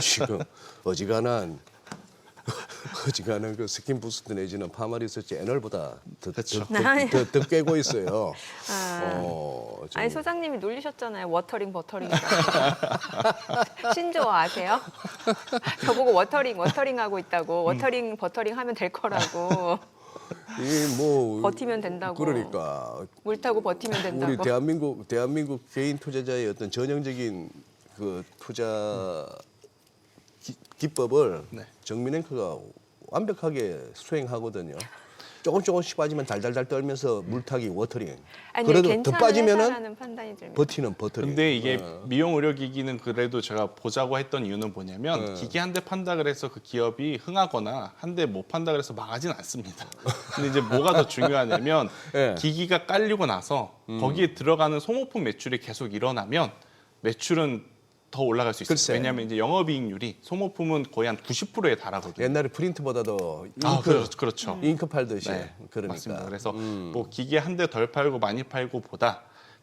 지금 어지간한 그 스킨 부스트 내지는 파마 리서치 애널보다 더 깨고 있어요. 아니 소장님이 놀리셨잖아요. 워터링 버터링이라고. 신조어 아세요? 저보고 워터링 하고 있다고. 워터링 버터링 하면 될 거라고. 뭐 버티면 된다고. 그러니까 물 타고 버티면 된다고. 우리 대한민국 개인 투자자의 어떤 전형적인 그 투자 기법을 정민앵커가 완벽하게 수행하거든요. 조금씩 빠지면 달달달 떨면서 물타기 워터링. 아니, 그래도 더 빠지면은 판단이 들면. 버티는 버터링. 근데 이게 미용 의료기기는 그래도 제가 보자고 했던 이유는 뭐냐면 기기 한 대 판다 그래서 그 기업이 흥하거나 한 대 못 판다 그래서 망하진 않습니다. 근데 이제 뭐가 더 중요하냐면 기기가 깔리고 나서 거기에 들어가는 소모품 매출이 계속 일어나면 매출은 더 올라갈 수 있어요. 글쎄. 왜냐하면 이제 영업이익률이 소모품은 거의 한 90%에 달하거든요. 옛날에 프린트보다도 그렇죠. 잉크 팔듯이. 그러니까. 맞습니다. 그래서 뭐 기계 한 대 덜 팔고 많이 팔고 보다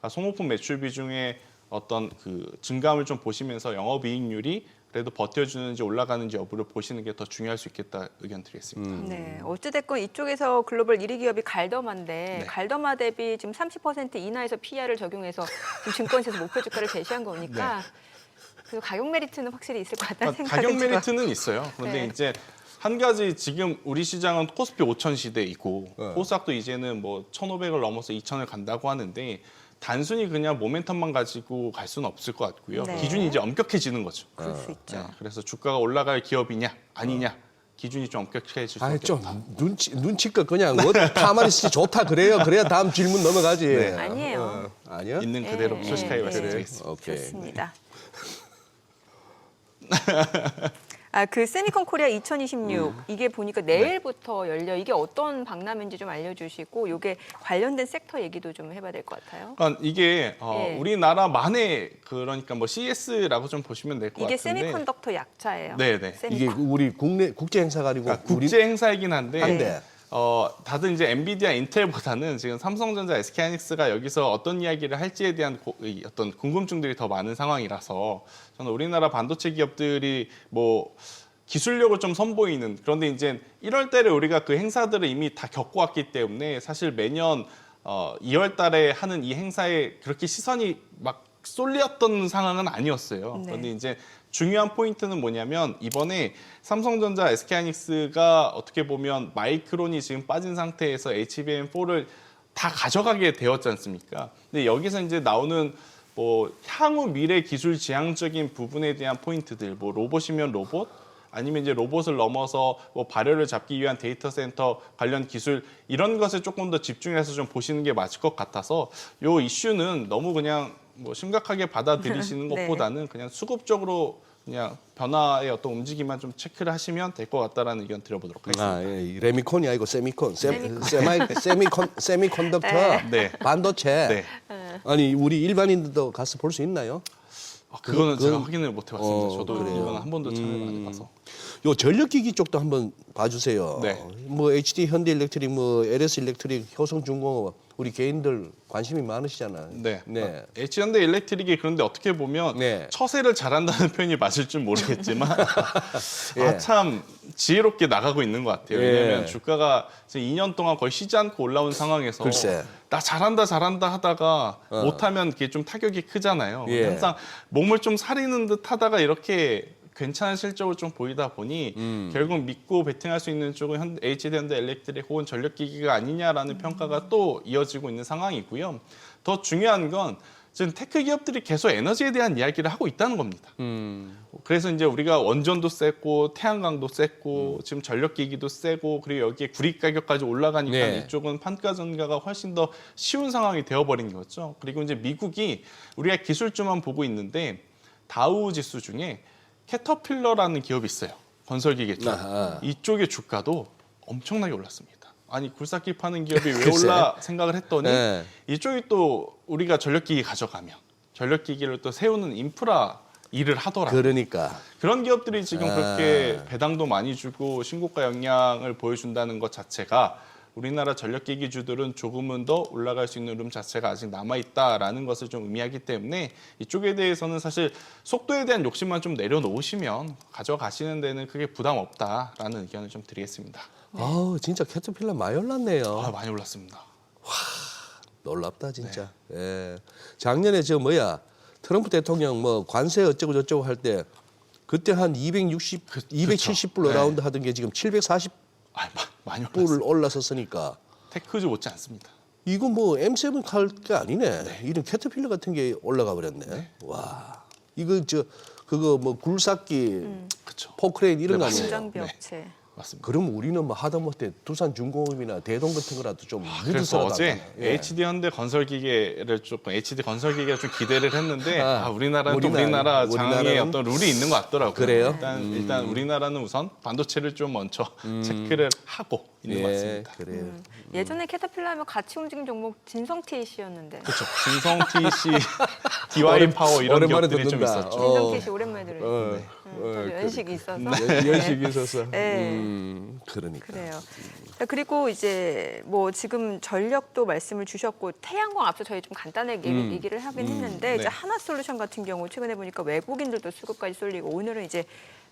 소모품 매출 비중의 어떤 그 증감을 좀 보시면서 영업이익률이 그래도 버텨주는지 올라가는지 여부를 보시는 게 더 중요할 수 있겠다 의견 드리겠습니다. 네, 어찌됐건 이쪽에서 글로벌 1위 기업이 갈더마인데 갈더마 대비 지금 30% 이하에서 PR을 적용해서 지금 증권시에서 목표 주가를 제시한 거니까 그래서 가격 메리트는 확실히 있을 것 같다는 생각이 가격 들어요. 메리트는 있어요. 그런데 이제 한 가지 지금 우리 시장은 코스피 5천 시대이고 코스닥도 이제는 뭐 1,500을 넘어서 2,000을 간다고 하는데 단순히 그냥 모멘텀만 가지고 갈 수는 없을 것 같고요. 기준이 이제 엄격해지는 거죠. 그럴 수 있죠. 그래서 주가가 올라갈 기업이냐 아니냐 기준이 좀 엄격해질 수밖에 없다. 눈치껏 그냥 뭐 파마리스트 좋다 그래요. 그래야 다음 질문 넘어가지. 아니에요. 아니야? 있는 그대로 솔직하게 말씀드리겠습니다. 오케이. 좋습니다. 그 세미콘 코리아 2026 이게 보니까 내일부터 열려. 이게 어떤 박람회인지 좀 알려주시고 이게 관련된 섹터 얘기도 좀 해봐야 될 것 같아요. 그러니까 이게 예. 우리나라만의 그러니까 뭐 CS라고 좀 보시면 될 것 이게 같은데. 세미컨덕터 약자예요. 네네. 이게 우리 국내 국제 행사가 아니고 그러니까 국제 행사이긴 한데 한데. 다들 이제 엔비디아, 인텔보다는 지금 삼성전자, SK하이닉스가 여기서 어떤 이야기를 할지에 대한 어떤 궁금증들이 더 많은 상황이라서 저는 우리나라 반도체 기업들이 뭐 기술력을 좀 선보이는, 그런데 이제 1월 달에 우리가 그 행사들을 이미 다 겪어왔기 때문에 사실 매년 2월 달에 하는 이 행사에 그렇게 시선이 막 쏠렸던 상황은 아니었어요. 네. 그런데 이제 중요한 포인트는 뭐냐면 이번에 삼성전자, SK하이닉스가 어떻게 보면 마이크론이 지금 빠진 상태에서 HBM4를 다 가져가게 되었지 않습니까? 근데 여기서 이제 나오는 뭐 향후 미래 기술 지향적인 부분에 대한 포인트들, 뭐 로봇이면 로봇, 아니면 이제 로봇을 넘어서 뭐 발열을 잡기 위한 데이터 센터 관련 기술, 이런 것에 조금 더 집중해서 좀 보시는 게 맞을 것 같아서 요 이슈는 너무 그냥 뭐 심각하게 받아들이시는 네. 것보다는 그냥 수급적으로 그냥 변화의 어떤 움직임만 좀 체크를 하시면 될 것 같다라는 의견 드려보도록 하겠습니다. 예, 레미콘이 아니고 세미컨덕터 네. 반도체. 네. 아니 우리 일반인들도 가서 볼 수 있나요? 그거는 제가 확인을 못 해봤습니다. 저도 그래요? 이거는 한 번도 참여를 안 해봐서. 요 전력기기 쪽도 한번 봐주세요. 네. 뭐 HD 현대일렉트릭, 뭐 LS 일렉트릭, 효성중공업 우리 개인들 관심이 많으시잖아요. 네. 네. H현대 일렉트릭이 그런데 어떻게 보면 네. 처세를 잘한다는 표현이 맞을지 모르겠지만 예. 참 지혜롭게 나가고 있는 것 같아요. 예. 왜냐하면 주가가 지금 2년 동안 거의 쉬지 않고 올라온 상황에서 글쎄. 나 잘한다 하다가 못하면 그게 좀 타격이 크잖아요. 예. 항상 몸을 좀 사리는 듯 하다가 이렇게 괜찮은 실적을 좀 보이다 보니 결국 믿고 베팅할 수 있는 쪽은 HD현대 일렉트릭 혹은 전력기기가 아니냐라는 평가가 또 이어지고 있는 상황이고요. 더 중요한 건 지금 테크 기업들이 계속 에너지에 대한 이야기를 하고 있다는 겁니다. 그래서 이제 우리가 원전도 세고 태양광도 세고 지금 전력기기도 세고 그리고 여기에 구리 가격까지 올라가니까 네. 이쪽은 판가 전가가 훨씬 더 쉬운 상황이 되어버린 거죠. 그리고 이제 미국이 우리가 기술주만 보고 있는데 다우 지수 중에 캐터필러라는 기업이 있어요. 건설기계 쪽. 아하. 이쪽의 주가도 엄청나게 올랐습니다. 아니 굴삭기 파는 기업이 왜 글쎄. 올라 생각을 했더니 네. 이쪽이 또 우리가 전력기기 가져가면 전력기기를 또 세우는 인프라 일을 하더라고요. 그러니까. 그런 기업들이 지금 그렇게 배당도 많이 주고 신고가 영향을 보여준다는 것 자체가 우리나라 전력기기주들은 조금은 더 올라갈 수 있는 룸 자체가 아직 남아있다라는 것을 좀 의미하기 때문에 이쪽에 대해서는 사실 속도에 대한 욕심만 좀 내려놓으시면 가져가시는 데는 크게 부담 없다라는 의견을 좀 드리겠습니다. 아우 진짜 캐터필러 많이 올랐네요. 아, 많이 올랐습니다. 놀랍다 진짜. 예. 작년에 저 뭐야 트럼프 대통령 뭐 관세 어쩌고 저쩌고 할 때 그때 한 260, 270불 네. 어라운드 하던 게 지금 740불 아, 많이 올랐습니다. 올라섰으니까 테크주 못지 않습니다. 이거 뭐 M7 칼 게 아니네. 이런 캐터필러 같은 게 올라가 버렸네. 와. 이거 저 그거 뭐 굴삭기, 그렇죠. 포크레인 이런 네, 거 맞아요. 아니에요? 중장비 네. 업체. 맞습니다. 그럼 우리는 뭐 하다못해 두산중공업이나 대동 같은 거라도 좀 그래서 믿어서라도 어제 하잖아. 예. HD 현대 건설기계를 조금 HD 건설기계가 좀 기대를 했는데 아, 우리나라는 또 우리나라 장의 우리나라는 어떤 룰이 있는 것 같더라고요. 그래요? 일단 우리나라는 우선 반도체를 좀 먼저 체크를 하고 있는 것 같습니다. 그래요. 예전에 캐터필러 하면 같이 움직인 종목 진성 TC였는데. 그렇죠. 진성 TC, DY 파워 이런 오랜만에 기업들이 좀 듣는다. 있었죠. 진성 TC 오랜만에 들어요. 어, 연식이 있어서. 연식이 있어서. 네. 그러니까. 그래요. 자, 그리고 이제 뭐 지금 전력도 말씀을 주셨고 태양광 앞서 저희 좀 간단하게 얘기를 하긴 했는데 이제 네. 하나솔루션 같은 경우 최근에 보니까 외국인들도 수급까지 쏠리고 오늘은 이제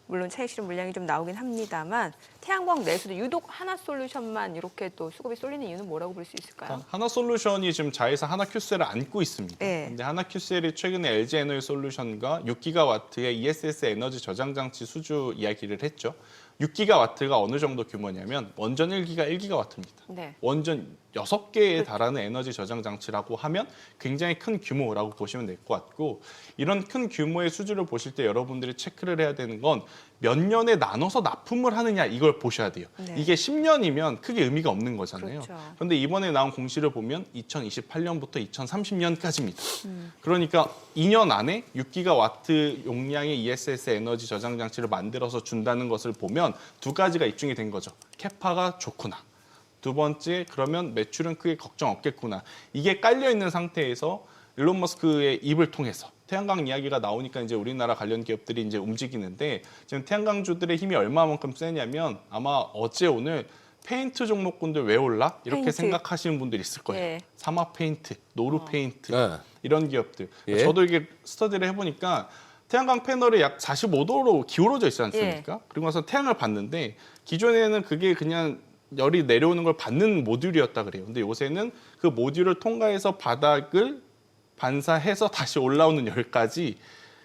물론 차익 실현 물량이 좀 나오긴 합니다만 태양광 내수도 유독 하나솔루션만 이렇게 또 수급이 쏠리는 이유는 뭐라고 볼 수 있을까요? 하나솔루션이 지금 자회사 하나큐셀을 안고 있습니다. 네. 근데 하나큐셀이 최근에 LG 에너지솔루션과 6기가와트의 ESS 에너지 저장 장치 수주 이야기를 했죠. 6기가와트가 어느 정도 규모냐면 원전 1기가 1기가와트입니다. 네. 원전 6개에 달하는 에너지 저장 장치라고 하면 굉장히 큰 규모라고 보시면 될 것 같고 이런 큰 규모의 수주를 보실 때 여러분들이 체크를 해야 되는 건 몇 년에 나눠서 납품을 하느냐 이걸 보셔야 돼요. 네. 이게 10년이면 크게 의미가 없는 거잖아요. 그렇죠. 그런데 이번에 나온 공시를 보면 2028년부터 2030년까지입니다. 그러니까 2년 안에 6기가와트 용량의 ESS 에너지 저장 장치를 만들어서 준다는 것을 보면 두 가지가 입증이 된 거죠. 캐파가 좋구나. 두 번째, 그러면 매출은 크게 걱정 없겠구나. 이게 깔려 있는 상태에서 일론 머스크의 입을 통해서 태양광 이야기가 나오니까 이제 우리나라 관련 기업들이 이제 움직이는데 지금 태양광주들의 힘이 얼마만큼 세냐면 아마 어제 오늘 페인트 종목군들 왜 올라? 이렇게 페인트. 생각하시는 분들이 있을 거예요. 예. 사마 페인트, 노루 페인트 네. 이런 기업들. 예. 저도 이게 스터디를 해보니까 태양광 패널이 약 45도로 기울어져 있지 않습니까? 그리고 나서 태양을 받는데 기존에는 그게 그냥 열이 내려오는 걸 받는 모듈이었다 그래요. 근데 요새는 그 모듈을 통과해서 바닥을 반사해서 다시 올라오는 열까지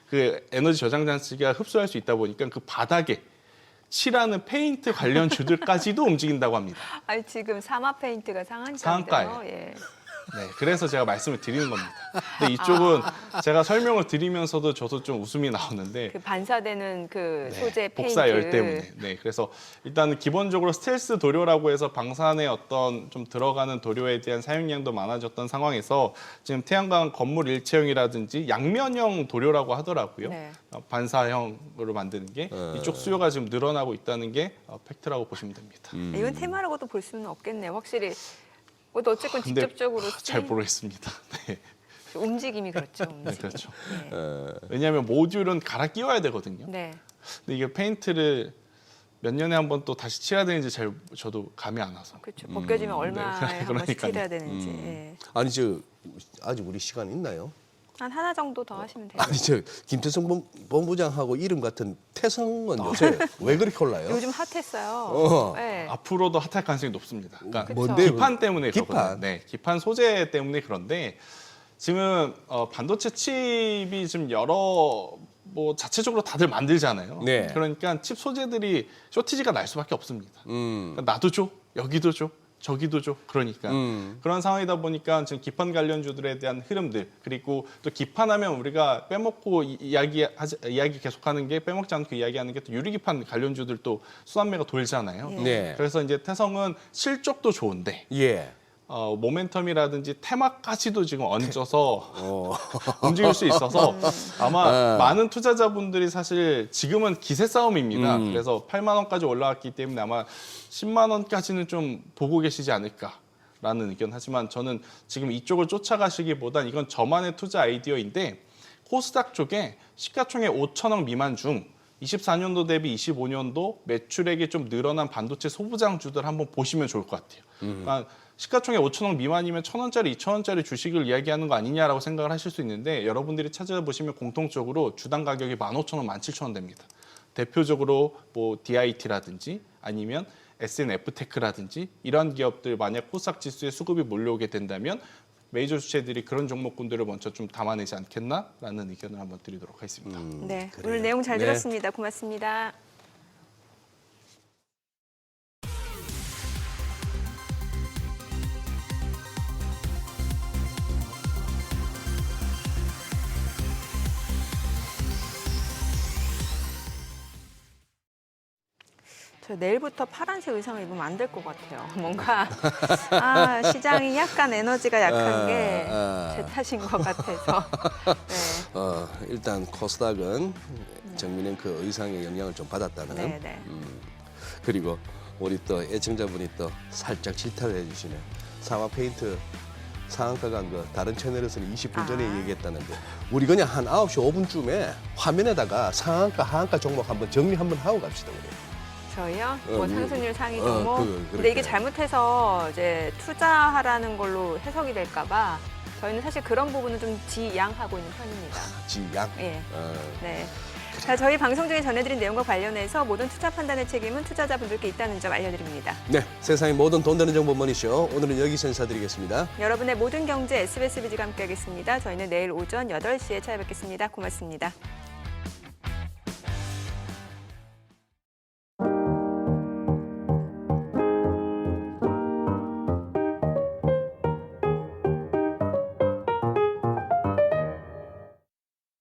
그 에너지 저장 장치가 흡수할 수 있다 보니까 그 바닥에 칠하는 페인트 관련 주들까지도 움직인다고 합니다. 아니 지금 사마 페인트가 상한가인데요. 상한가예요. 예. 네, 그래서 제가 말씀을 드리는 겁니다. 근데 이쪽은 제가 설명을 드리면서도 저도 좀 웃음이 나오는데 그 반사되는 그 네, 소재 페인트. 복사열 때문에. 네, 그래서 일단은 기본적으로 스텔스 도료라고 해서 방산에 어떤 좀 들어가는 도료에 대한 사용량도 많아졌던 상황에서 지금 태양광 건물 일체형이라든지 양면형 도료라고 하더라고요. 네. 반사형으로 만드는 게 이쪽 수요가 지금 늘어나고 있다는 게 팩트라고 보시면 됩니다. 이건 테마라고도 볼 수는 없겠네요. 확실히 어쨌건 근데 직접적으로 잘 모르겠습니다. 네, 움직임이 그렇죠. 네, 움직임. 그렇죠. 네. 왜냐하면 모듈은 갈아 끼워야 되거든요. 네. 근데 이게 페인트를 몇 년에 한 번 또 다시 칠해야 되는지 저도 감이 안 와서. 그렇죠. 벗겨지면 얼마에 한 번씩 그러니까요. 칠해야 되는지. 예. 아니 아직 우리 시간 있나요? 한 하나 정도 더 하시면 돼요. 아니 김태성 본부장하고 이름 같은 태성은 요새 왜 그렇게 올라요? 요즘 핫했어요. 어. 네. 앞으로도 핫할 가능성이 높습니다. 그러니까 그쵸. 뭔데? 기판 때문에 기판? 그렇거든요. 네, 기판 소재 때문에 그런데 지금 반도체 칩이 지금 여러 뭐 자체적으로 다들 만들잖아요. 네. 그러니까 칩 소재들이 쇼티지가 날 수밖에 없습니다. 음. 그러니까 나도 줘, 여기도 줘, 저기도 줘. 그러니까 그런 상황이다 보니까 지금 기판 관련주들에 대한 흐름들 그리고 또 기판하면 우리가 빼먹고 이야기 계속하는 게 빼먹지 않고 이야기하는 게 또 유리기판 관련주들 또 수완매가 돌잖아요. 네. 그래서 이제 태성은 실적도 좋은데 예. 모멘텀이라든지 테마까지도 지금 얹어서 움직일 수 있어서 아마 많은 투자자분들이 사실 지금은 기세 싸움입니다. 그래서 8만 원까지 올라왔기 때문에 아마 10만 원까지는 좀 보고 계시지 않을까라는 의견. 하지만 저는 지금 이쪽을 쫓아가시기보단 이건 저만의 투자 아이디어인데 코스닥 쪽에 시가총액 5천억 미만 중 24년도 대비 25년도 매출액이 좀 늘어난 반도체 소부장주들 한번 보시면 좋을 것 같아요. 그러니까 시가총액 5천억 미만이면 1,000원짜리, 2,000원짜리 주식을 이야기하는 거 아니냐라고 생각을 하실 수 있는데 여러분들이 찾아보시면 공통적으로 주당 가격이 15,000원, 17,000원 됩니다. 대표적으로 뭐 DIT라든지 아니면 SNF테크라든지 이런 기업들 만약 코스닥 지수에 수급이 몰려오게 된다면 메이저 주체들이 그런 종목군들을 먼저 좀 담아내지 않겠나라는 의견을 한번 드리도록 하겠습니다. 네. 그래요. 오늘 내용 잘 네. 들었습니다. 고맙습니다. 저 내일부터 파란색 의상을 입으면 안 될 것 같아요. 뭔가 시장이 약간 에너지가 약한 게 제 탓인 것 같아서. 네. 일단 코스닥은 정민영 그 의상의 영향을 좀 받았다는. 네, 네. 그리고 우리 또 애청자분이 또 살짝 질타를 해주시네. 사마 페인트 상한가가 그 다른 채널에서는 20분 전에 얘기했다는데 우리 그냥 한 9시 5분쯤에 화면에다가 상한가, 하한가 종목 한번 정리 한번 하고 갑시다. 우리. 저희요? 뭐 상승률 상위 종목? 근데 그렇게. 이게 잘못해서 이제 투자하라는 걸로 해석이 될까 봐 저희는 사실 그런 부분은 좀 지양하고 있는 편입니다. 지양. 예. 네. 자, 저희 방송 중에 전해드린 내용과 관련해서 모든 투자 판단의 책임은 투자자분들께 있다는 점 알려드립니다. 네, 세상의 모든 돈 되는 정보 머니쇼. 오늘은 여기서 인사드리겠습니다. 여러분의 모든 경제 SBS비즈가 함께하겠습니다. 저희는 내일 오전 8시에 찾아뵙겠습니다. 고맙습니다.